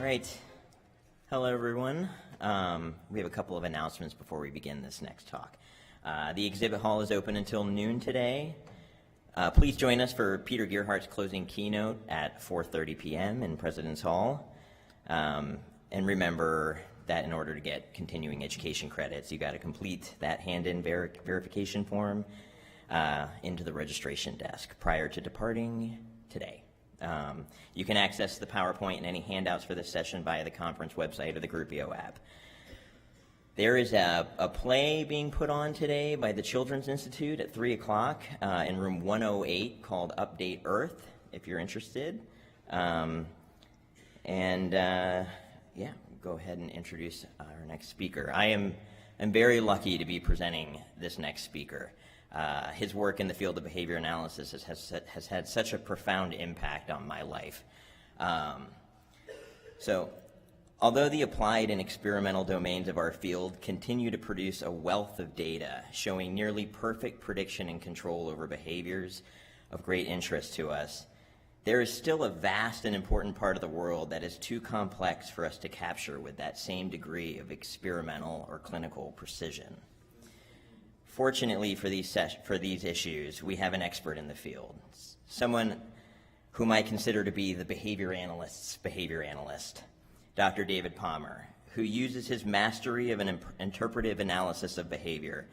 right. Hello, everyone. We have a couple of announcements before we begin this next talk. The exhibit hall is open until noon today. Please join us for Peter Gearhart's closing keynote at 4:30 p.m. in President's Hall. And remember that in order to get continuing education credits, you got to complete that hand-in verification form into the registration desk prior to departing today. You can access the PowerPoint and any handouts for this session via the conference website or the GroupVO app. There is a play being put on today by the Children's Institute at 3 o'clock in room 108 called Update Earth, if you're interested. Yeah, go ahead and introduce our next speaker. I'm very lucky to be presenting this next speaker. His work in the field of behavior analysis has had such a profound impact on my life. Although the applied and experimental domains of our field continue to produce a wealth of data showing nearly perfect prediction and control over behaviors of great interest to us, there is still a vast and important part of the world that is too complex for us to capture with that same degree of experimental or clinical precision. Fortunately for these issues, we have an expert in the field, someone whom I consider to be the behavior analyst's behavior analyst, Dr. David Palmer, who uses his mastery of an interpretive analysis of behavior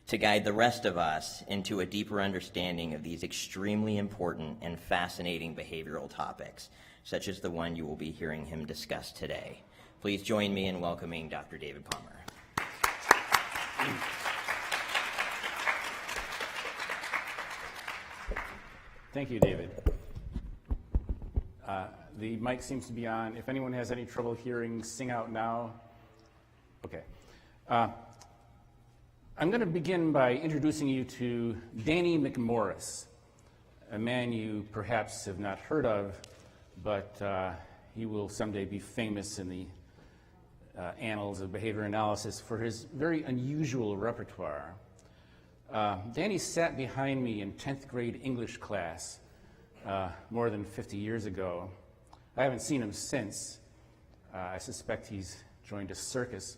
to guide the rest of us into a deeper understanding of these extremely important and fascinating behavioral topics, such as the one you will be hearing him discuss today. Please join me in welcoming Dr. David Palmer. Thank you, David. The mic seems to be on. If anyone has any trouble hearing, sing out now. Okay. I'm going to begin by introducing you to Danny McMorris, a man you perhaps have not heard of, but he will someday be famous in the annals of behavior analysis for his very unusual repertoire. Danny sat behind me in 10th grade English class more than 50 years ago. I haven't seen him since. I suspect he's joined a circus.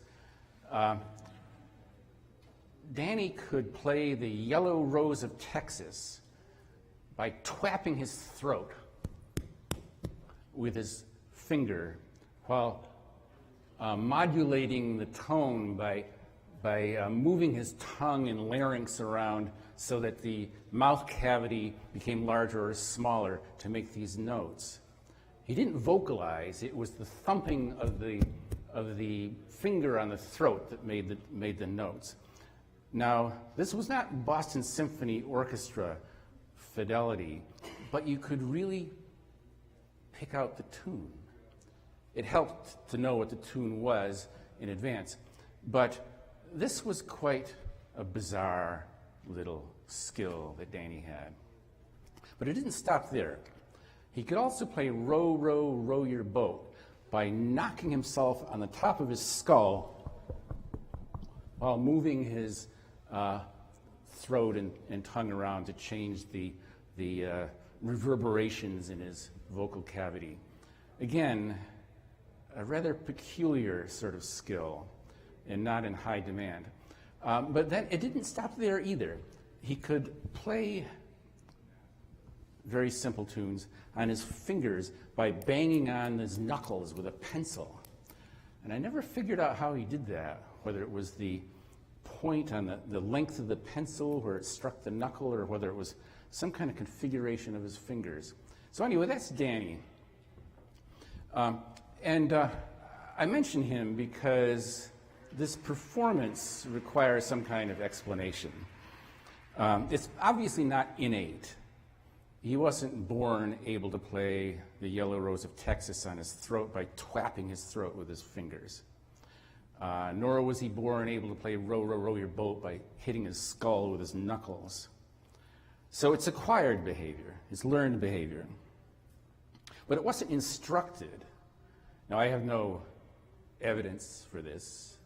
Danny could play the Yellow Rose of Texas by twapping his throat with his finger while modulating the tone by moving his tongue and larynx around so that the mouth cavity became larger or smaller to make these notes. He didn't vocalize. It was the thumping of the finger on the throat that made the notes. Now, this was not Boston Symphony Orchestra fidelity, but you could really pick out the tune. It helped to know what the tune was in advance, but this was quite a bizarre little skill that Danny had. But it didn't stop there. He could also play Row, Row, Row Your Boat by knocking himself on the top of his skull while moving his throat and tongue around to change the reverberations in his vocal cavity. Again, a rather peculiar sort of skill and not in high demand. But then it didn't stop there either. He could play very simple tunes on his fingers by banging on his knuckles with a pencil. And I never figured out how he did that, whether it was the point on the length of the pencil where it struck the knuckle or whether it was some kind of configuration of his fingers. So anyway, that's Danny. I mention him because this performance requires some kind of explanation. It's obviously not innate. He wasn't born able to play the Yellow Rose of Texas on his throat by twapping his throat with his fingers. Nor was he born able to play Row, Row, Row Your Boat by hitting his skull with his knuckles. So it's acquired behavior. It's learned behavior. But it wasn't instructed. Now, I have no evidence for this.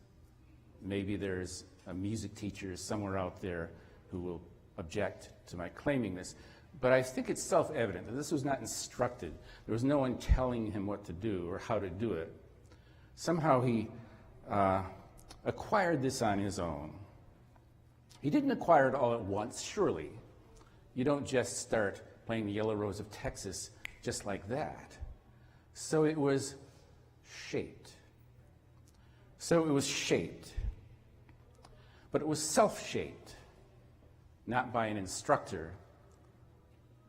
Maybe there's a music teacher somewhere out there who will object to my claiming this. But I think it's self-evident that this was not instructed. There was no one telling him what to do or how to do it. Somehow he acquired this on his own. He didn't acquire it all at once, surely. You don't just start playing the Yellow Rose of Texas just like that. So it was shaped. But it was self-shaped, not by an instructor,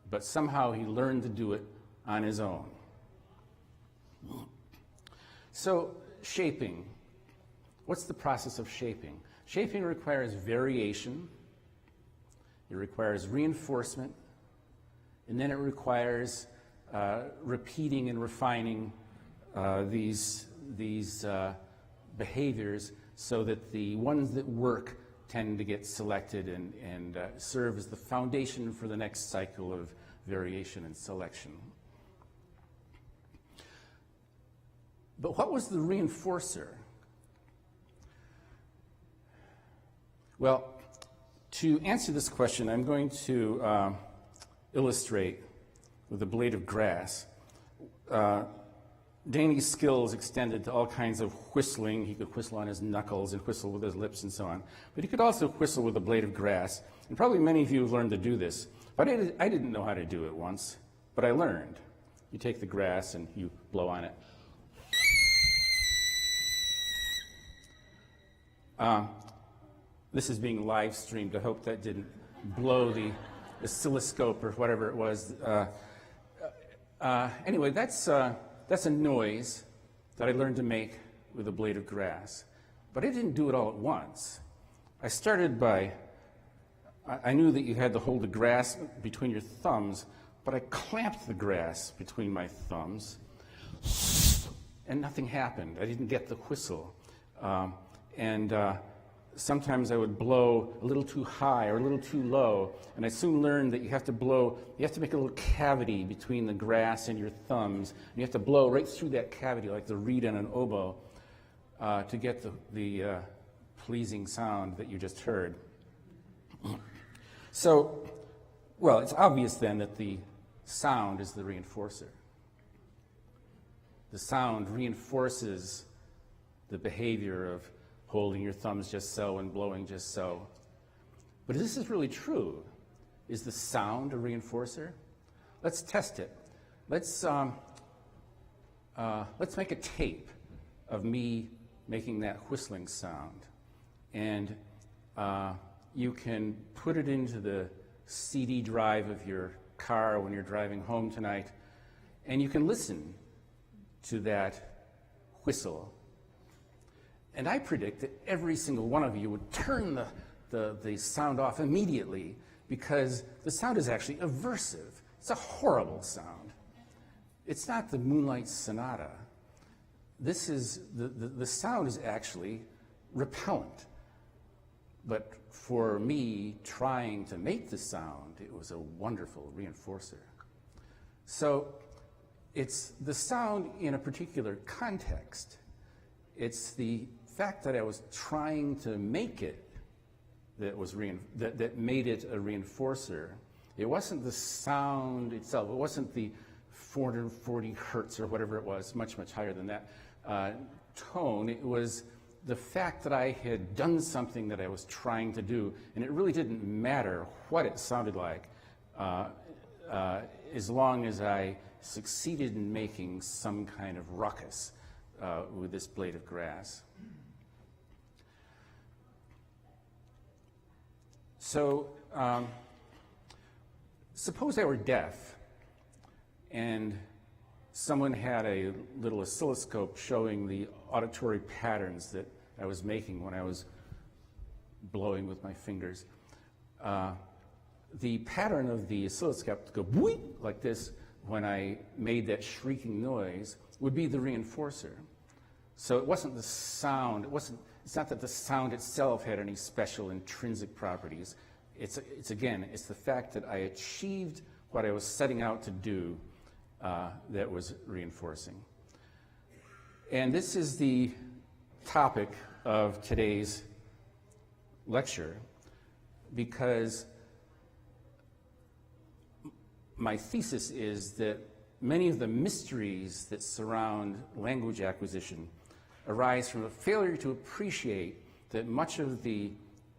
but somehow he learned to do it on his own. So, shaping. What's the process of shaping? Shaping requires variation, it requires reinforcement, and then it requires repeating and refining these behaviors so that the ones that work tend to get selected and serve as the foundation for the next cycle of variation and selection. But what was the reinforcer? Well, to answer this question, I'm going to illustrate with a blade of grass. Danny's skills extended to all kinds of whistling. He could whistle on his knuckles and whistle with his lips and so on. But he could also whistle with a blade of grass. And probably many of you have learned to do this. But I didn't know how to do it once, but I learned. You take the grass and you blow on it. This is being live streamed. I hope that didn't blow the oscilloscope or whatever it was. Anyway, that's a noise that I learned to make with a blade of grass. But I didn't do it all at once. I started by, I knew that you had to hold the grass between your thumbs, but I clamped the grass between my thumbs, and nothing happened. I didn't get the whistle. Sometimes I would blow a little too high or a little too low, and I soon learned that you have to make a little cavity between the grass and your thumbs, and you have to blow right through that cavity like the reed on an oboe to get the pleasing sound that you just heard. So, well, it's obvious then that the sound is the reinforcer. The sound reinforces the behavior of holding your thumbs just so and blowing just so. But if this is really true, is the sound a reinforcer? Let's test it. Let's make a tape of me making that whistling sound. And you can put it into the CD drive of your car when you're driving home tonight, and you can listen to that whistle. And I predict that every single one of you would turn the sound off immediately because the sound is actually aversive. It's a horrible sound. It's not the Moonlight Sonata. This is, the sound is actually repellent. But for me trying to make the sound, it was a wonderful reinforcer. So it's the sound in a particular context. It's the fact that I was trying to make it that made it a reinforcer. It wasn't the sound itself. It wasn't the 440 hertz or whatever it was, much, much higher than that tone. It was the fact that I had done something that I was trying to do, and it really didn't matter what it sounded like as long as I succeeded in making some kind of ruckus with this blade of grass. So suppose I were deaf and someone had a little oscilloscope showing the auditory patterns that I was making when I was blowing with my fingers. The pattern of the oscilloscope to go boing like this when I made that shrieking noise would be the reinforcer. So it wasn't the sound. It's not that the sound itself had any special intrinsic properties. It's the fact that I achieved what I was setting out to do that was reinforcing. And this is the topic of today's lecture, because my thesis is that many of the mysteries that surround language acquisition arise from a failure to appreciate that much of the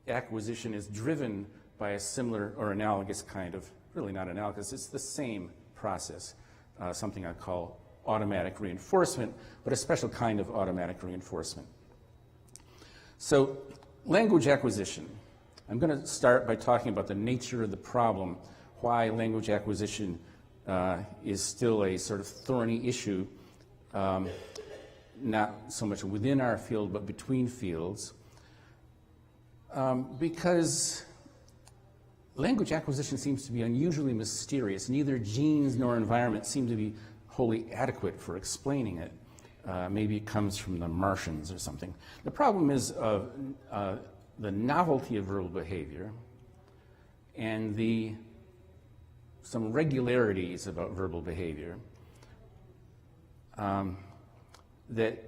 acquisition is driven by a similar or analogous kind of, really not analogous, it's the same process, something I call automatic reinforcement, but a special kind of automatic reinforcement. So, language acquisition. I'm going to start by talking about the nature of the problem, why language acquisition is still a sort of thorny issue, not so much within our field, but between fields. Because language acquisition seems to be unusually mysterious. Neither genes nor environment seem to be wholly adequate for explaining it. Maybe it comes from the Martians or something. The problem is the novelty of verbal behavior and some regularities about verbal behavior that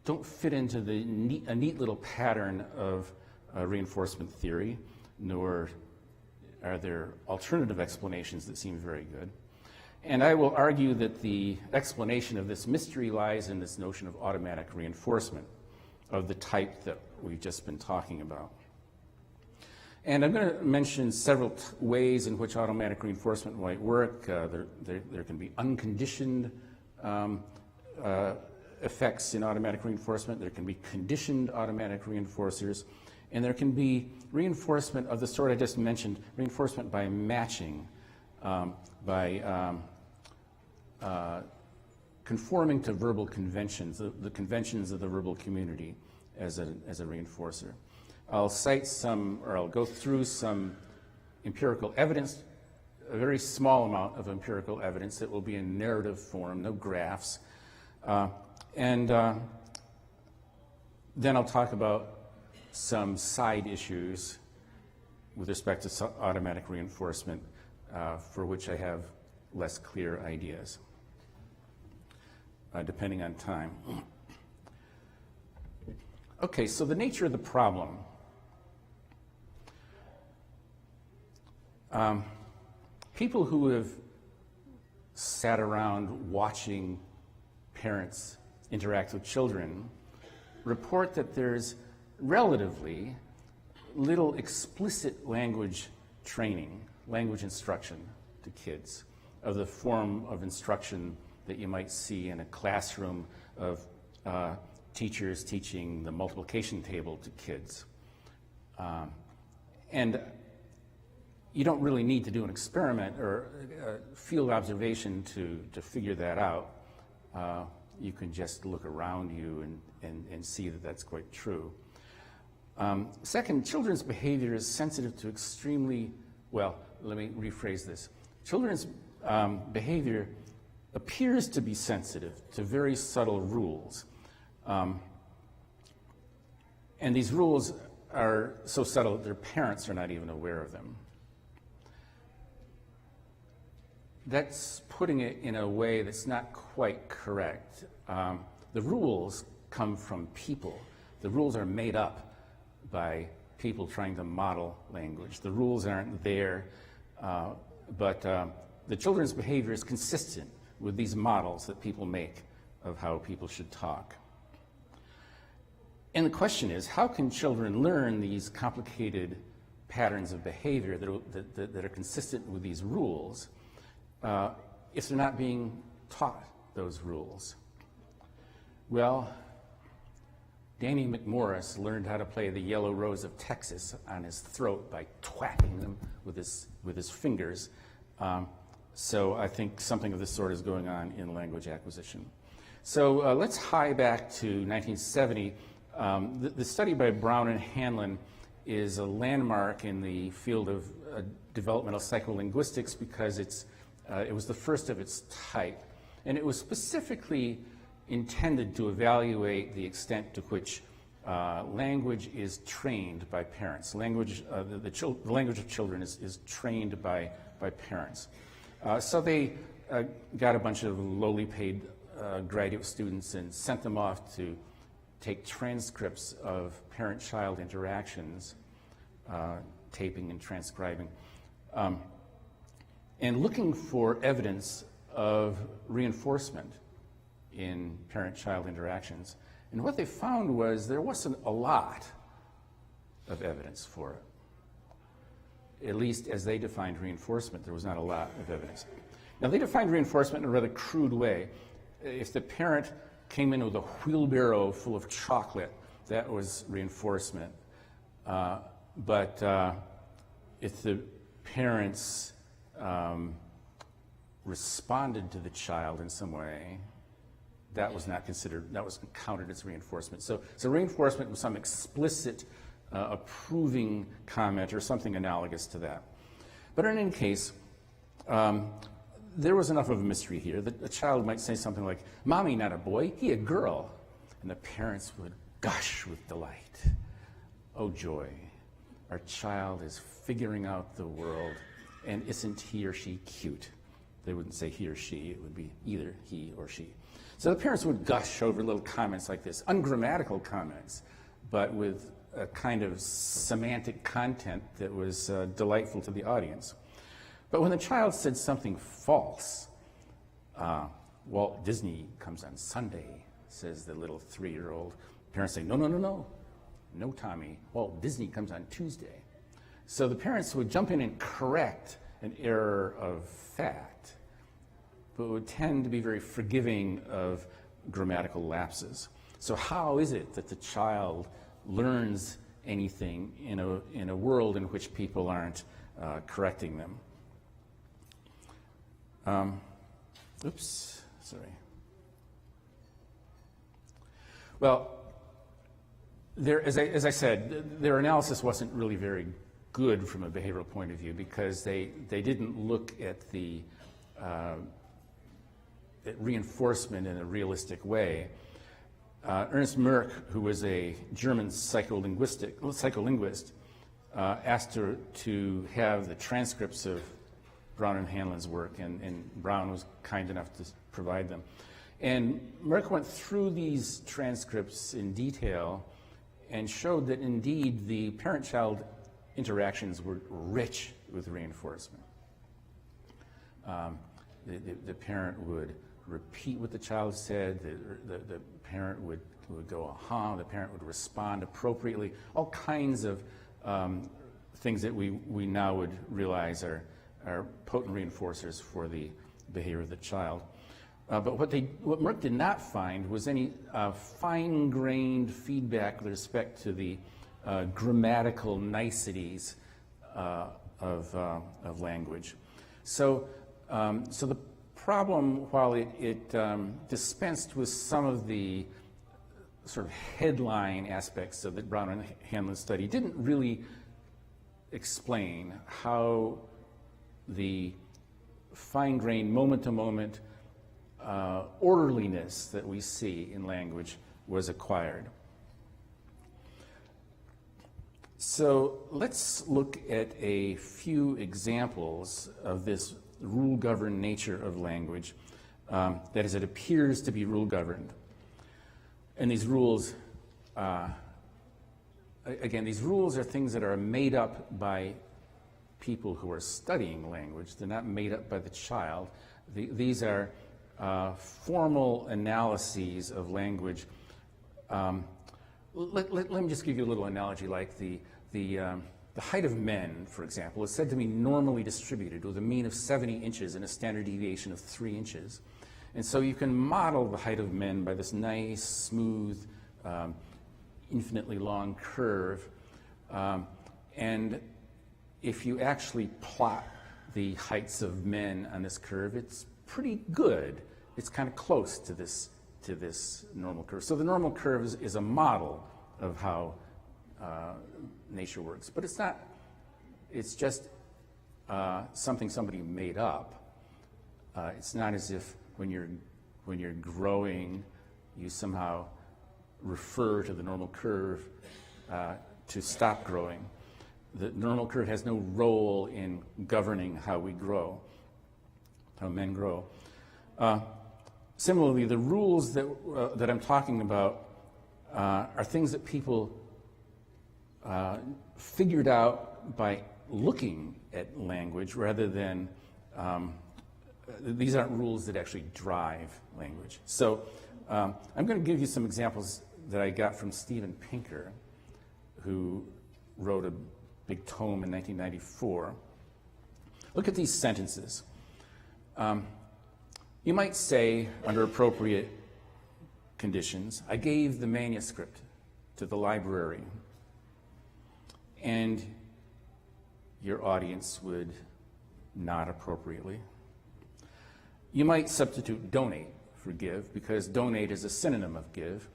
don't fit into a neat little pattern of reinforcement theory, nor are there alternative explanations that seem very good. And I will argue that the explanation of this mystery lies in this notion of automatic reinforcement of the type that we've just been talking about. And I'm going to mention several ways in which automatic reinforcement might work. There can be unconditioned effects in automatic reinforcement. There can be conditioned automatic reinforcers. And there can be reinforcement of the sort I just mentioned, reinforcement by matching, by conforming to verbal conventions, the conventions of the verbal community as a reinforcer. I'll cite some, or I'll go through some empirical evidence, a very small amount of empirical evidence that will be in narrative form, no graphs. And then I'll talk about some side issues with respect to automatic reinforcement for which I have less clear ideas, depending on time. Okay, so the nature of the problem. People who have sat around watching parents interact with children report that there's relatively little explicit language training, language instruction to kids of the form of instruction that you might see in a classroom of teachers teaching the multiplication table to kids. And you don't really need to do an experiment or field observation to figure that out. You can just look around you and see that that's quite true. Second, children's behavior is sensitive to extremely, well, let me rephrase this. Children's behavior appears to be sensitive to very subtle rules. And these rules are so subtle that their parents are not even aware of them. That's putting it in a way that's not quite correct. The rules come from people. The rules are made up by people trying to model language. The rules aren't there, but the children's behavior is consistent with these models that people make of how people should talk. And the question is, how can children learn these complicated patterns of behavior that are consistent with these rules if they're not being taught those rules? Well, Danny McMorris learned how to play the Yellow Rose of Texas on his throat by twacking them with his fingers. So I think something of this sort is going on in language acquisition. So let's hie back to 1970. The study by Brown and Hanlon is a landmark in the field of developmental psycholinguistics because it was the first of its type. And it was specifically intended to evaluate the extent to which language is trained by parents. The language of children is trained by parents. So they got a bunch of lowly paid graduate students and sent them off to take transcripts of parent-child interactions, taping and transcribing. and looking for evidence of reinforcement in parent-child interactions. And what they found was there wasn't a lot of evidence for it. At least as they defined reinforcement, there was not a lot of evidence. Now, they defined reinforcement in a rather crude way. If the parent came in with a wheelbarrow full of chocolate, that was reinforcement. But if the parents responded to the child in some way, that was not considered, that was counted as reinforcement. So reinforcement was some explicit approving comment or something analogous to that. But in any case, there was enough of a mystery here that a child might say something like, "Mommy, not a boy, he a girl." And the parents would gush with delight. Oh joy, our child is figuring out the world, and isn't he or she cute? They wouldn't say he or she, it would be either he or she. So the parents would gush over little comments like this, ungrammatical comments, but with a kind of semantic content that was delightful to the audience. But when the child said something false, Walt Disney comes on Sunday, says the little 3-year-old. Parents say, no, Tommy, Walt Disney comes on Tuesday. So the parents would jump in and correct an error of fact, but would tend to be very forgiving of grammatical lapses. So how is it that the child learns anything in a world in which people aren't correcting them? Well, as I said, their analysis wasn't really very good from a behavioral point of view because they didn't look at the at reinforcement in a realistic way. Ernst Merck, who was a German psycholinguist, asked to have the transcripts of Brown and Hanlon's work, and Brown was kind enough to provide them. And Merck went through these transcripts in detail and showed that indeed the parent-child interactions were rich with reinforcement. The parent would repeat what the child said, the parent would go, aha, the parent would respond appropriately, all kinds of things that we now would realize are potent reinforcers for the behavior of the child. But what Merck did not find was any fine-grained feedback with respect to the grammatical niceties of language. So the problem, while it dispensed with some of the sort of headline aspects of the Brown and Hanlon study, didn't really explain how the fine-grained, moment-to-moment orderliness that we see in language was acquired. So let's look at a few examples of this rule-governed nature of language, that is, it appears to be rule-governed. And these rules, again, these rules are things that are made up by people who are studying language. They're not made up by the child. These are formal analyses of language. Let me just give you a little analogy, like the height of men, for example, is said to be normally distributed with a mean of 70 inches and a standard deviation of 3 inches. And so you can model the height of men by this nice, smooth, infinitely long curve. And if you actually plot the heights of men on this curve, it's pretty good. It's kind of close to this normal curve. So the normal curve is a model of how nature works, but it's not. It's just something somebody made up. It's not as if when you're growing, you somehow refer to the normal curve to stop growing. The normal curve has no role in governing how we grow, how men grow. Similarly, the rules that I'm talking about are things that people figured out by looking at language rather than These aren't rules that actually drive language. So I'm going to give you some examples that I got from Steven Pinker, who wrote a big tome in 1994. Look at these sentences. You might say, under appropriate conditions, I gave the manuscript to the library, and your audience would nod appropriately. You might substitute donate for give, because donate is a synonym of give.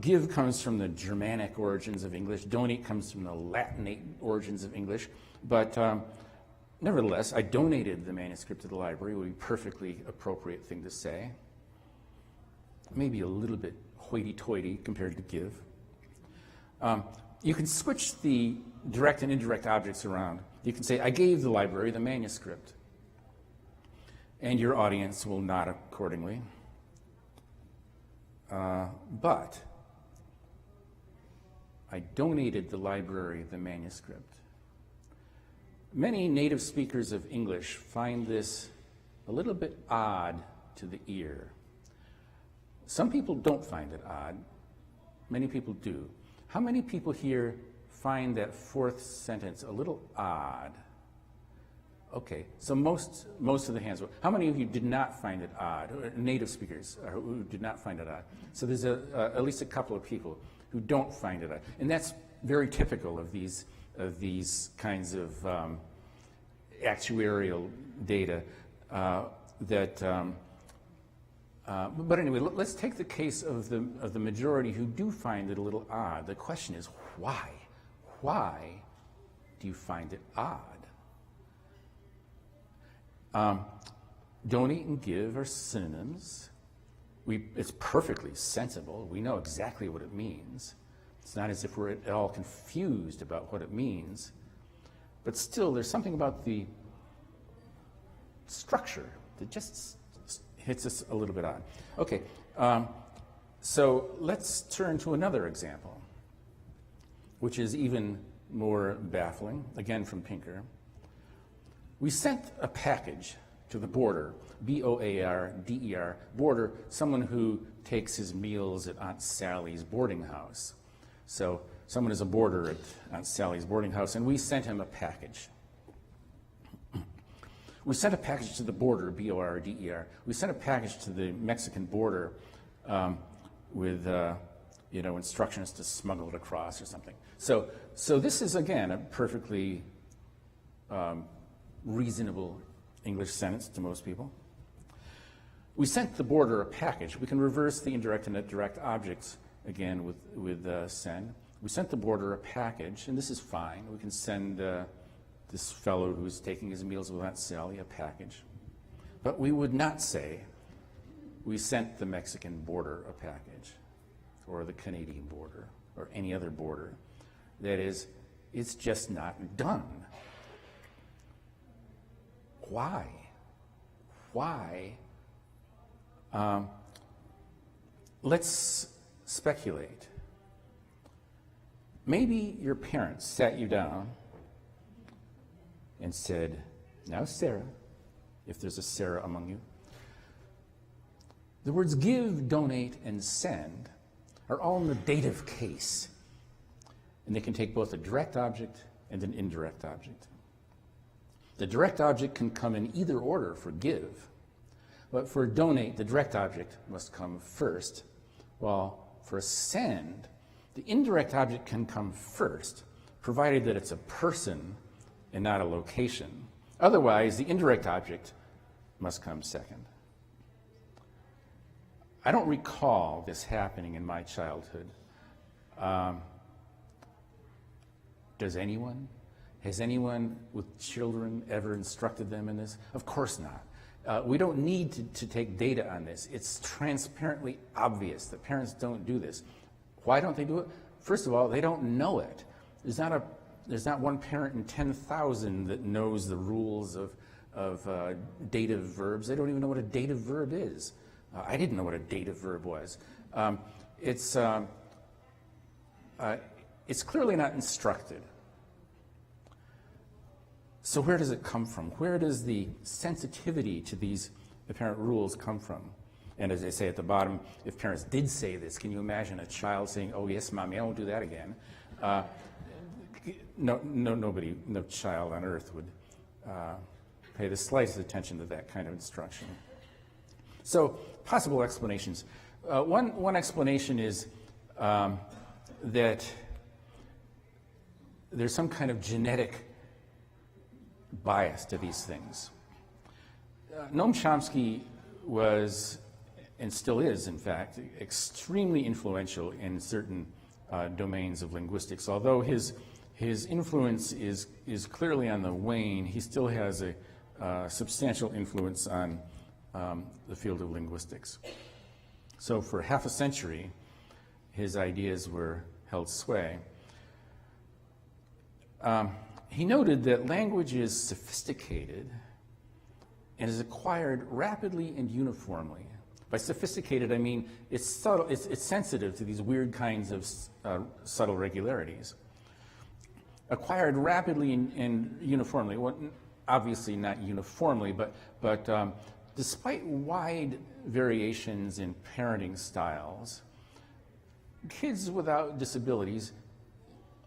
Give comes from the Germanic origins of English. Donate comes from the Latinate origins of English. But nevertheless, I donated the manuscript to the library. Would be a perfectly appropriate thing to say. Maybe a little bit hoity-toity compared to give. You can switch the direct and indirect objects around. You can say, I gave the library the manuscript. And your audience will nod accordingly. But I donated the library the manuscript. Many native speakers of English find this a little bit odd to the ear. Some people don't find it odd. Many people do. How many people here find that fourth sentence a little odd? Okay, so most of the hands. How many of you did not find it odd? Or native speakers who did not find it odd. So there's at least a couple of people who don't find it odd, and that's very typical of these kinds of actuarial data. But anyway, let's take the case of the majority who do find it a little odd. The question is why? Why do you find it odd? Donate and give are synonyms. It's perfectly sensible. We know exactly what it means. It's not as if we're at all confused about what it means. But still, there's something about the structure that just hits us a little bit odd. Okay, so let's turn to another example, which is even more baffling, again from Pinker. We sent a package to the boarder, B-O-A-R-D-E-R, boarder, someone who takes his meals at Aunt Sally's boarding house. So someone is a boarder at Aunt Sally's boarding house, and we sent him a package. We sent a package to the border, B-O-R-D-E-R. We sent a package to the Mexican border with instructions to smuggle it across or something. So this is, again, a perfectly reasonable English sentence to most people. We sent the border a package. We can reverse the indirect and direct objects again with send. We sent the border a package, and this is fine. We can send this fellow who's taking his meals with Aunt Sally a package. But we would not say we sent the Mexican border a package, or the Canadian border, or any other border. That is, it's just not done. Why? Why? Let's speculate. Maybe your parents sat you down and said, now Sarah, if there's a Sarah among you, the words give, donate, and send are all in the dative case. And they can take both a direct object and an indirect object. The direct object can come in either order for give, but for donate, the direct object must come first, while for send, the indirect object can come first, provided that it's a person and not a location. Otherwise, the indirect object must come second. I don't recall this happening in my childhood. Does anyone? Has anyone with children ever instructed them in this? Of course not. We don't need to take data on this. It's transparently obvious that parents don't do this. Why don't they do it? First of all, they don't know it. There's not one parent in 10,000 that knows the rules of dative verbs. They don't even know what a dative verb is. I didn't know what a dative verb was. It's clearly not instructed. So where does it come from? Where does the sensitivity to these apparent rules come from? And as I say at the bottom, if parents did say this, can you imagine a child saying, "Oh yes, mommy, I won't do that again"? No child on earth would pay the slightest attention to that kind of instruction. So possible explanations. One explanation is that there's some kind of genetic bias to these things. Noam Chomsky was, and still is, in fact, extremely influential in certain domains of linguistics. Although his influence is clearly on the wane, he still has a substantial influence on the field of linguistics. So for half a century, his ideas were held sway. He noted that language is sophisticated and is acquired rapidly and uniformly. By sophisticated, I mean it's subtle, it's sensitive to these weird kinds of subtle regularities. Acquired rapidly and uniformly, well, obviously not uniformly, but despite wide variations in parenting styles, kids without disabilities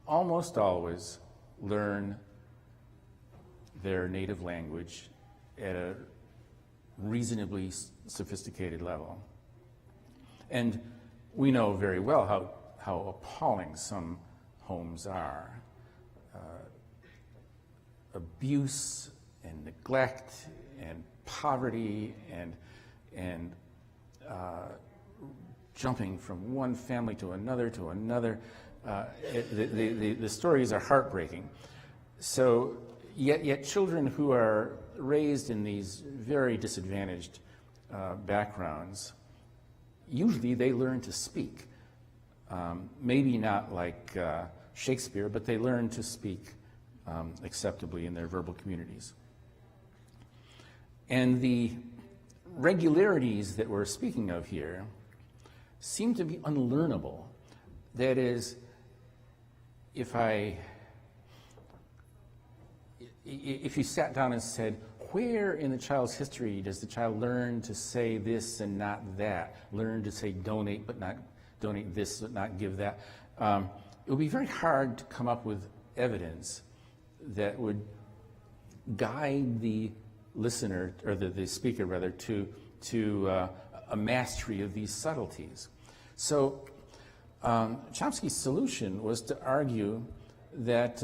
almost always learn their native language at a reasonably sophisticated level. And we know very well how appalling some homes are. Abuse and neglect and poverty and jumping from one family to another. The stories are heartbreaking. So yet children who are raised in these very disadvantaged backgrounds, usually they learn to speak. Maybe not like Shakespeare, but they learn to speak acceptably in their verbal communities. And the regularities that we're speaking of here seem to be unlearnable. That is, if you sat down and said, where in the child's history does the child learn to say this and not that, learn to say donate but not donate this but not give that, it would be very hard to come up with evidence that would guide the listener, or the speaker rather, to a mastery of these subtleties. So Chomsky's solution was to argue that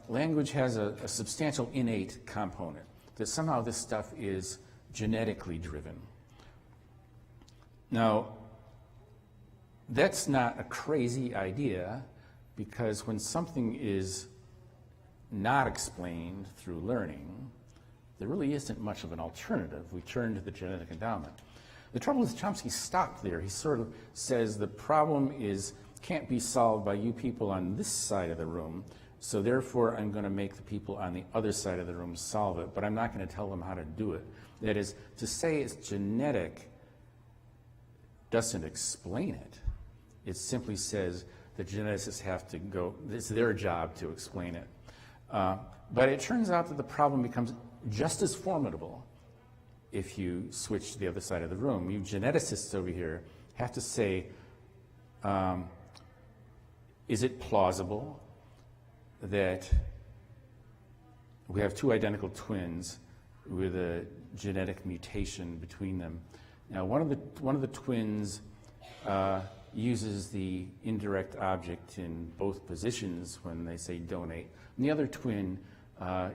language has a substantial innate component, that somehow this stuff is genetically driven. Now, that's not a crazy idea, because when something is not explained through learning, there really isn't much of an alternative. We turn to the genetic endowment. The trouble is Chomsky stopped there. He sort of says the problem can't be solved by you people on this side of the room, so therefore I'm going to make the people on the other side of the room solve it, but I'm not going to tell them how to do it. That is, to say it's genetic doesn't explain it. It simply says the geneticists have to go, it's their job to explain it. But it turns out that the problem becomes just as formidable if you switch to the other side of the room. You geneticists over here have to say, is it plausible that we have two identical twins with a genetic mutation between them? Now, one of the twins uses the indirect object in both positions when they say donate, and the other twin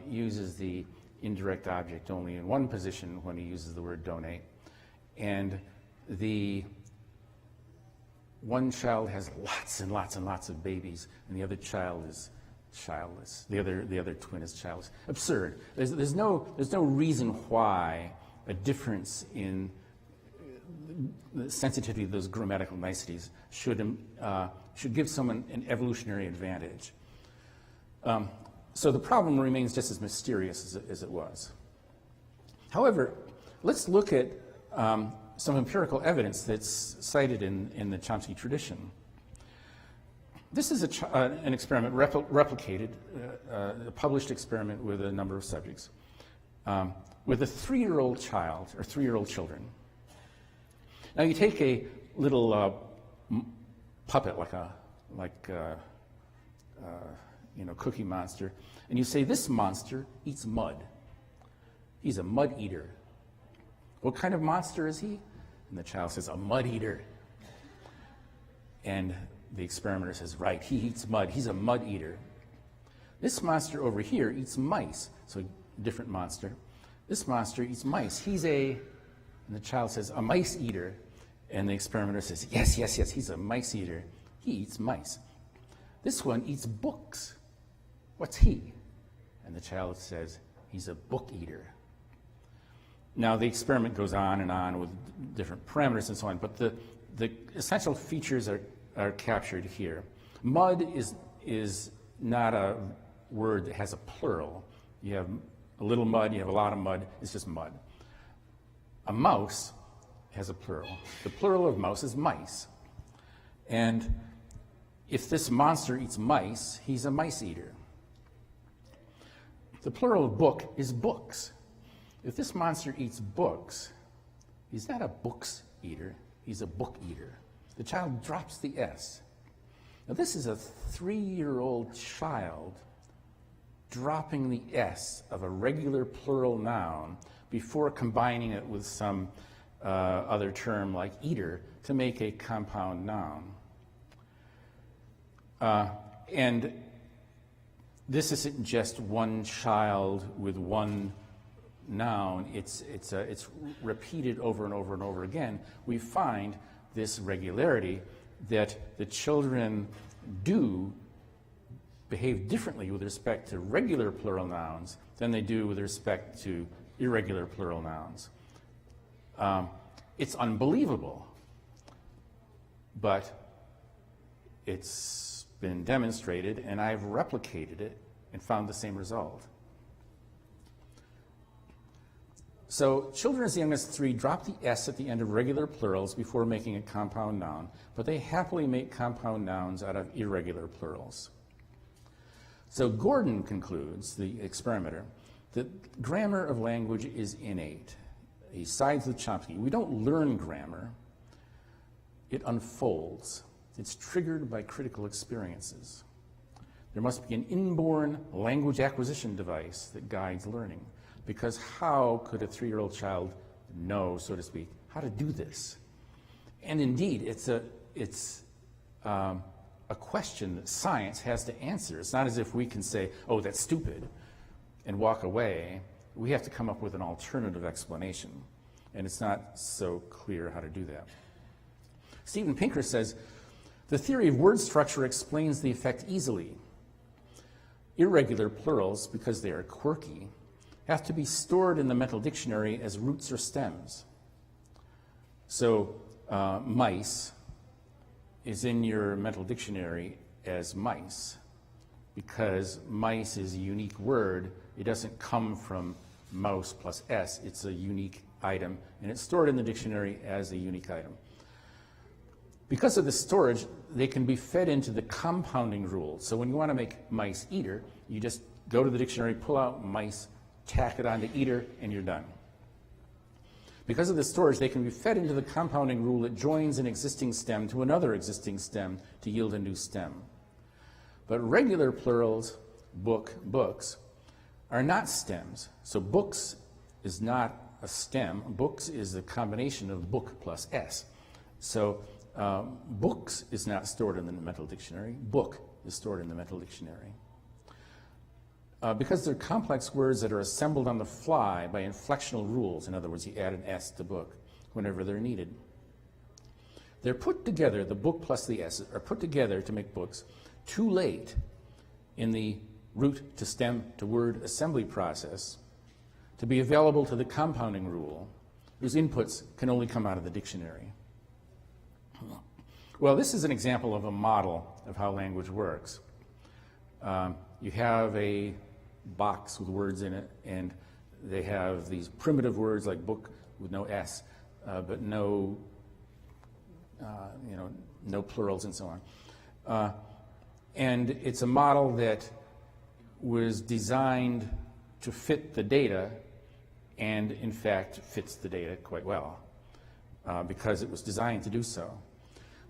uses the indirect object only in one position when he uses the word donate. And the one child has lots and lots and lots of babies, and the other child is childless. The other twin is childless. Absurd. There's no reason why a difference in the sensitivity of those grammatical niceties should give someone an evolutionary advantage. So the problem remains just as mysterious as it was. However, let's look at some empirical evidence that's cited in the Chomsky tradition. This is an experiment replicated, a published experiment with a number of subjects, with a 3-year-old child or 3-year-old children. Now you take a little puppet like Cookie Monster, and you say, this monster eats mud. He's a mud eater. What kind of monster is he? And the child says, a mud eater. And the experimenter says, right, he eats mud. He's a mud eater. This monster over here eats mice. So a different monster. This monster eats mice. And the child says, a mice eater. And the experimenter says, yes, he's a mice eater. He eats mice. This one eats books. What's he? And the child says, he's a book eater. Now the experiment goes on and on with different parameters and so on, but the essential features are captured here. Mud is not a word that has a plural. You have a little mud, you have a lot of mud, it's just mud. A mouse has a plural. The plural of mouse is mice. And if this monster eats mice, he's a mice eater. The plural of book is books. If this monster eats books, he's not a books eater, he's a book eater. The child drops the S. Now this is a 3-year-old child dropping the S of a regular plural noun before combining it with some other term like eater to make a compound noun. And this isn't just one child with one noun, it's repeated over and over and over again. We find this regularity that the children do behave differently with respect to regular plural nouns than they do with respect to irregular plural nouns. It's unbelievable, but it's been demonstrated, and I've replicated it and found the same result. So children as young as 3 drop the S at the end of regular plurals before making a compound noun, but they happily make compound nouns out of irregular plurals. So Gordon concludes, the experimenter, that grammar of language is innate. He sides with Chomsky. We don't learn grammar, it unfolds. It's triggered by critical experiences. There must be an inborn language acquisition device that guides learning. Because how could a 3-year-old child know, so to speak, how to do this? And indeed, it's a question that science has to answer. It's not as if we can say, oh, that's stupid, and walk away. We have to come up with an alternative explanation. And it's not so clear how to do that. Steven Pinker says, the theory of word structure explains the effect easily. Irregular plurals, because they are quirky, have to be stored in the mental dictionary as roots or stems. So mice is in your mental dictionary as mice because mice is a unique word. It doesn't come from mouse plus S. It's a unique item, and it's stored in the dictionary as a unique item. Because of the storage, they can be fed into the compounding rule. So when you want to make mice eater, you just go to the dictionary, pull out mice, tack it on to eater, and you're done. Because of the storage, they can be fed into the compounding rule that joins an existing stem to another existing stem to yield a new stem. But regular plurals, books, are not stems. So books is not a stem. Books is a combination of book plus S. So books is not stored in the mental dictionary. Book is stored in the mental dictionary. Because they're complex words that are assembled on the fly by inflectional rules. In other words, you add an S to book whenever they're needed. They're put together, the book plus the S are put together to make books too late in the root to stem to word assembly process to be available to the compounding rule, whose inputs can only come out of the dictionary. Well, this is an example of a model of how language works. You have a box with words in it, and they have these primitive words like book with no S, but no plurals and so on. And it's a model that was designed to fit the data, and in fact fits the data quite well, because it was designed to do so.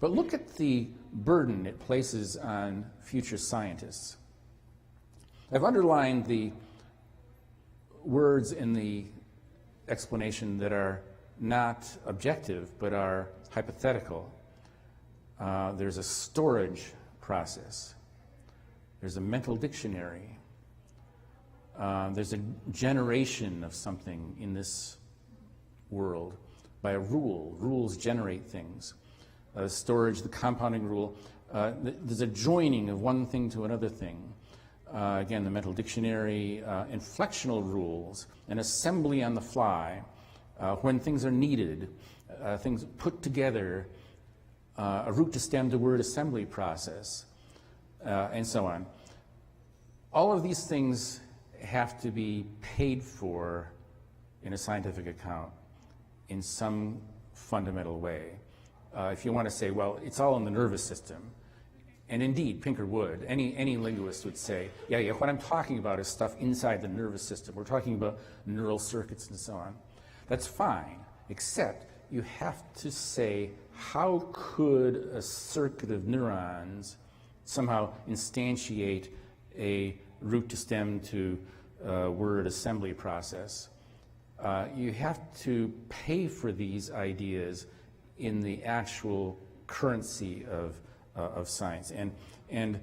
But look at the burden it places on future scientists. I've underlined the words in the explanation that are not objective, but are hypothetical. There's a storage process. There's a mental dictionary. There's a generation of something in this world by a rule. Rules generate things. Storage, the compounding rule. There's a joining of one thing to another thing. Again, the mental dictionary, inflectional rules, an assembly on the fly, when things are needed, things put together, a root to stem to word assembly process, and so on. All of these things have to be paid for in a scientific account in some fundamental way. If you want to say, well, it's all in the nervous system, and indeed, Pinker would, any linguist would say, yeah, what I'm talking about is stuff inside the nervous system. We're talking about neural circuits and so on. That's fine, except you have to say, how could a circuit of neurons somehow instantiate a root to stem to word assembly process? You have to pay for these ideas in the actual currency of science. And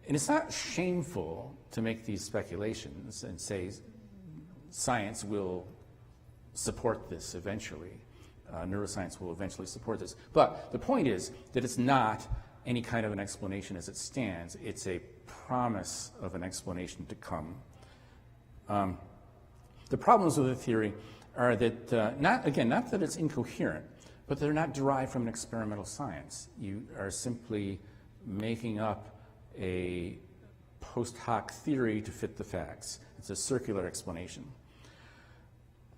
it's not shameful to make these speculations and say science will support this eventually. Neuroscience will eventually support this. But the point is that it's not any kind of an explanation as it stands. It's a promise of an explanation to come. The problems with the theory are that, not that it's incoherent, but they're not derived from an experimental science. You are simply making up a post hoc theory to fit the facts. It's a circular explanation.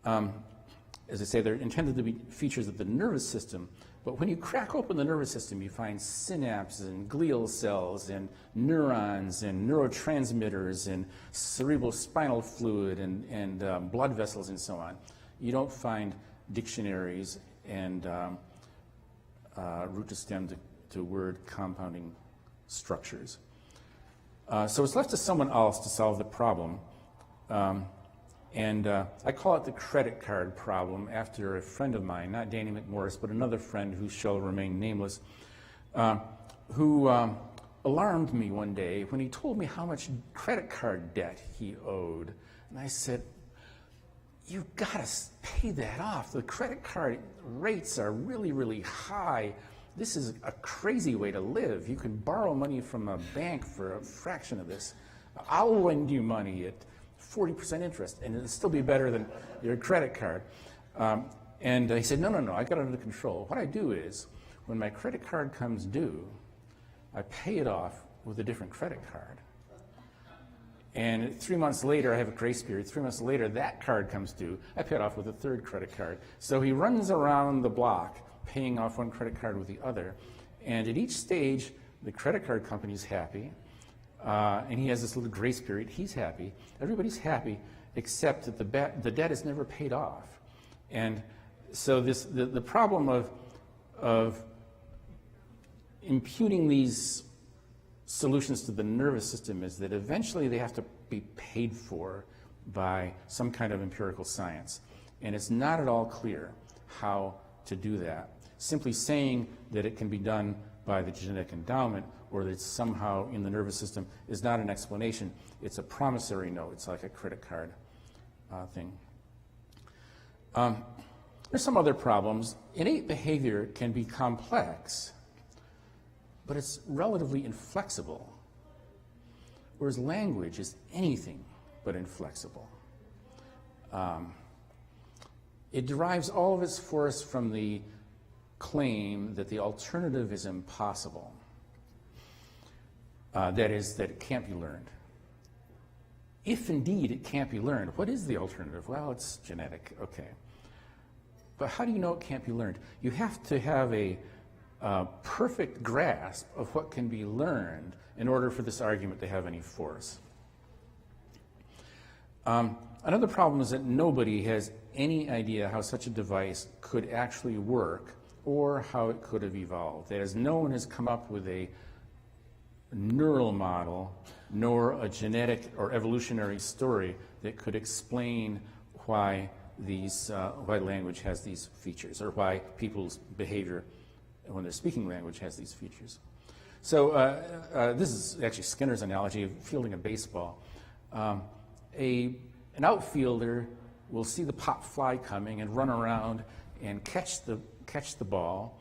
As I say, they're intended to be features of the nervous system, but when you crack open the nervous system, you find synapses and glial cells and neurons and neurotransmitters and cerebral spinal fluid and blood vessels and so on. You don't find dictionaries and root to stem to word compounding structures. So it's left to someone else to solve the problem. I call it the credit card problem after a friend of mine, not Danny McMorris, but another friend who shall remain nameless, who alarmed me one day when he told me how much credit card debt he owed. And I said, you've got to pay that off. The credit card rates are really, really high. This is a crazy way to live. You can borrow money from a bank for a fraction of this. I'll lend you money at 40% interest, and it'll still be better than your credit card. And he said, no, I got it under control. What I do is, when my credit card comes due, I pay it off with a different credit card. And 3 months later, I have a grace period. 3 months later, that card comes due. I pay it off with a third credit card. So he runs around the block, paying off one credit card with the other. And at each stage, the credit card company's happy. And he has this little grace period. He's happy. Everybody's happy, except that the debt is never paid off. And so the problem of imputing these solutions to the nervous system is that eventually they have to be paid for by some kind of empirical science. And it's not at all clear how to do that. Simply saying that it can be done by the genetic endowment or that it's somehow in the nervous system is not an explanation. It's a promissory note. It's like a credit card thing. There's some other problems. Innate behavior can be complex, but it's relatively inflexible, whereas language is anything but inflexible. It derives all of its force from the claim that the alternative is impossible. That is, that it can't be learned. If indeed it can't be learned, what is the alternative? Well, it's genetic, okay. But how do you know it can't be learned? You have to have a perfect grasp of what can be learned in order for this argument to have any force. Another problem is that nobody has any idea how such a device could actually work or how it could have evolved. That is, no one has come up with a neural model nor a genetic or evolutionary story that could explain why why language has these features, or why people's behavior when they're speaking language has these features. So this is actually Skinner's analogy of fielding a baseball. An outfielder will see the pop fly coming and run around and catch the ball,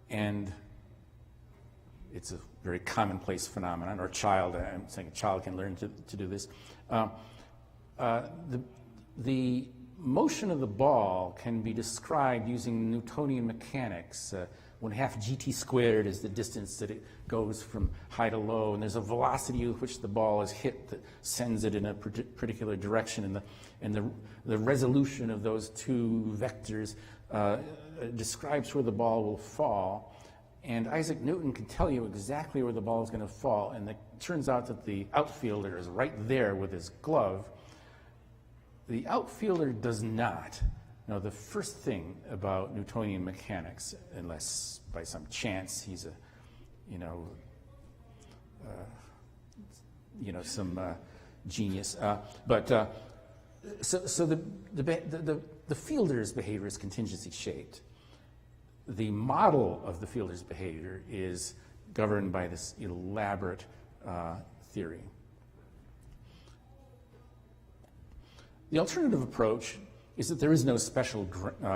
and it's a very commonplace phenomenon, or I'm saying a child can learn to do this. The motion of the ball can be described using Newtonian mechanics. When half gt squared is the distance that it goes from high to low, and there's a velocity with which the ball is hit that sends it in a particular direction, and the resolution of those two vectors describes where the ball will fall. And Isaac Newton can tell you exactly where the ball is going to fall, and it turns out that the outfielder is right there with his glove. The outfielder does not know the first thing about Newtonian mechanics, unless by some chance he's some genius. So the fielder's behavior is contingency shaped. The model of the fielder's behavior is governed by this elaborate theory. The alternative approach is that there is no special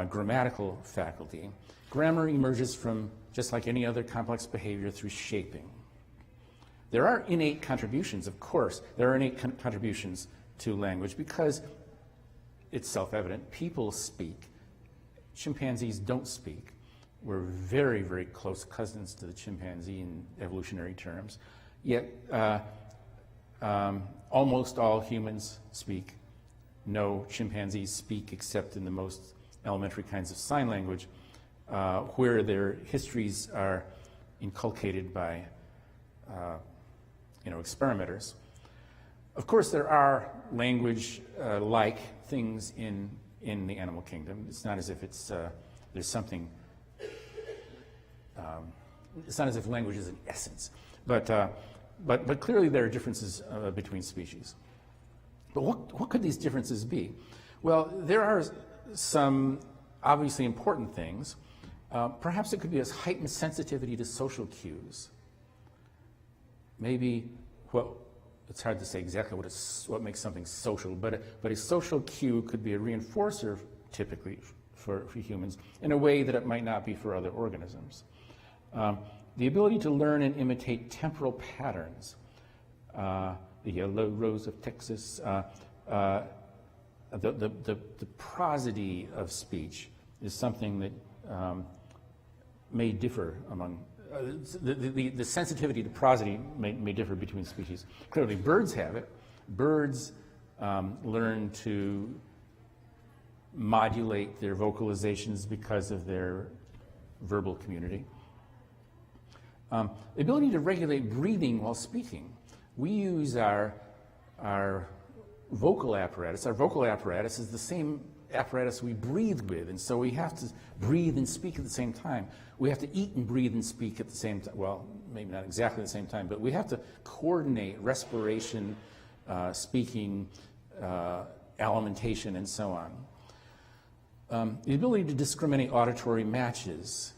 grammatical faculty. Grammar emerges from, just like any other complex behavior, through shaping. There are innate contributions, of course. There are innate contributions to language because it's self-evident. People speak. Chimpanzees don't speak. We're very, very close cousins to the chimpanzee in evolutionary terms. Yet almost all humans speak. No chimpanzees speak except in the most elementary kinds of sign language, where their histories are inculcated by experimenters. Of course, there are language-like things in the animal kingdom. It's not as if there's something. It's not as if language is an essence, but clearly there are differences between species. But what could these differences be? Well, there are some obviously important things. Perhaps it could be a heightened sensitivity to social cues. Maybe, well, it's hard to say exactly what makes something social, but a social cue could be a reinforcer, typically, for humans, in a way that it might not be for other organisms. The ability to learn and imitate temporal patterns. The yellow rose of Texas, the prosody of speech is something that may differ among, the sensitivity to prosody may differ between species. Clearly, birds have it. Birds learn to modulate their vocalizations because of their verbal community. The ability to regulate breathing while speaking. We use our vocal apparatus. Our vocal apparatus is the same apparatus we breathe with, and so we have to breathe and speak at the same time. We have to eat and breathe and speak at the same time. Well, maybe not exactly the same time, but we have to coordinate respiration, speaking, alimentation, and so on. The ability to discriminate auditory matches,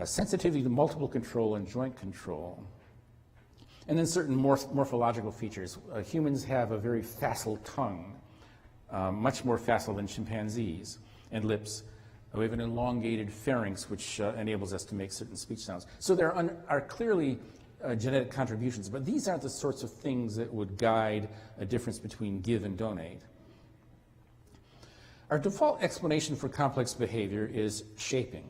sensitivity to multiple control and joint control. And then certain morphological features. Humans have a very facile tongue, much more facile than chimpanzees, and lips. We have an elongated pharynx, which enables us to make certain speech sounds. So there are clearly genetic contributions, but these aren't the sorts of things that would guide a difference between give and donate. Our default explanation for complex behavior is shaping.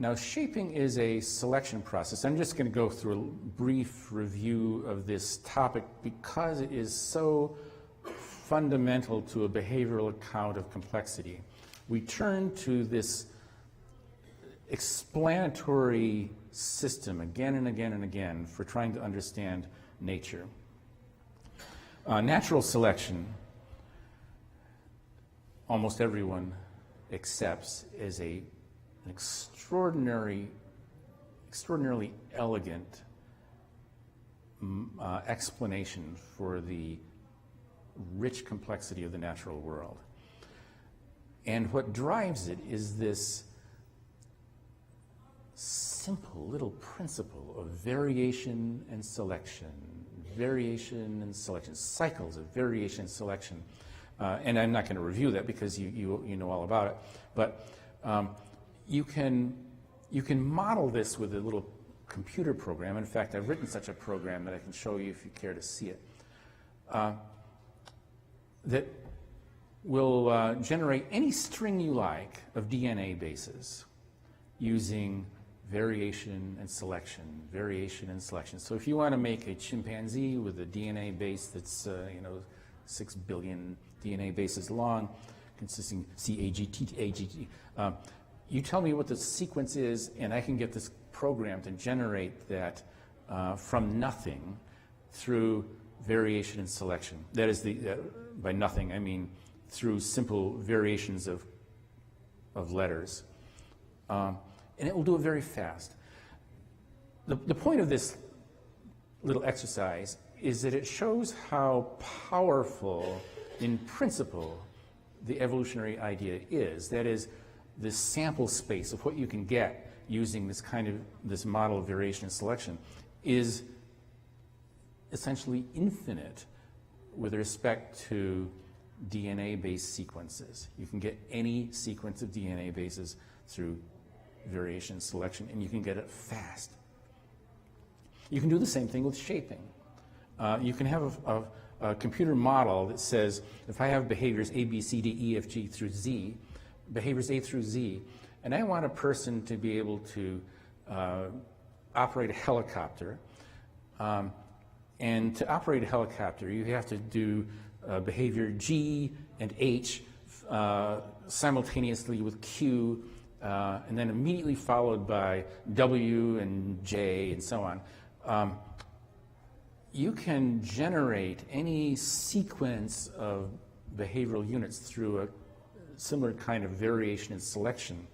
Now, shaping is a selection process. I'm just going to go through a brief review of this topic because it is so fundamental to a behavioral account of complexity. We turn to this explanatory system again and again and again for trying to understand nature. Natural selection, almost everyone accepts as an extraordinarily elegant explanation for the rich complexity of the natural world. And what drives it is this simple little principle of variation and selection, cycles of variation and selection. And I'm not going to review that because you know all about it. But you can model this with a little computer program. In fact, I've written such a program that I can show you if you care to see it. That will generate any string you like of DNA bases using variation and selection, So if you want to make a chimpanzee with a DNA base that's 6 billion DNA bases long, consisting CAGT, you tell me what the sequence is, and I can get this program to generate that from nothing through variation and selection. That is by nothing, I mean through simple variations of letters. And it will do it very fast. The point of this little exercise is that it shows how powerful, in principle, the evolutionary idea is. That is, this sample space of what you can get using this model of variation and selection is essentially infinite with respect to DNA-based sequences. You can get any sequence of DNA bases through variation and selection, and you can get it fast. You can do the same thing with shaping. You can have a computer model that says, if I have behaviors A, B, C, D, E, F, G through Z, behaviors A through Z, and I want a person to be able to operate a helicopter. And to operate a helicopter, you have to do behavior G and H simultaneously with Q, and then immediately followed by W and J and so on. You can generate any sequence of behavioral units through a similar kind of variation and selection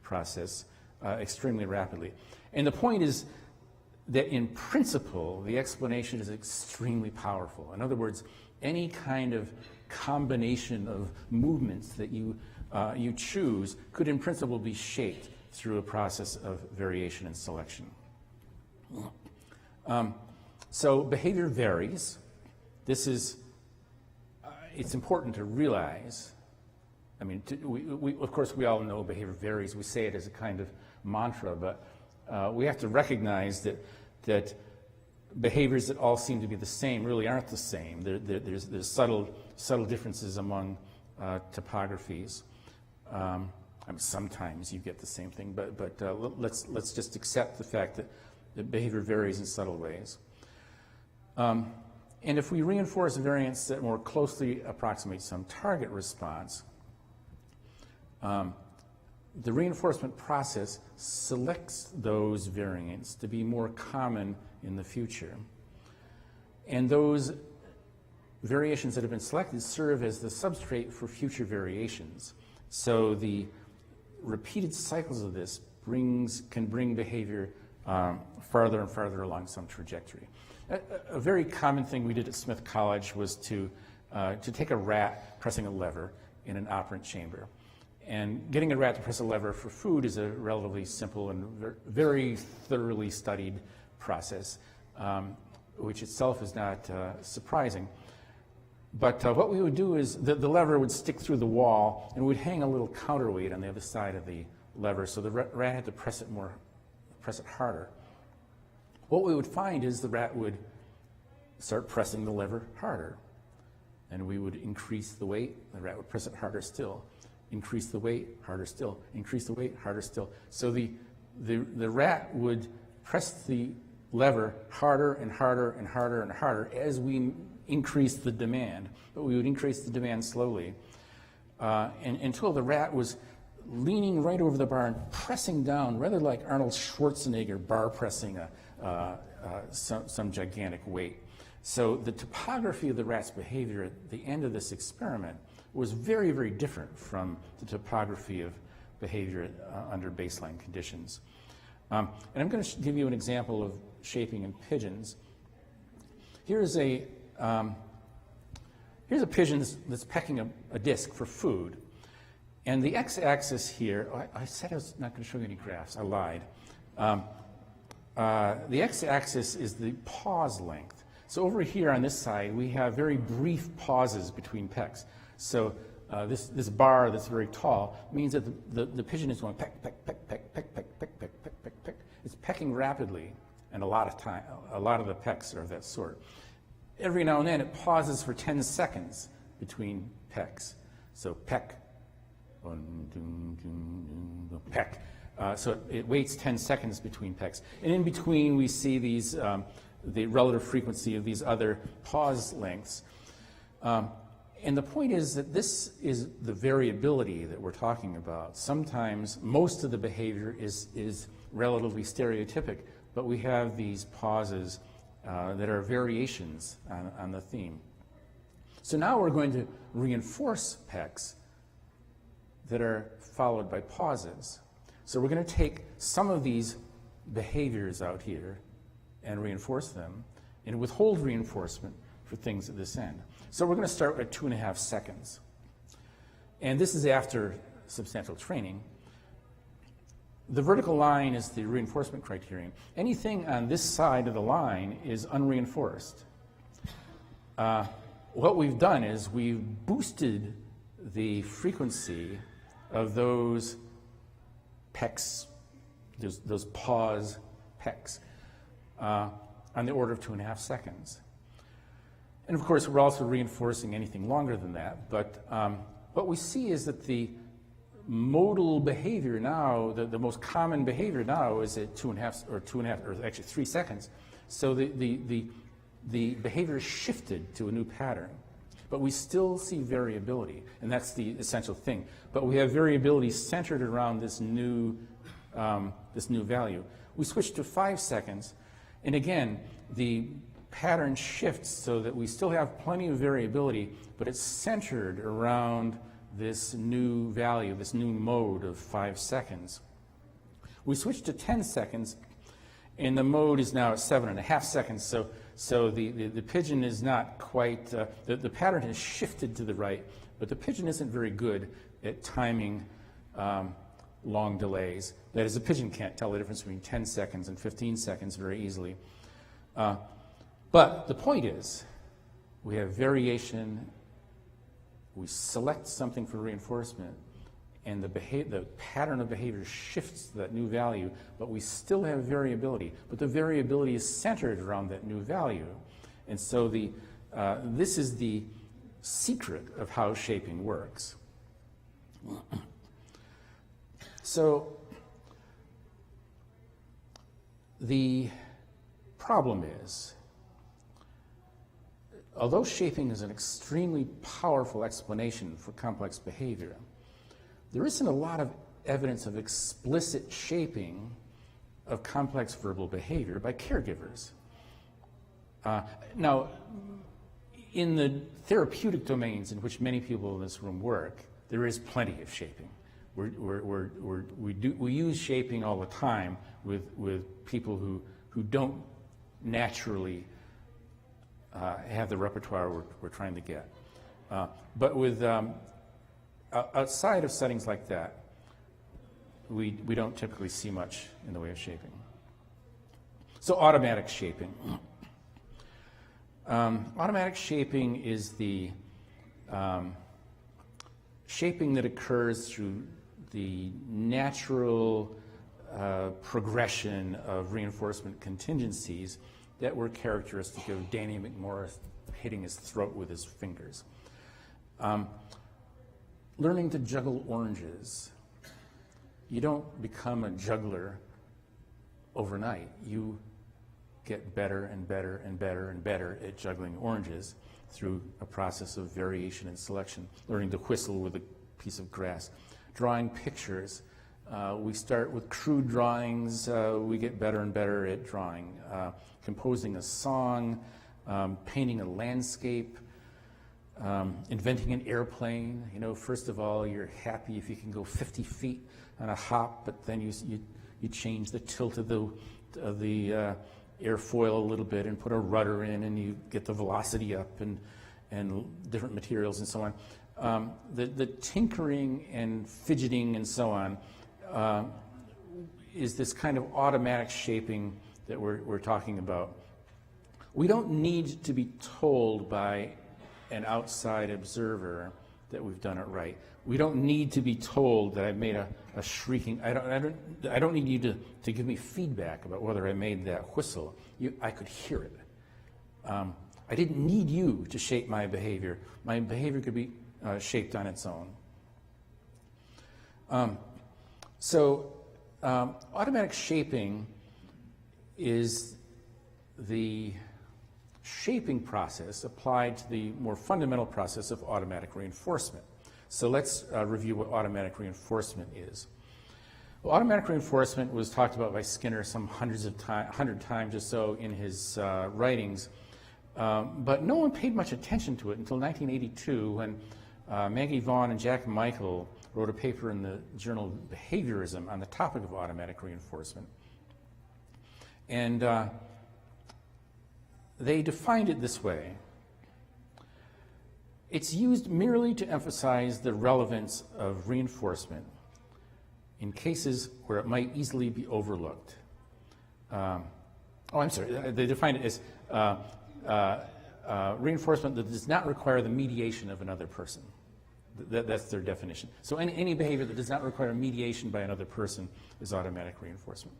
process extremely rapidly. And the point is that in principle, the explanation is extremely powerful. In other words, any kind of combination of movements that you choose could in principle be shaped through a process of variation and selection. So behavior varies. This is, it's important to realize, I mean, of course we all know behavior varies. We say it as a kind of mantra, but we have to recognize that behaviors that all seem to be the same really aren't the same. There's subtle differences among topographies. I mean, sometimes you get the same thing, but let's just accept the fact that behavior varies in subtle ways. And if we reinforce variants that more closely approximate some target response, the reinforcement process selects those variants to be more common in the future. And those variations that have been selected serve as the substrate for future variations. So the repeated cycles of this can bring behavior farther and farther along some trajectory. A very common thing we did at Smith College was to take a rat pressing a lever in an operant chamber. And getting a rat to press a lever for food is a relatively simple and very thoroughly studied process, which itself is not surprising. But what we would do is the lever would stick through the wall, and we'd hang a little counterweight on the other side of the lever, so the rat had to press it harder. What we would find is the rat would start pressing the lever harder, and we would increase the weight. The rat would press it harder still. Increase the weight, harder still. Increase the weight, harder still. So the rat would press the lever harder and harder and harder and harder as we increase the demand, but we would increase the demand slowly and until the rat was leaning right over the bar and pressing down, rather like Arnold Schwarzenegger bar pressing some gigantic weight. So the topography of the rat's behavior at the end of this experiment was very, very different from the topography of behavior under baseline conditions. And I'm going to give you an example of shaping in pigeons. Here's a pigeon that's pecking a disc for food. And the x-axis here, I said I was not going to show you any graphs. I lied. The x-axis is the pause length. So over here on this side, we have very brief pauses between pecks. So this bar that's very tall means that the pigeon is going peck, peck, peck, peck, peck, peck, peck, peck, peck, peck, peck. It's pecking rapidly, and a lot of the pecks are of that sort. Every now and then, it pauses for 10 seconds between pecks. So peck, peck. So it waits 10 seconds between pecks. And in between, we see these, the relative frequency of these other pause lengths. And the point is that this is the variability that we're talking about. Sometimes most of the behavior is relatively stereotypic, but we have these pauses that are variations on the theme. So now we're going to reinforce pecks that are followed by pauses. So we're going to take some of these behaviors out here and reinforce them, and withhold reinforcement for things at this end. So we're going to start at 2.5 seconds. And this is after substantial training. The vertical line is the reinforcement criterion. Anything on this side of the line is unreinforced. What we've done is we've boosted the frequency of those pecks, those pause pecks, on the order of 2.5 seconds. And of course, we're also reinforcing anything longer than that. But what we see is that the modal behavior now, the most common behavior now is at 2.5 or actually 3 seconds. So the behavior is shifted to a new pattern. But we still see variability, and that's the essential thing. But we have variability centered around this new value. We switch to 5 seconds, and again, the pattern shifts so that we still have plenty of variability, but it's centered around this new value, this new mode of 5 seconds. We switch to 10 seconds, and the mode is now at 7.5 seconds. So the pigeon is not quite, the pattern has shifted to the right, but the pigeon isn't very good at timing long delays. That is, the pigeon can't tell the difference between 10 seconds and 15 seconds very easily. But the point is, we have variation, we select something for reinforcement, and the pattern of behavior shifts to that new value, but we still have variability. But the variability is centered around that new value. And so this is the secret of how shaping works. So the problem is, although shaping is an extremely powerful explanation for complex behavior, there isn't a lot of evidence of explicit shaping of complex verbal behavior by caregivers. Now, in the therapeutic domains in which many people in this room work, there is plenty of shaping. We use shaping all the time with people who don't naturally have the repertoire we're trying to get. But with outside of settings like that, we don't typically see much in the way of shaping. So automatic shaping. Automatic shaping is the shaping that occurs through the natural progression of reinforcement contingencies that were characteristic of Danny McMorris hitting his throat with his fingers. Learning to juggle oranges. You don't become a juggler overnight. You get better and better and better and better at juggling oranges through a process of variation and selection. Learning to whistle with a piece of grass. drawing pictures. We start with crude drawings. We get better and better at drawing, composing a song, painting a landscape, inventing an airplane. You know, first of all, you're happy if you can go 50 feet on a hop, but then you change the tilt of the airfoil a little bit and put a rudder in, and you get the velocity up and different materials and so on. The tinkering and fidgeting and so on is this kind of automatic shaping that we're talking about. We don't need to be told by an outside observer that we've done it right. We don't need to be told that I made a shrieking. I don't need you to give me feedback about whether I made that whistle. I could hear it. I didn't need you to shape my behavior. My behavior could be shaped on its own. Automatic shaping is the shaping process applied to the more fundamental process of automatic reinforcement. So let's review what automatic reinforcement is. Well, automatic reinforcement was talked about by Skinner some 100 times or so in his writings, but no one paid much attention to it until 1982 when Maggie Vaughan and Jack Michael wrote a paper in the journal Behaviorism on the topic of automatic reinforcement. And they defined it this way. It's used merely to emphasize the relevance of reinforcement in cases where it might easily be overlooked. They defined it as reinforcement that does not require the mediation of another person. That's their definition. So any behavior that does not require mediation by another person is automatic reinforcement.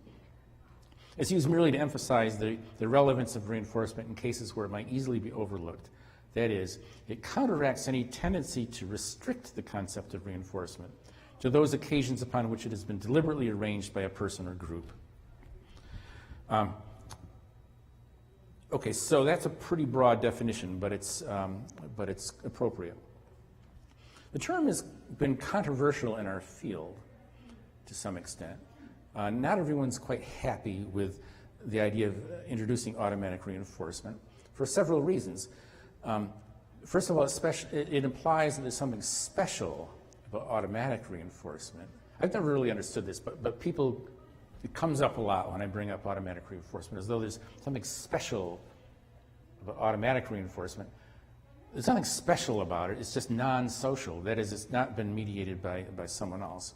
It's used merely to emphasize the relevance of reinforcement in cases where it might easily be overlooked. That is, it counteracts any tendency to restrict the concept of reinforcement to those occasions upon which it has been deliberately arranged by a person or group. Okay, so that's a pretty broad definition, but it's appropriate. The term has been controversial in our field to some extent. Not everyone's quite happy with the idea of introducing automatic reinforcement for several reasons. First of all, it implies that there's something special about automatic reinforcement. I've never really understood this, but people, it comes up a lot when I bring up automatic reinforcement, as though there's something special about automatic reinforcement. There's nothing special about it. It's just non-social. That is, it's not been mediated by someone else.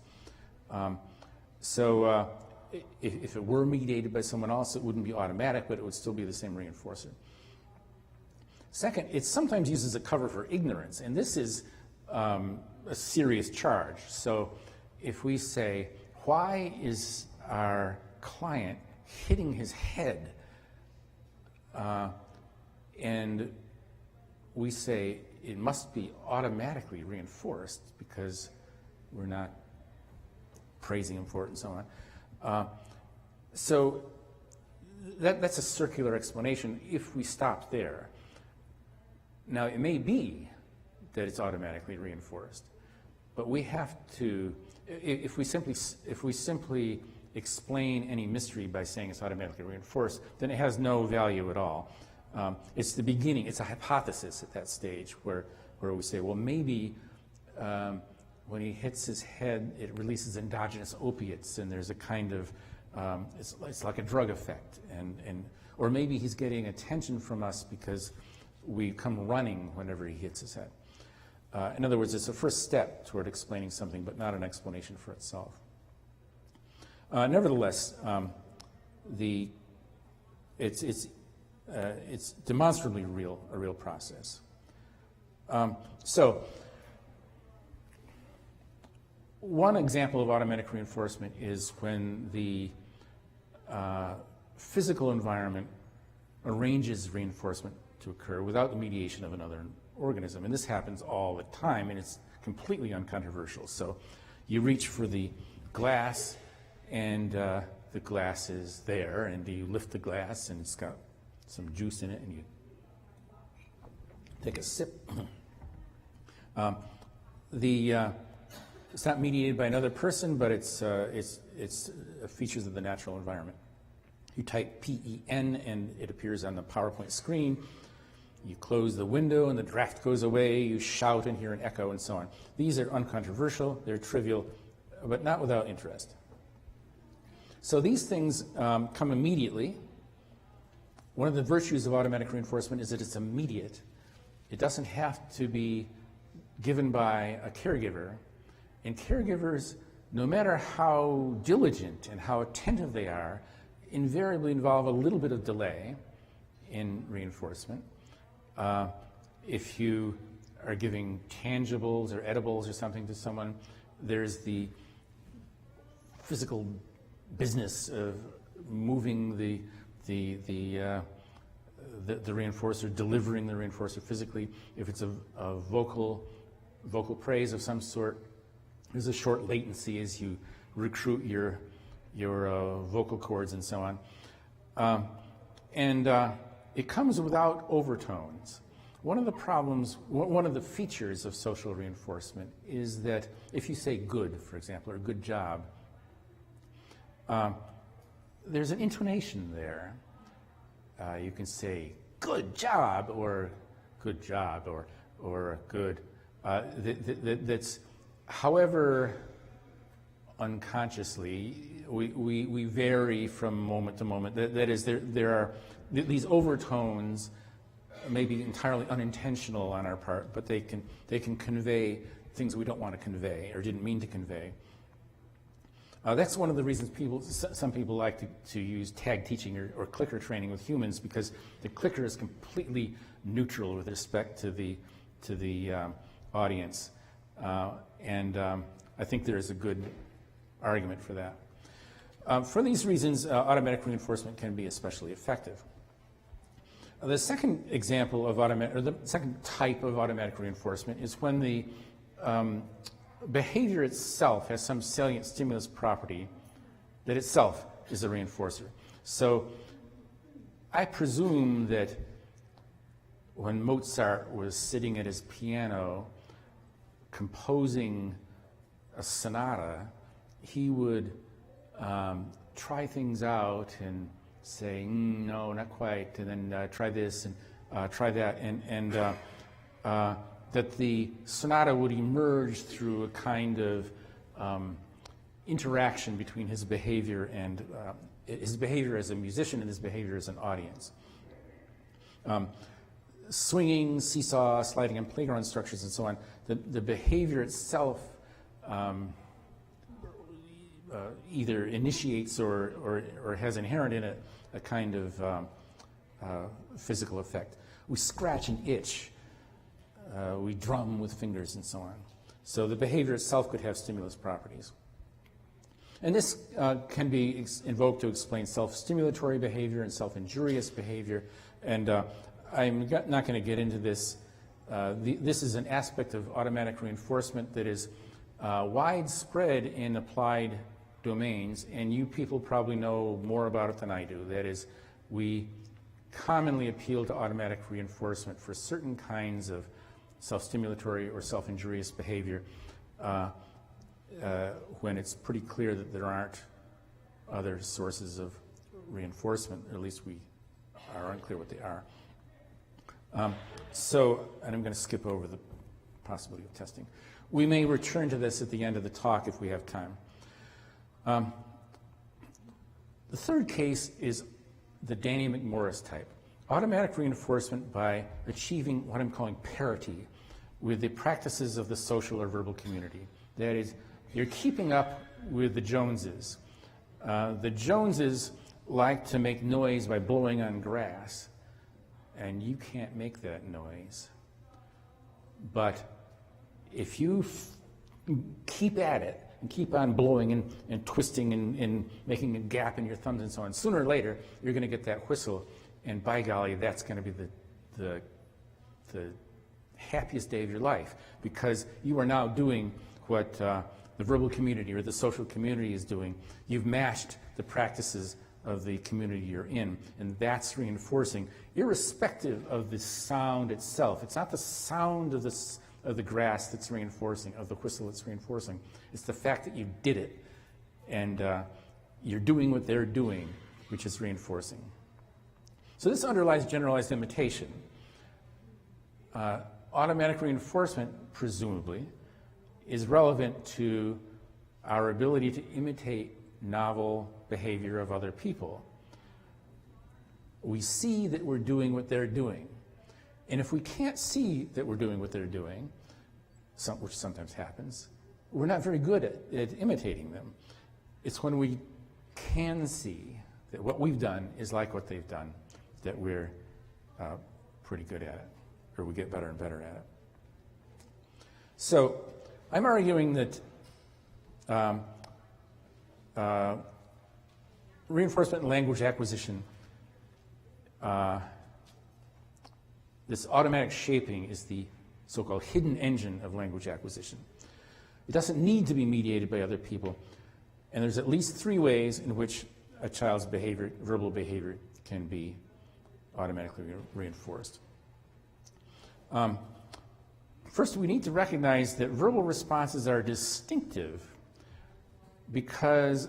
If it were mediated by someone else, it wouldn't be automatic, but it would still be the same reinforcer. Second, it's sometimes used as a cover for ignorance, and this is a serious charge. So if we say, why is our client hitting his head? And we say it must be automatically reinforced because we're not praising him for it and so on. So that's a circular explanation if we stop there. Now, it may be that it's automatically reinforced, but we have to, if we simply explain any mystery by saying it's automatically reinforced, then it has no value at all. It's the beginning, it's a hypothesis at that stage where we say, well, maybe when he hits his head, it releases endogenous opiates, and there's a kind of, it's like a drug effect, or maybe he's getting attention from us because we come running whenever he hits his head. In other words, it's a first step toward explaining something, but not an explanation for itself. Nevertheless, it's demonstrably a real process. So, one example of automatic reinforcement is when the physical environment arranges reinforcement to occur without the mediation of another organism. And this happens all the time, and it's completely uncontroversial. So you reach for the glass, and the glass is there, and you lift the glass, and it's got some juice in it, and you take a sip. It's not mediated by another person, but it's features of the natural environment. You type PEN and it appears on the PowerPoint screen. You close the window and the draft goes away. You shout and hear an echo and so on. These are uncontroversial, they're trivial, but not without interest. So these things come immediately. One of the virtues of automatic reinforcement is that it's immediate. It doesn't have to be given by a caregiver. And caregivers, no matter how diligent and how attentive they are, invariably involve a little bit of delay in reinforcement. If you are giving tangibles or edibles or something to someone, there's the physical business of moving the reinforcer, delivering the reinforcer physically. If it's a vocal praise of some sort, there's a short latency as you recruit your vocal cords and so on. It comes without overtones. One of the problems, one of the features of social reinforcement is that if you say good, for example, or good job, there's an intonation there. You can say good job or good job or good. That's, however, unconsciously, we vary from moment to moment. That is, there are these overtones may be entirely unintentional on our part, but they can convey things we don't want to convey or didn't mean to convey. That's one of the reasons some people like to use tag teaching or clicker training with humans, because the clicker is completely neutral with respect to the audience, and I think there is a good argument for that. For these reasons, automatic reinforcement can be especially effective. The second example of the second type of automatic reinforcement is when the behavior itself has some salient stimulus property that itself is a reinforcer. So I presume that when Mozart was sitting at his piano composing a sonata, he would try things out and say, no, not quite, and then try this and try that, and that the sonata would emerge through a kind of interaction between his behavior and his behavior as a musician and his behavior as an audience. Swinging, seesaw, sliding on playground structures and so on, the behavior itself either initiates or has inherent in it a kind of physical effect. We scratch and itch. We drum with fingers and so on. So the behavior itself could have stimulus properties. And this can be invoked to explain self-stimulatory behavior and self-injurious behavior. And I'm not going to get into this. This is an aspect of automatic reinforcement that is widespread in applied domains, and you people probably know more about it than I do. That is, we commonly appeal to automatic reinforcement for certain kinds of self-stimulatory or self-injurious behavior when it's pretty clear that there aren't other sources of reinforcement, or at least we are unclear what they are. And I'm going to skip over the possibility of testing. We may return to this at the end of the talk if we have time. The third case is the Danny McMorris type. Automatic reinforcement by achieving what I'm calling parity with the practices of the social or verbal community. That is, you're keeping up with the Joneses. The Joneses like to make noise by blowing on grass, and you can't make that noise. But if you keep at it and keep on blowing and twisting and making a gap in your thumbs and so on, sooner or later you're going to get that whistle, and by golly, that's going to be the happiest day of your life, because you are now doing what the verbal community or the social community is doing. You've matched the practices of the community you're in, and that's reinforcing, irrespective of the sound itself. It's not the sound of of the grass that's reinforcing, of the whistle that's reinforcing. It's the fact that you did it, and you're doing what they're doing, which is reinforcing. So this underlies generalized imitation. Automatic reinforcement, presumably, is relevant to our ability to imitate novel behavior of other people. We see that we're doing what they're doing. And if we can't see that we're doing what they're doing, which sometimes happens, we're not very good at imitating them. It's when we can see that what we've done is like what they've done that we're pretty good at it, or we get better and better at it. So I'm arguing that reinforcement and language acquisition, this automatic shaping is the so-called hidden engine of language acquisition. It doesn't need to be mediated by other people, and there's at least 3 ways in which a child's behavior, verbal behavior, can be automatically reinforced. First, we need to recognize that verbal responses are distinctive because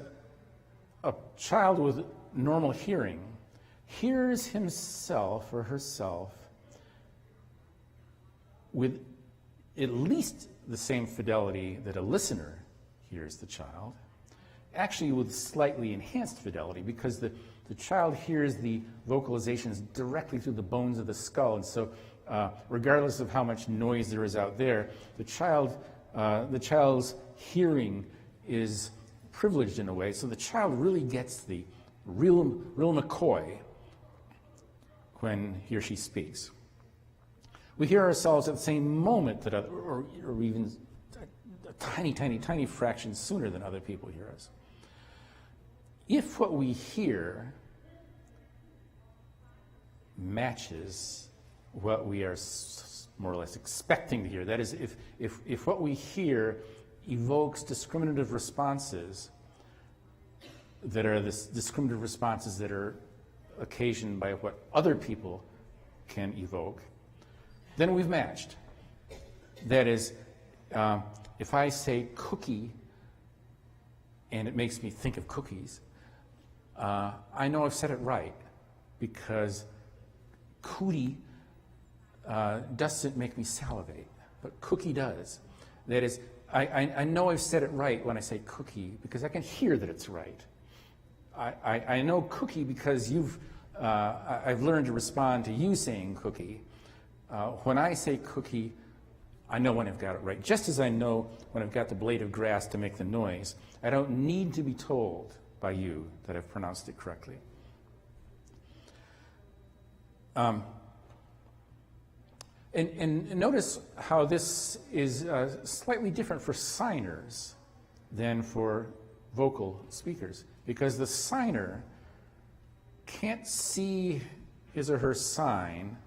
a child with normal hearing hears himself or herself with at least the same fidelity that a listener hears the child, actually with slightly enhanced fidelity, because the child hears the vocalizations directly through the bones of the skull, and so regardless of how much noise there is out there, the child's hearing is privileged in a way, so the child really gets the real McCoy when he or she speaks. We hear ourselves at the same moment that or even a tiny, tiny, tiny fraction sooner than other people hear us. If what we hear matches what we are more or less expecting to hear, that is, if what we hear evokes discriminative responses that are the discriminative responses that are occasioned by what other people can evoke, then we've matched. That is, if I say cookie and it makes me think of cookies, I know I've said it right, because cootie doesn't make me salivate, but cookie does. That is, I know I've said it right when I say cookie because I can hear that it's right. I know cookie because I've learned to respond to you saying cookie. When I say cookie, I know when I've got it right. Just as I know when I've got the blade of grass to make the noise, I don't need to be told by you that I've pronounced it correctly. And notice how this is slightly different for signers than for vocal speakers, because the signer can't see his or her sign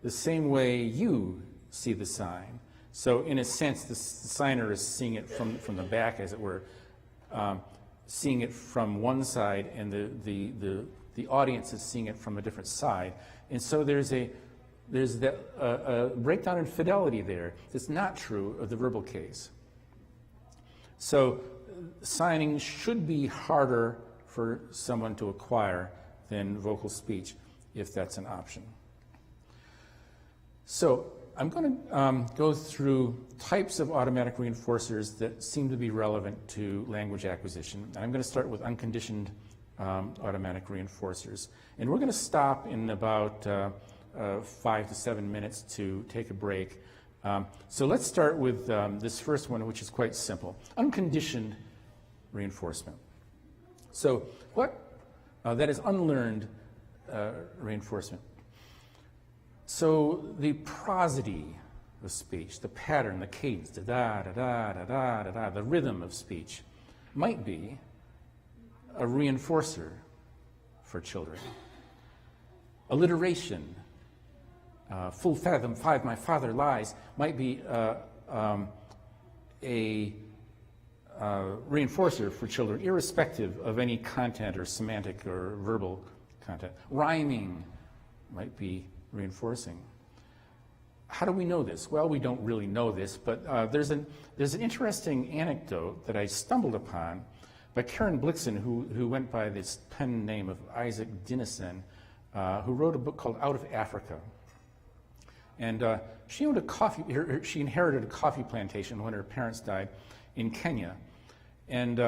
the same way you see the sign. So in a sense, the signer is seeing it from the back, as it were, seeing it from one side, and the audience is seeing it from a different side. And so there's a breakdown in fidelity there that's not true of the verbal case. So signing should be harder for someone to acquire than vocal speech, if that's an option. So I'm going to go through types of automatic reinforcers that seem to be relevant to language acquisition. And I'm going to start with unconditioned automatic reinforcers. And we're going to stop in about 5 to 7 minutes to take a break. So let's start with this first one, which is quite simple. Unconditioned reinforcement. So that is unlearned reinforcement. So the prosody of speech, the pattern, the cadence, the da-da-da-da-da-da-da, the rhythm of speech might be a reinforcer for children. Alliteration, full fathom 5, my father lies, might be a reinforcer for children, irrespective of any content or semantic or verbal content. Rhyming might be reinforcing. how do we know this? Well, we don't really know this, but there's an interesting anecdote that I stumbled upon by Karen Blixen, who went by this pen name of Isaac Dinesen, who wrote a book called Out of Africa. And she owned a she inherited a coffee plantation when her parents died in Kenya. And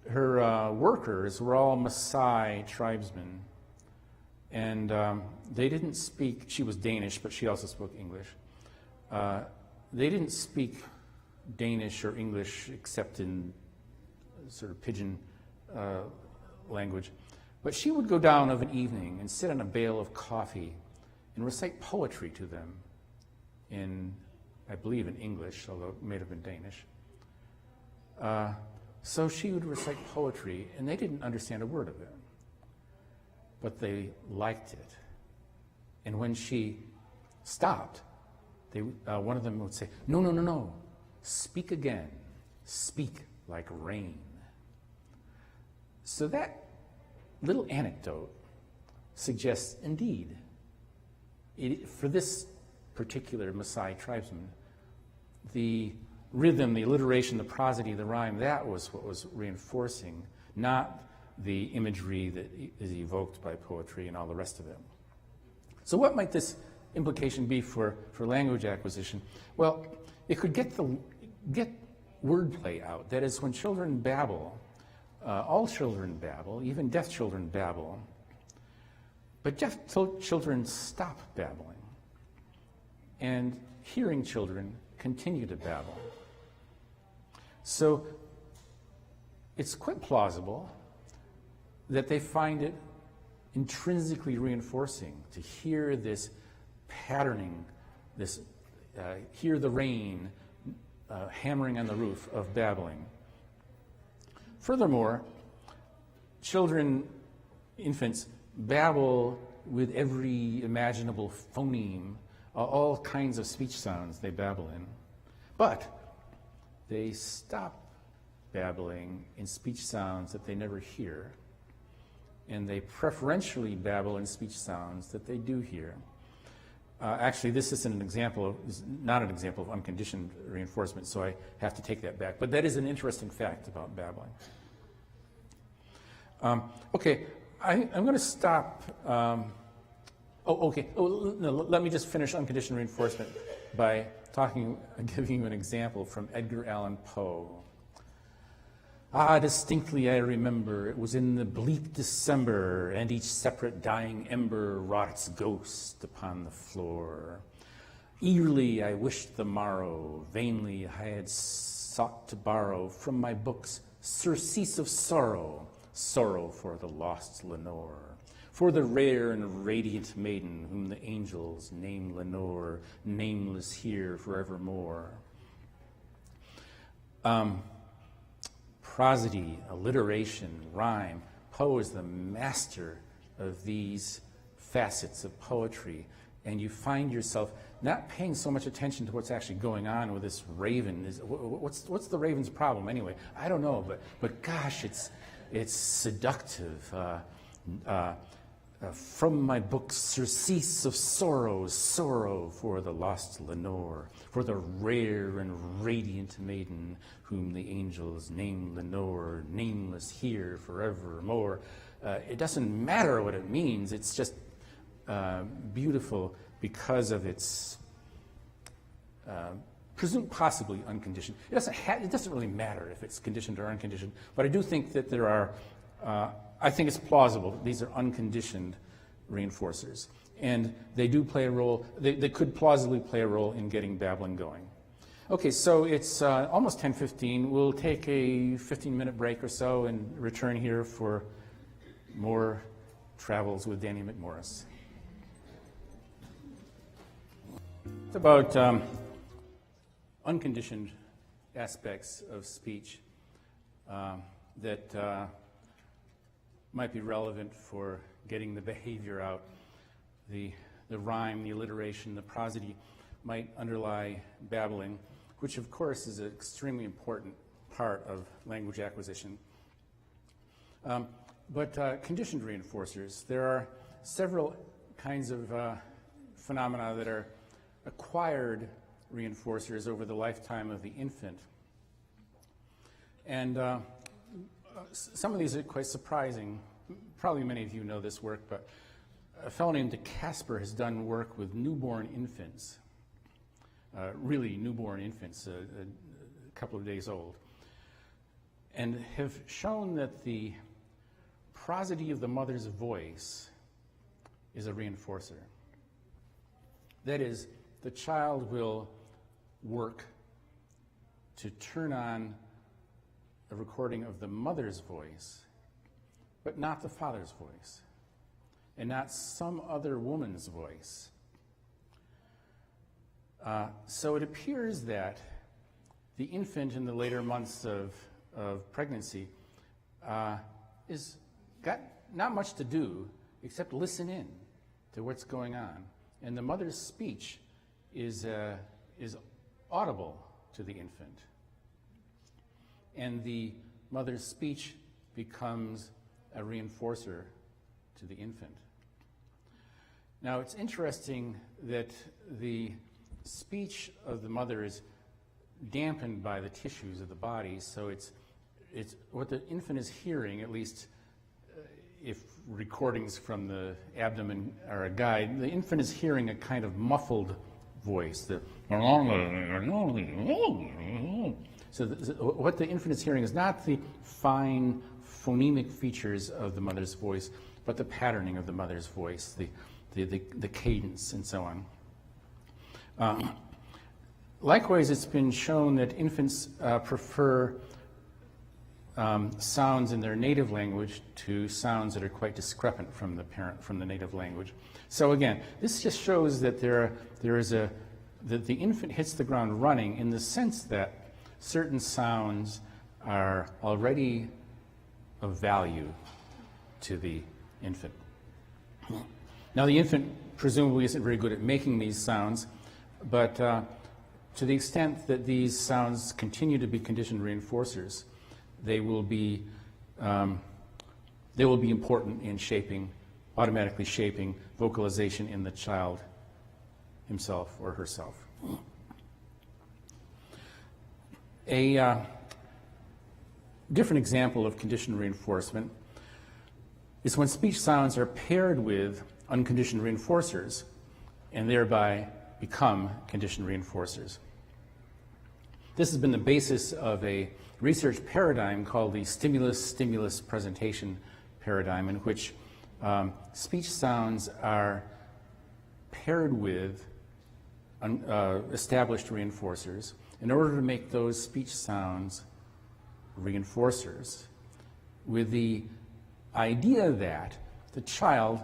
her workers were all Maasai tribesmen. And they didn't speak, she was Danish, but she also spoke English. They didn't speak Danish or English except in sort of pidgin language. But she would go down of an evening and sit on a bale of coffee and recite poetry to them in, I believe, in English, although it may have been Danish. So she would recite poetry, and they didn't understand a word of it, but they liked it. And when she stopped, one of them would say, "No, no, no, no, speak again, speak like rain." So that little anecdote suggests, indeed, for this particular Maasai tribesman, the rhythm, the alliteration, the prosody, the rhyme, that was what was reinforcing, not the imagery that is evoked by poetry and all the rest of it. So what might this implication be for language acquisition? Well, it could get wordplay out. That is, when children babble, all children babble, even deaf children babble, but deaf children stop babbling, and hearing children continue to babble. So it's quite plausible that they find it intrinsically reinforcing to hear this patterning, this hear the rain hammering on the roof of babbling. Furthermore, infants, babble with every imaginable phoneme, all kinds of speech sounds they babble in. But they stop babbling in speech sounds that they never hear, and they preferentially babble in speech sounds that they do hear. Actually, this is not an example of unconditioned reinforcement, so I have to take that back. But that is an interesting fact about babbling. Okay, I'm going to stop. Let me just finish unconditioned reinforcement by giving you an example from Edgar Allan Poe. Ah, distinctly I remember, it was in the bleak December, and each separate dying ember wrought its ghost upon the floor. Eagerly I wished the morrow, vainly I had sought to borrow from my books surcease of sorrow, sorrow for the lost Lenore, for the rare and radiant maiden whom the angels name Lenore, nameless here forevermore. Prosody, alliteration, rhyme. Poe is the master of these facets of poetry, and you find yourself not paying so much attention to what's actually going on with this raven. What's the raven's problem anyway? I don't know, but gosh, it's seductive. From my book, surcease of sorrow, sorrow for the lost Lenore, for the rare and radiant maiden whom the angels name Lenore, nameless here forevermore. It doesn't matter what it means, it's just beautiful because of its possibly unconditioned. It doesn't really matter if it's conditioned or unconditioned, but I do think that there are I think it's plausible that these are unconditioned reinforcers. And they do play a role, they could plausibly play a role in getting babbling going. Okay, so it's almost 10:15. We'll take a 15-minute break or so and return here for more travels with Danny McMorris. It's about unconditioned aspects of speech that might be relevant for getting the behavior out. The rhyme, the alliteration, the prosody might underlie babbling, which of course is an extremely important part of language acquisition. But conditioned reinforcers, there are several kinds of phenomena that are acquired reinforcers over the lifetime of the infant. And some of these are quite surprising. Probably many of you know this work, but a fellow named De Casper has done work with newborn infants, really newborn infants, a couple of days old, and have shown that the prosody of the mother's voice is a reinforcer. That is, the child will work to turn on a recording of the mother's voice, but not the father's voice, and not some other woman's voice. So it appears that the infant in the later months of pregnancy is got not much to do except listen in to what's going on. And the mother's speech is audible to the infant. And the mother's speech becomes a reinforcer to the infant. Now, it's interesting that the speech of the mother is dampened by the tissues of the body, so it's what the infant is hearing, at least if recordings from the abdomen are a guide, the infant is hearing a kind of muffled voice. So what the infant is hearing is not the fine phonemic features of the mother's voice, but the patterning of the mother's voice, the cadence and so on. Likewise, it's been shown that infants prefer sounds in their native language to sounds that are quite discrepant from the native language. So again, this just shows that that the infant hits the ground running in the sense that certain sounds are already of value to the infant. Now, the infant presumably isn't very good at making these sounds, but to the extent that these sounds continue to be conditioned reinforcers, they will be important in automatically shaping vocalization in the child himself or herself. A different example of conditioned reinforcement is when speech sounds are paired with unconditioned reinforcers and thereby become conditioned reinforcers. This has been the basis of a research paradigm called the stimulus-stimulus presentation paradigm, in which speech sounds are paired with established reinforcers in order to make those speech sounds reinforcers, with the idea that the child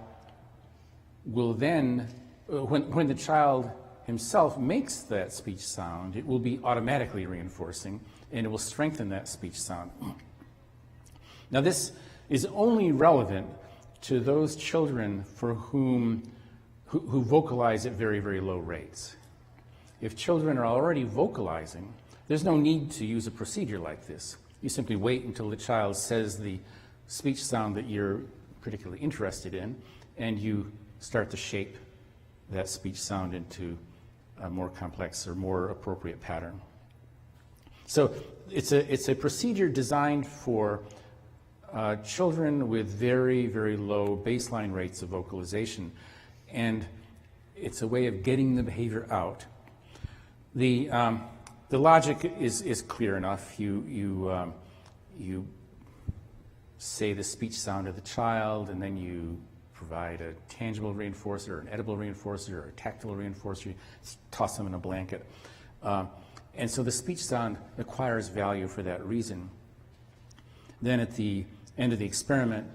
will then, when the child himself makes that speech sound, it will be automatically reinforcing, and it will strengthen that speech sound. Now, this is only relevant to those children for who vocalize at very, very low rates. If children are already vocalizing, there's no need to use a procedure like this. You simply wait until the child says the speech sound that you're particularly interested in, and you start to shape that speech sound into a more complex or more appropriate pattern. So it's a procedure designed for children with very, very low baseline rates of vocalization, and it's a way of getting the behavior out. The logic is clear enough. You say the speech sound of the child, and then you provide a tangible reinforcer, or an edible reinforcer, or a tactile reinforcer. You toss them in a blanket. And so the speech sound acquires value for that reason. Then at the end of the experiment,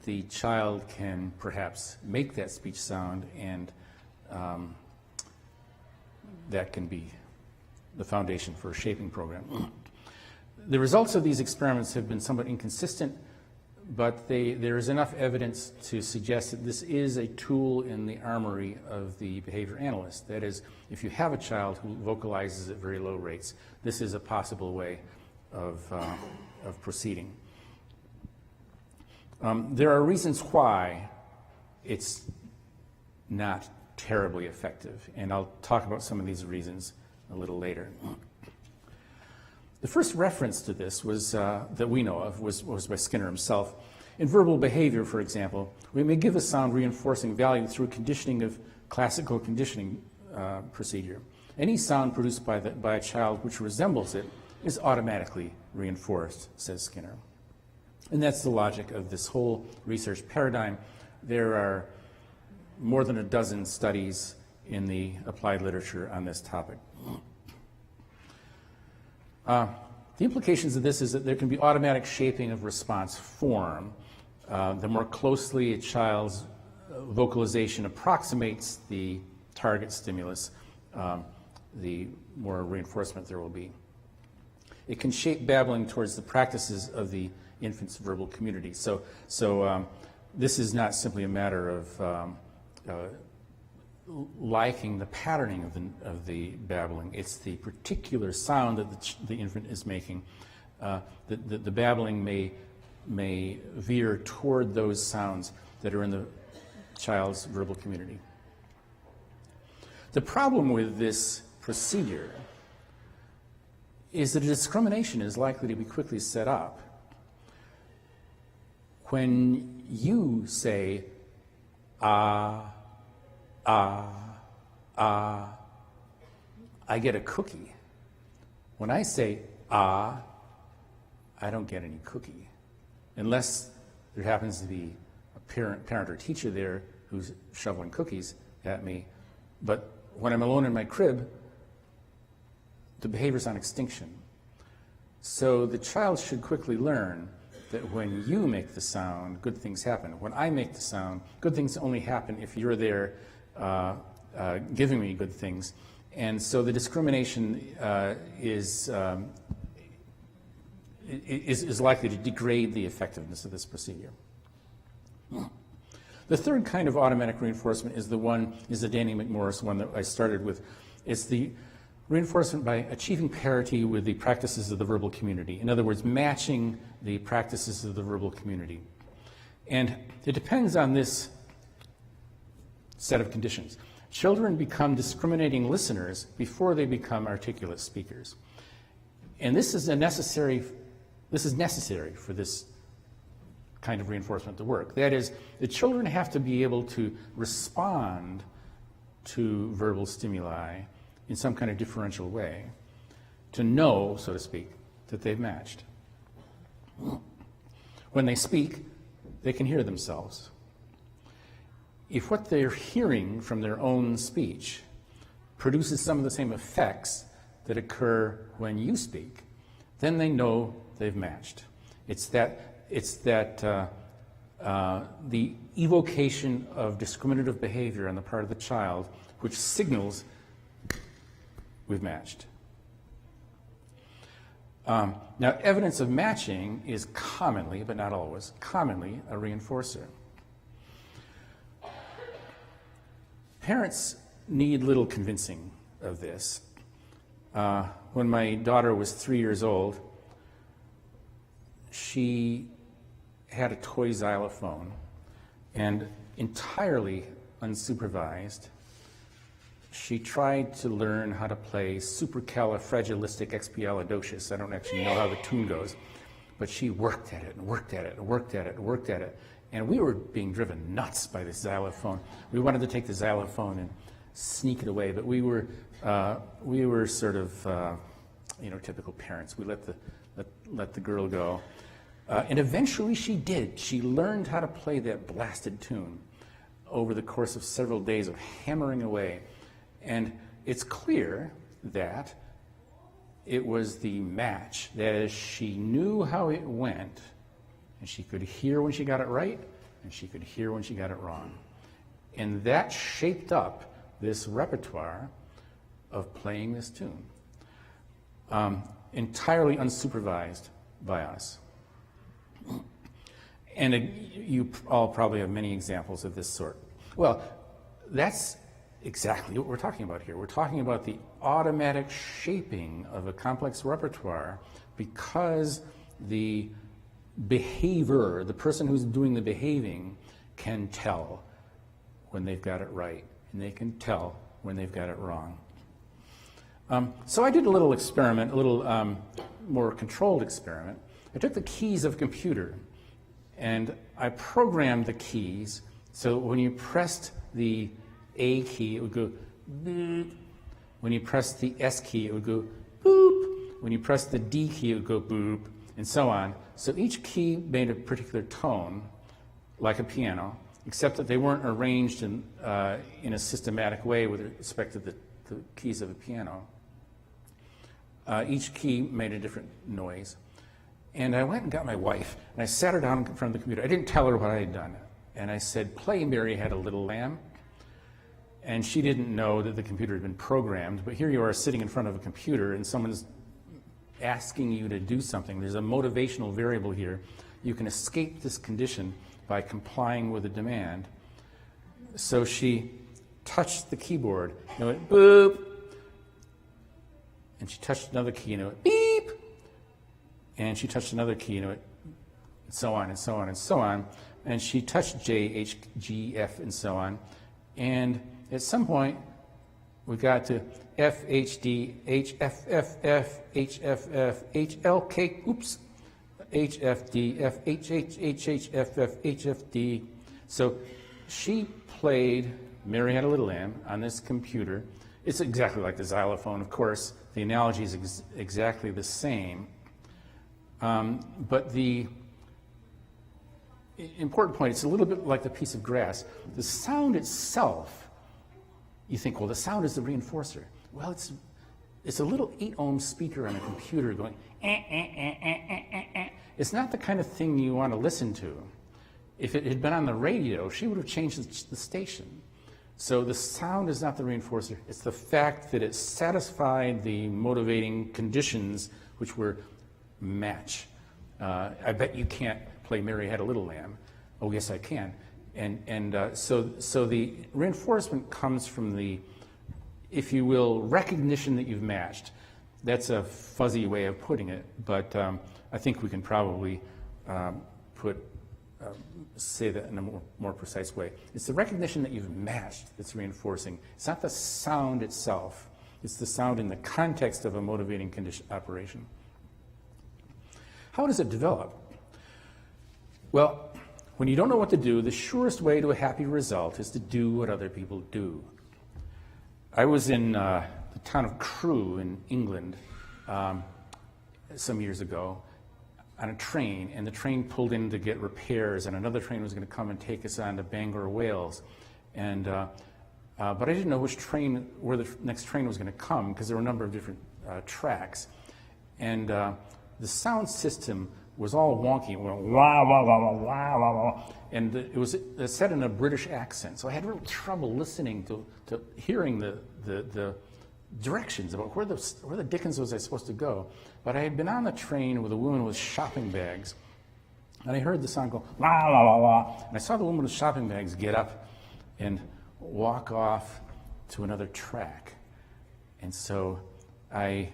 the child can perhaps make that speech sound, and that can be the foundation for a shaping program. The results of these experiments have been somewhat inconsistent, but there is enough evidence to suggest that this is a tool in the armory of the behavior analyst. That is, if you have a child who vocalizes at very low rates, this is a possible way of proceeding. There are reasons why it's not terribly effective. And I'll talk about some of these reasons a little later. The first reference to this was, that we know of was by Skinner himself. In verbal behavior, for example, we may give a sound reinforcing value through conditioning of classical conditioning procedure. Any sound produced by a child which resembles it is automatically reinforced, says Skinner. And that's the logic of this whole research paradigm. There are more than a dozen studies in the applied literature on this topic. The implications of this is that there can be automatic shaping of response form. The more closely a child's vocalization approximates the target stimulus, the more reinforcement there will be. It can shape babbling towards the practices of the infant's verbal community. So this is not simply a matter of liking the patterning of the babbling. It's the particular sound that the infant is making. The babbling may veer toward those sounds that are in the child's verbal community. The problem with this procedure is that a discrimination is likely to be quickly set up. When you say, I get a cookie. When I say, I don't get any cookie. Unless there happens to be a parent or teacher there who's shoveling cookies at me. But when I'm alone in my crib, the behavior's on extinction. So the child should quickly learn that when you make the sound, good things happen. When I make the sound, good things only happen if you're there giving me good things. And so the discrimination is likely to degrade the effectiveness of this procedure. The third kind of automatic reinforcement is the Danny McMorris one that I started with. It's the reinforcement by achieving parity with the practices of the verbal community. In other words, matching the practices of the verbal community. And it depends on this set of conditions. Children become discriminating listeners before they become articulate speakers. And this is necessary for this kind of reinforcement to work. That is, the children have to be able to respond to verbal stimuli in some kind of differential way, to know, so to speak, that they've matched. When they speak, they can hear themselves. If what they're hearing from their own speech produces some of the same effects that occur when you speak, then they know they've matched. It's the evocation of discriminative behavior on the part of the child which signals we've matched. Now, evidence of matching is commonly, but not always, commonly a reinforcer. Parents need little convincing of this. When my daughter was 3 years old, she had a toy xylophone, and entirely unsupervised, she tried to learn how to play supercalifragilisticexpialidocious. I don't actually know how the tune goes, but she worked at it and worked at it and worked at it and worked at it. And we were being driven nuts by this xylophone. We wanted to take the xylophone and sneak it away, but we were sort of, typical parents. We let the girl go. And eventually she did. She learned how to play that blasted tune over the course of several days of hammering away. And it's clear that it was the match. That is, she knew how it went, and she could hear when she got it right, and she could hear when she got it wrong. And that shaped up this repertoire of playing this tune, entirely unsupervised by us. And you all probably have many examples of this sort. Well, that's exactly what we're talking about here. We're talking about the automatic shaping of a complex repertoire because the behavior, the person who's doing the behaving, can tell when they've got it right and they can tell when they've got it wrong. So I did a little experiment, a little more controlled experiment. I took the keys of a computer and I programmed the keys so when you pressed the A key, it would go boop. When you pressed the S key, it would go boop. When you pressed the D key, it would go boop, and so on. So each key made a particular tone, like a piano, except that they weren't arranged in a systematic way with respect to the keys of a piano. Each key made a different noise. And I went and got my wife, and I sat her down in front of the computer. I didn't tell her what I had done. And I said, play Mary Had a Little Lamb. And she didn't know that the computer had been programmed, but here you are sitting in front of a computer and someone's asking you to do something. There's a motivational variable here. You can escape this condition by complying with a demand. So she touched the keyboard, and it went boop. And she touched another key, and it went beep. And she touched another key, and it went so on and so on and so on. And she touched J, H, G, F, and so on. And at some point, we got to F, H, D, H, F, F, F, H, F, F, H, L, K, oops, H, F, D, F, H, H, H, H, F, F, H, F, D. So she played Mary Had a Little Lamb on this computer. It's exactly like the xylophone, of course. The analogy is exactly the same. But the important point, it's a little bit like the piece of grass. The sound itself, you think, well, the sound is the reinforcer. Well, it's a little 8-ohm speaker on a computer going, eh, eh, eh, eh, eh, eh, eh. It's not the kind of thing you want to listen to. If it had been on the radio, she would have changed the station. So the sound is not the reinforcer. It's the fact that it satisfied the motivating conditions, which were match. I bet you can't play Mary Had a Little Lamb. Oh, yes, I can. So the reinforcement comes from the, if you will, recognition that you've matched. That's a fuzzy way of putting it, but I think we can probably say that in a more precise way. It's the recognition that you've matched that's reinforcing. It's not the sound itself. It's the sound in the context of a motivating condition operation. How does it develop? Well, when you don't know what to do, the surest way to a happy result is to do what other people do. I was in the town of Crewe in England some years ago on a train, and the train pulled in to get repairs, and another train was going to come and take us on to Bangor, Wales. And but I didn't know where the next train was going to come, because there were a number of different tracks. And the sound system was all wonky. It went wah, wah, wah, wah, wah, wah, wah. And it was said in a British accent. So I had real trouble listening to hearing the directions about where the dickens was I supposed to go. But I had been on the train with a woman with shopping bags, and I heard the sound go, wah, wah, wah, wah. And I saw the woman with shopping bags get up and walk off to another track. And so I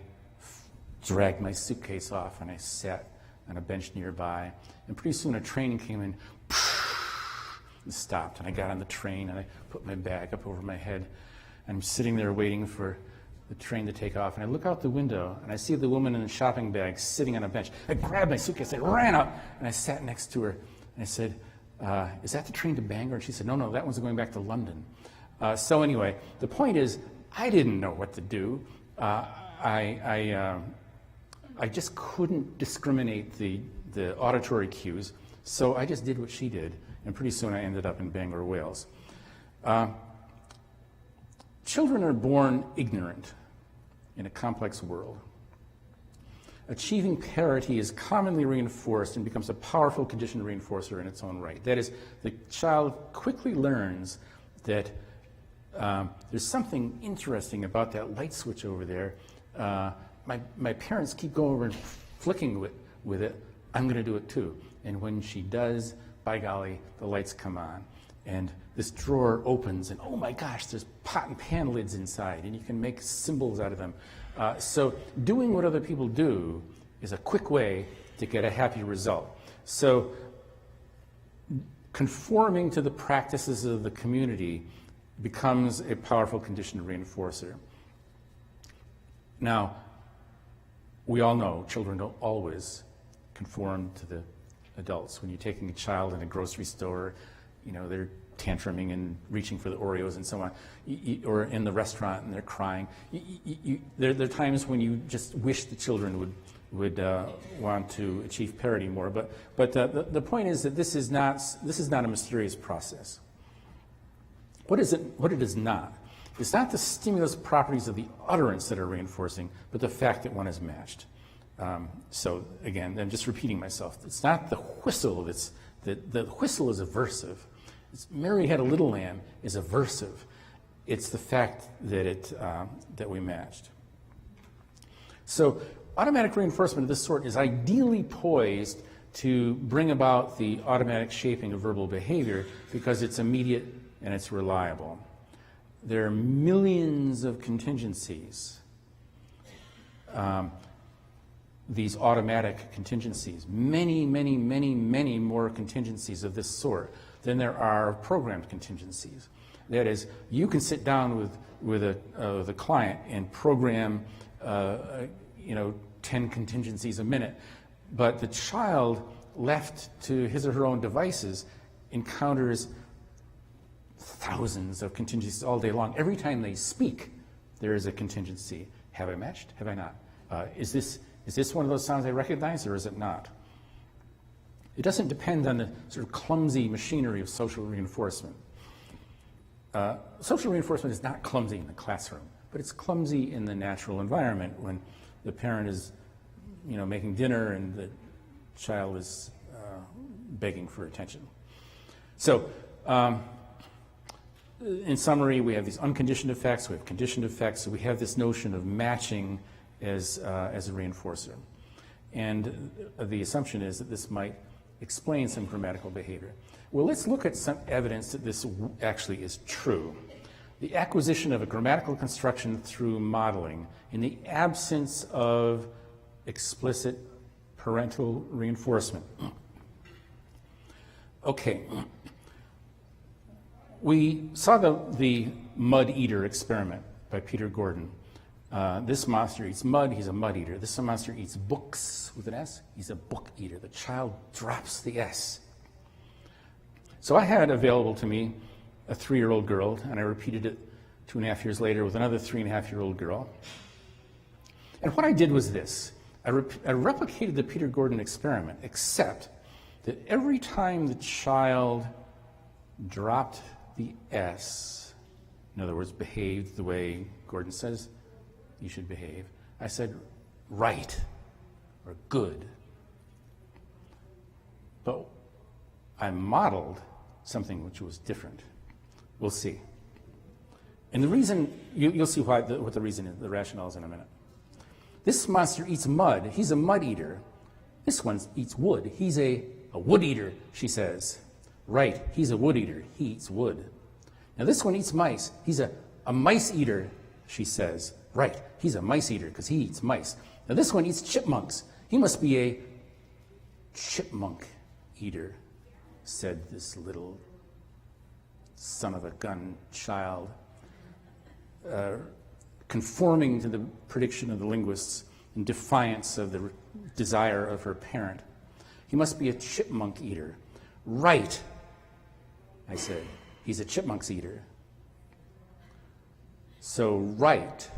dragged my suitcase off, and I sat on a bench nearby. And pretty soon a train came in and stopped. And I got on the train, and I put my bag up over my head. And I'm sitting there waiting for the train to take off. And I look out the window, and I see the woman in the shopping bag sitting on a bench. I grabbed my suitcase, I ran up, and I sat next to her. And I said, is that the train to Bangor? And she said, no, that one's going back to London. So anyway, the point is, I didn't know what to do. I just couldn't discriminate the auditory cues, so I just did what she did, and pretty soon I ended up in Bangor, Wales. Children are born ignorant in a complex world. Achieving parity is commonly reinforced and becomes a powerful conditioned reinforcer in its own right. That is, the child quickly learns that there's something interesting about that light switch over there. My parents keep going over and flicking with it. I'm going to do it too. And when she does, by golly, the lights come on. And this drawer opens, and oh my gosh, there's pot and pan lids inside, and you can make symbols out of them. So doing what other people do is a quick way to get a happy result. So conforming to the practices of the community becomes a powerful conditioned reinforcer. Now, we all know children don't always conform to the adults. When you're taking a child in a grocery store, you know, they're tantruming and reaching for the Oreos and so on, or in the restaurant and they're crying. There are times when you just wish the children would want to achieve parity more. But the point is that this is not a mysterious process. What it is not? It's not the stimulus properties of the utterance that are reinforcing, but the fact that one is matched. So again, I'm just repeating myself. It's not the whistle the whistle is aversive. Mary Had a Little Lamb is aversive. It's the fact that that we matched. So automatic reinforcement of this sort is ideally poised to bring about the automatic shaping of verbal behavior because it's immediate and it's reliable. There are millions of contingencies, these automatic contingencies, many more contingencies of this sort than there are programmed contingencies. That is, you can sit down with a client and program 10 contingencies a minute, but the child left to his or her own devices encounters thousands of contingencies all day long. Every time they speak, there is a contingency. Have I matched? Have I not? Is this one of those sounds I recognize, or is it not? It doesn't depend on the sort of clumsy machinery of social reinforcement. Social reinforcement is not clumsy in the classroom, but it's clumsy in the natural environment when the parent is, making dinner and the child is begging for attention. So, in summary, we have these unconditioned effects, we have conditioned effects, so we have this notion of matching as a reinforcer. And the assumption is that this might explain some grammatical behavior. Well, let's look at some evidence that this actually is true. The acquisition of a grammatical construction through modeling in the absence of explicit parental reinforcement. Okay. We saw the mud eater experiment by Peter Gordon. This monster eats mud, he's a mud eater. This monster eats books with an S, he's a book eater. The child drops the S. So I had available to me a 3-year-old girl, and I repeated it 2.5 years later with another 3.5-year-old girl. And what I did was this. I replicated the Peter Gordon experiment, except that every time the child dropped the S, in other words, behaved the way Gordon says you should behave, I said right or good. But I modeled something which was different. We'll see. And the reason, you'll see what the reason is, the rationale is in a minute. This monster eats mud. He's a mud eater. This one eats wood. He's a wood eater, she says. Right, he's a wood eater. He eats wood. Now this one eats mice. He's a mice eater, she says. Right, he's a mice eater because he eats mice. Now this one eats chipmunks. He must be a chipmunk eater, said this little son of a gun child, conforming to the prediction of the linguists in defiance of the desire of her parent. He must be a chipmunk eater. Right, I said. He's a chipmunks eater. So right,